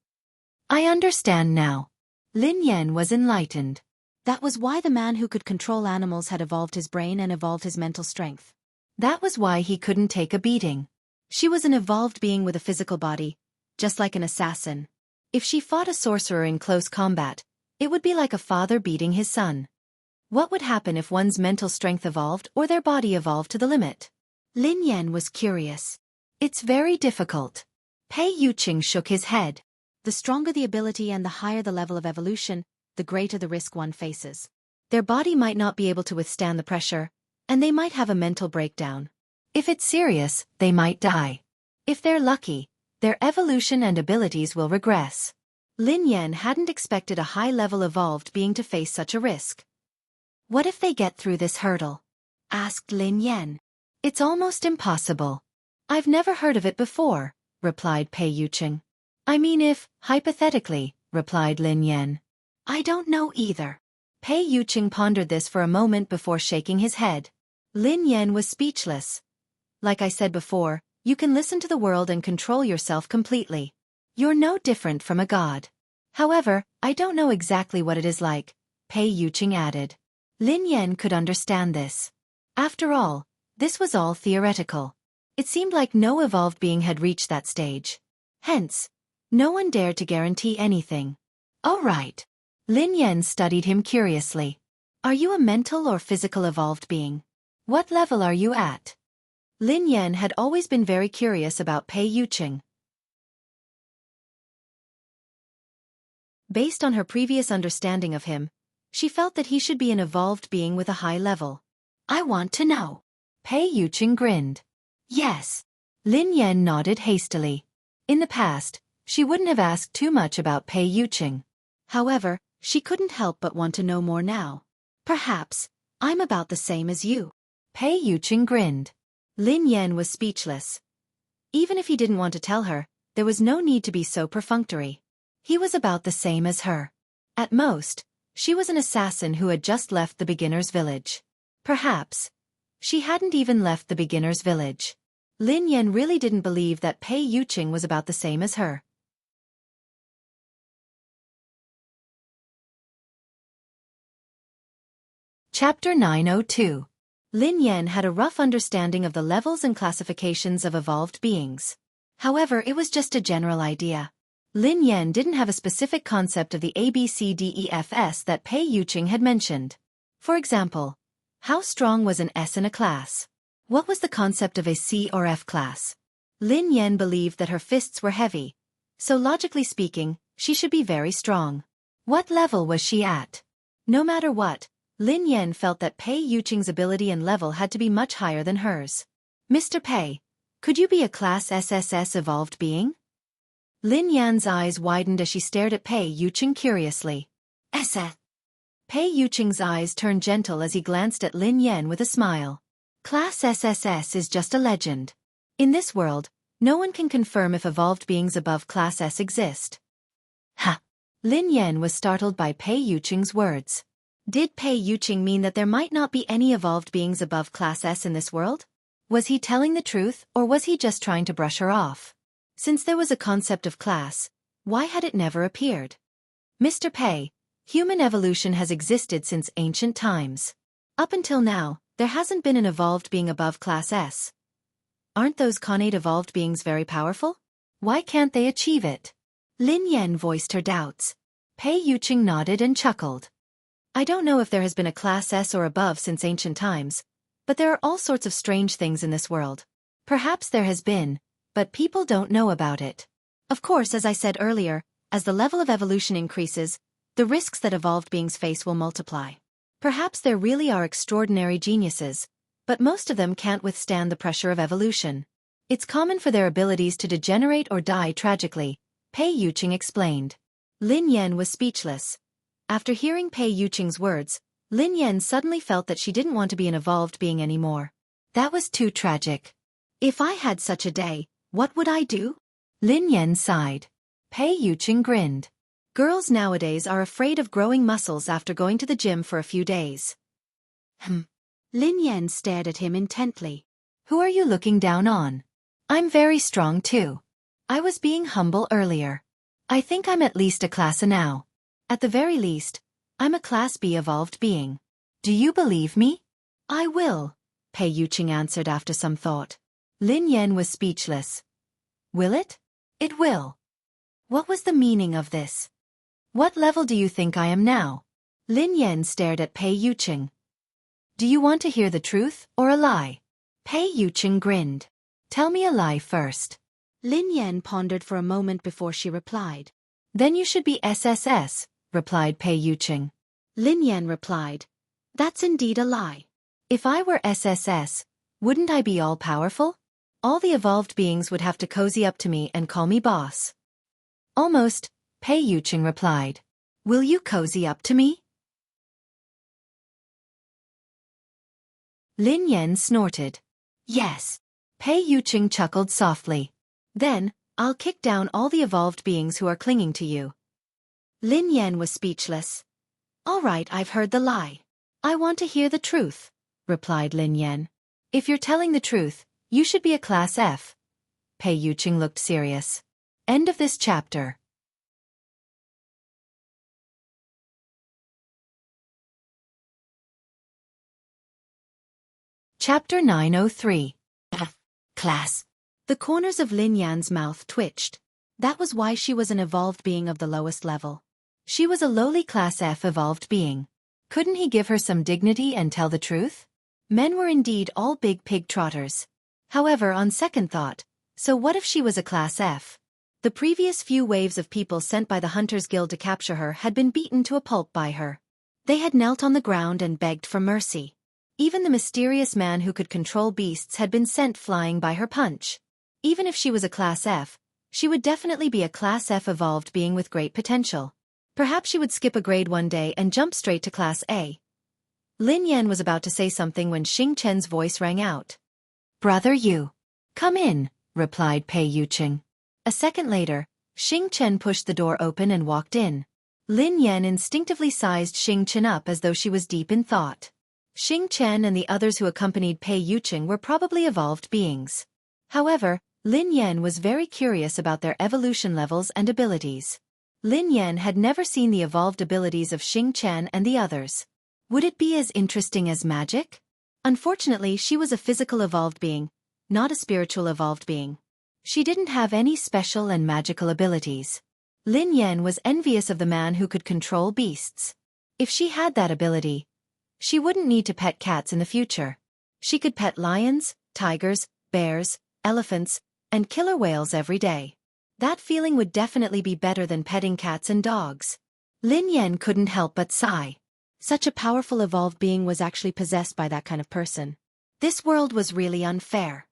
I understand now. Lin Yan was enlightened. That was why the man who could control animals had evolved his brain and evolved his mental strength. That was why he couldn't take a beating. She was an evolved being with a physical body, just like an assassin. If she fought a sorcerer in close combat, it would be like a father beating his son. What would happen if one's mental strength evolved or their body evolved to the limit? Lin Yan was curious. It's very difficult. Pei Yuqing shook his head. The stronger the ability and the higher the level of evolution, the greater the risk one faces. Their body might not be able to withstand the pressure, and they might have a mental breakdown. If it's serious, they might die. If they're lucky, their evolution and abilities will regress. Lin Yan hadn't expected a high-level evolved being to face such a risk. What if they get through this hurdle? Asked Lin Yan. It's almost impossible. I've never heard of it before, replied Pei Yuqing. I mean if, hypothetically, replied Lin Yan. I don't know either. Pei Yuqing pondered this for a moment before shaking his head. Lin Yan was speechless. Like I said before, you can listen to the world and control yourself completely. You're no different from a god. However, I don't know exactly what it is like, Pei Yuqing added. Lin Yan could understand this. After all, this was all theoretical. It seemed like no evolved being had reached that stage. Hence, no one dared to guarantee anything. All right. Lin Yan studied him curiously. Are you a mental or physical evolved being? What level are you at? Lin Yan had always been very curious about Pei Yuqing. Based on her previous understanding of him, she felt that he should be an evolved being with a high level. I want to know. Pei Yuqing grinned. Yes. Lin Yan nodded hastily. In the past, she wouldn't have asked too much about Pei Yuqing. However, she couldn't help but want to know more now. Perhaps, I'm about the same as you. Pei Yuqing grinned. Lin Yan was speechless. Even if he didn't want to tell her, there was no need to be so perfunctory. He was about the same as her. At most, she was an assassin who had just left the beginner's village. Perhaps, she hadn't even left the beginner's village. Lin Yan really didn't believe that Pei Yuqing was about the same as her. Chapter 902. Lin Yan had a rough understanding of the levels and classifications of evolved beings. However, it was just a general idea. Lin Yan didn't have a specific concept of the ABCDEFS that Pei Yuqing had mentioned. For example, how strong was an S in a class? What was the concept of a C or F class? Lin Yan believed that her fists were heavy, so logically speaking, she should be very strong. What level was she at? No matter what, Lin Yan felt that Pei Yuqing's ability and level had to be much higher than hers. Mr. Pei, could you be a Class SSS evolved being? Lin Yan's eyes widened as she stared at Pei Yuqing curiously. SS. Pei Yuqing's eyes turned gentle as he glanced at Lin Yan with a smile. Class SSS is just a legend. In this world, no one can confirm if evolved beings above Class S exist. Ha! Lin Yan was startled by Pei Yuqing's words. Did Pei Yuqing mean that there might not be any evolved beings above Class S in this world? Was he telling the truth, or was he just trying to brush her off? Since there was a concept of class, why had it never appeared? Mr. Pei, human evolution has existed since ancient times. Up until now, there hasn't been an evolved being above Class S. Aren't those connate evolved beings very powerful? Why can't they achieve it? Lin Yan voiced her doubts. Pei Yuqing nodded and chuckled. I don't know if there has been a Class S or above since ancient times, but there are all sorts of strange things in this world. Perhaps there has been, but people don't know about it. Of course, as I said earlier, as the level of evolution increases, the risks that evolved beings face will multiply. Perhaps there really are extraordinary geniuses, but most of them can't withstand the pressure of evolution. It's common for their abilities to degenerate or die tragically, Pei Yuqing explained. Lin Yan was speechless. After hearing Pei Yuqing's words, Lin Yan suddenly felt that she didn't want to be an evolved being anymore. That was too tragic. If I had such a day, what would I do? Lin Yan sighed. Pei Yuqing grinned. Girls nowadays are afraid of growing muscles after going to the gym for a few days. Lin Yan stared at him intently. Who are you looking down on? I'm very strong too. I was being humble earlier. I think I'm at least a Class A now. At the very least, I'm a Class B evolved being. Do you believe me? I will, Pei Yuqing answered after some thought. Lin Yan was speechless. Will it? It will. What was the meaning of this? What level do you think I am now? Lin Yan stared at Pei Yuqing. Do you want to hear the truth or a lie? Pei Yuqing grinned. Tell me a lie first. Lin Yan pondered for a moment before she replied. Then you should be SSS, replied Pei Yuqing. Lin Yan replied. That's indeed a lie. If I were SSS, wouldn't I be all-powerful? All the evolved beings would have to cozy up to me and call me boss. Almost, Pei Yuqing replied. Will you cozy up to me? Lin Yan snorted. Yes. Pei Yuqing chuckled softly. Then, I'll kick down all the evolved beings who are clinging to you. Lin Yan was speechless. All right, I've heard the lie. I want to hear the truth, replied Lin Yan. If you're telling the truth, you should be a Class F. Pei Yuqing looked serious. End of this chapter. Chapter 903. F. Class. The corners of Lin Yan's mouth twitched. That was why she was an evolved being of the lowest level. She was a lowly Class F evolved being. Couldn't he give her some dignity and tell the truth? Men were indeed all big pig trotters. However, on second thought, so what if she was a Class F? The previous few waves of people sent by the Hunters Guild to capture her had been beaten to a pulp by her. They had knelt on the ground and begged for mercy. Even the mysterious man who could control beasts had been sent flying by her punch. Even if she was a Class F, she would definitely be a Class F evolved being with great potential. Perhaps she would skip a grade one day and jump straight to Class A. Lin Yan was about to say something when Xing Chen's voice rang out. Brother Yu. Come in, replied Pei Yuqing. A second later, Xing Chen pushed the door open and walked in. Lin Yan instinctively sized Xing Chen up as though she was deep in thought. Xing Chen and the others who accompanied Pei Yuqing were probably evolved beings. However, Lin Yan was very curious about their evolution levels and abilities. Lin Yan had never seen the evolved abilities of Xing Chen and the others. Would it be as interesting as magic? Unfortunately, she was a physical evolved being, not a spiritual evolved being. She didn't have any special and magical abilities. Lin Yan was envious of the man who could control beasts. If she had that ability, she wouldn't need to pet cats in the future. She could pet lions, tigers, bears, elephants, and killer whales every day. That feeling would definitely be better than petting cats and dogs. Lin Yan couldn't help but sigh. Such a powerful evolved being was actually possessed by that kind of person. This world was really unfair.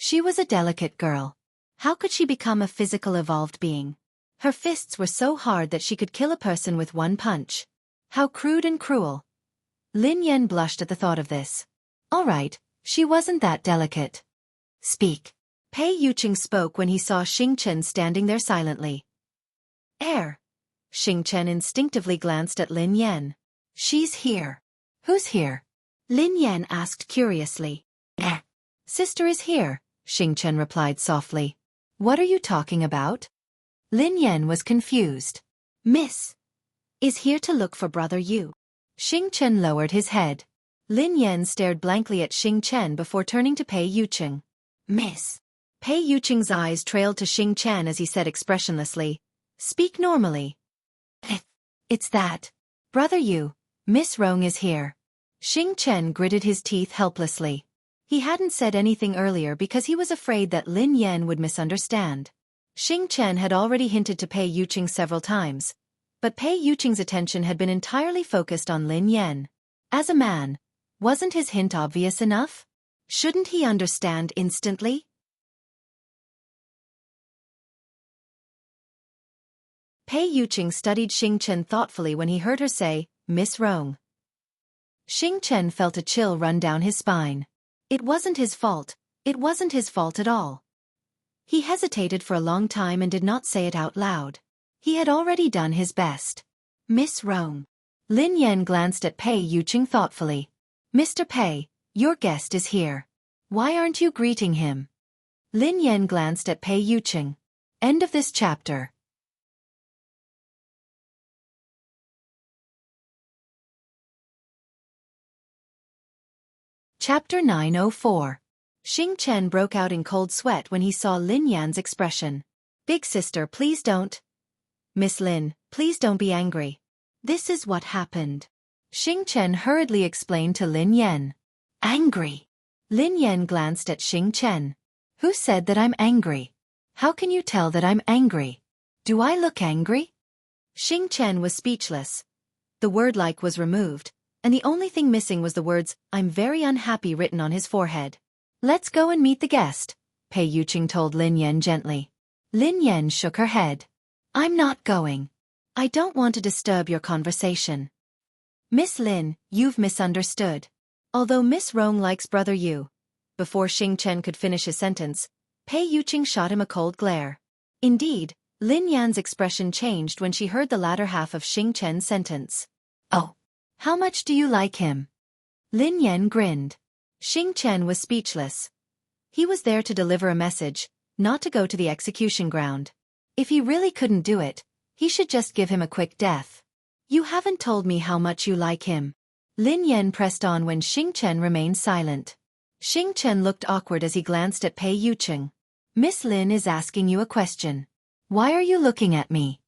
She was a delicate girl. How could she become a physical evolved being? Her fists were so hard that she could kill a person with one punch. How crude and cruel. Lin Yan blushed at the thought of this. All right, she wasn't that delicate. Speak. Pei Yuqing spoke when he saw Xing Chen standing there silently. Air. Xing Chen instinctively glanced at Lin Yan. She's here. Who's here? Lin Yan asked curiously. Sister is here, Xing Chen replied softly. What are you talking about? Lin Yan was confused. Miss is here to look for brother Yu. Xing Chen lowered his head. Lin Yan stared blankly at Xing Chen before turning to Pei Yuqing. Miss. Pei Yuqing's eyes trailed to Xing Chen as he said expressionlessly, Speak normally. It's that. Brother Yu, Miss Rong is here. Xing Chen gritted his teeth helplessly. He hadn't said anything earlier because he was afraid that Lin Yan would misunderstand. Xing Chen had already hinted to Pei Yuqing several times, but Pei Yuqing's attention had been entirely focused on Lin Yan. As a man, wasn't his hint obvious enough? Shouldn't he understand instantly? Pei Yuqing studied Xing Chen thoughtfully when he heard her say, Miss Rong. Xing Chen felt a chill run down his spine. It wasn't his fault. It wasn't his fault at all. He hesitated for a long time and did not say it out loud. He had already done his best. Miss Rong. Lin Yan glanced at Pei Yuqing thoughtfully. Mr. Pei, your guest is here. Why aren't you greeting him? Lin Yan glanced at Pei Yuqing. End of this chapter. Chapter 904. Xing Chen broke out in cold sweat when he saw Lin Yan's expression. Big sister, please don't. Miss Lin, please don't be angry. This is what happened. Xing Chen hurriedly explained to Lin Yan. Angry? Lin Yan glanced at Xing Chen. Who said that I'm angry? How can you tell that I'm angry? Do I look angry? Xing Chen was speechless. The word like was removed, and the only thing missing was the words, I'm very unhappy written on his forehead. Let's go and meet the guest, Pei Yuqing told Lin Yan gently. Lin Yan shook her head. I'm not going. I don't want to disturb your conversation. Miss Lin, you've misunderstood. Although Miss Rong likes brother Yu. Before Xing Chen could finish his sentence, Pei Yuqing shot him a cold glare. Indeed, Lin Yan's expression changed when she heard the latter half of Xing Chen's sentence. Oh. How much do you like him? Lin Yan grinned. Xing Chen was speechless. He was there to deliver a message, not to go to the execution ground. If he really couldn't do it, he should just give him a quick death. You haven't told me how much you like him. Lin Yan pressed on when Xing Chen remained silent. Xing Chen looked awkward as he glanced at Pei Yuqing. Miss Lin is asking you a question. Why are you looking at me?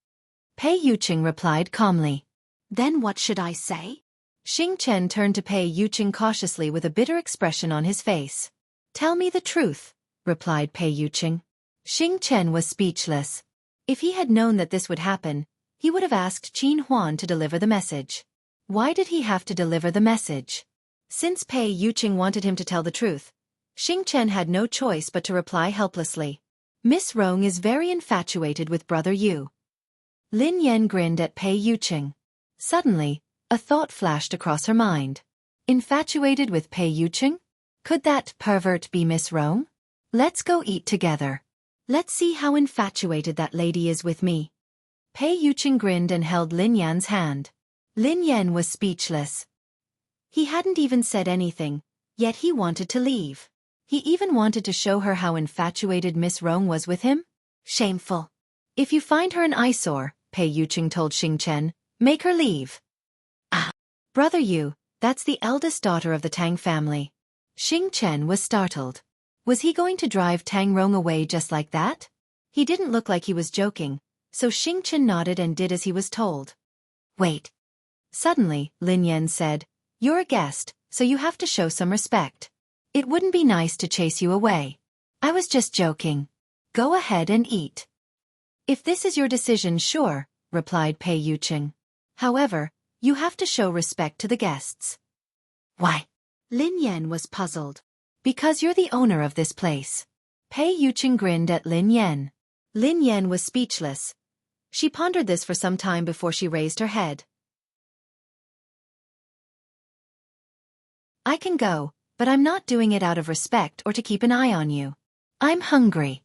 Pei Yuqing replied calmly. Then what should I say? Xing Chen turned to Pei Yuqing cautiously with a bitter expression on his face. Tell me the truth, replied Pei Yuqing. Xing Chen was speechless. If he had known that this would happen, he would have asked Qin Huan to deliver the message. Why did he have to deliver the message? Since Pei Yuqing wanted him to tell the truth, Xing Chen had no choice but to reply helplessly. Miss Rong is very infatuated with brother Yu. Lin Yan grinned at Pei Yuqing. Suddenly, a thought flashed across her mind. Infatuated with Pei Yuqing? Could that pervert be Miss Rong? Let's go eat together. Let's see how infatuated that lady is with me. Pei Yuqing grinned and held Lin Yan's hand. Lin Yan was speechless. He hadn't even said anything, yet he wanted to leave. He even wanted to show her how infatuated Miss Rong was with him. Shameful. If you find her an eyesore, Pei Yuqing told Xing Chen, make her leave. Brother Yu, that's the eldest daughter of the Tang family. Xing Chen was startled. Was he going to drive Tang Rong away just like that? He didn't look like he was joking, so Xing Chen nodded and did as he was told. Wait. Suddenly, Lin Yan said, You're a guest, so you have to show some respect. It wouldn't be nice to chase you away. I was just joking. Go ahead and eat. If this is your decision, sure, replied Pei Yuqing. However, you have to show respect to the guests. Why? Lin Yan was puzzled. Because you're the owner of this place. Pei Yuqing grinned at Lin Yan. Lin Yan was speechless. She pondered this for some time before she raised her head. I can go, but I'm not doing it out of respect or to keep an eye on you. I'm hungry.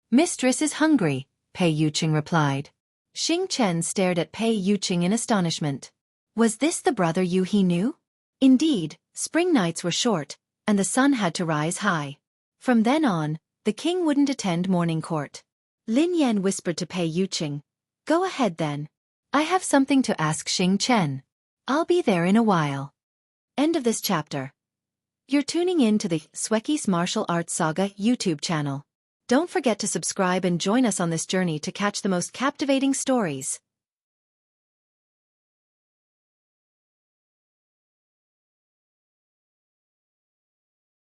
Mistress is hungry, Pei Yuqing replied. Xing Chen stared at Pei Yuqing in astonishment. Was this the brother Yu he knew? Indeed, spring nights were short, and the sun had to rise high. From then on, the king wouldn't attend morning court. Lin Yan whispered to Pei Yuqing. Go ahead then. I have something to ask Xing Chen. I'll be there in a while. End of this chapter. You're tuning in to the Xueqi's Martial Arts Saga YouTube channel. Don't forget to subscribe and join us on this journey to catch the most captivating stories.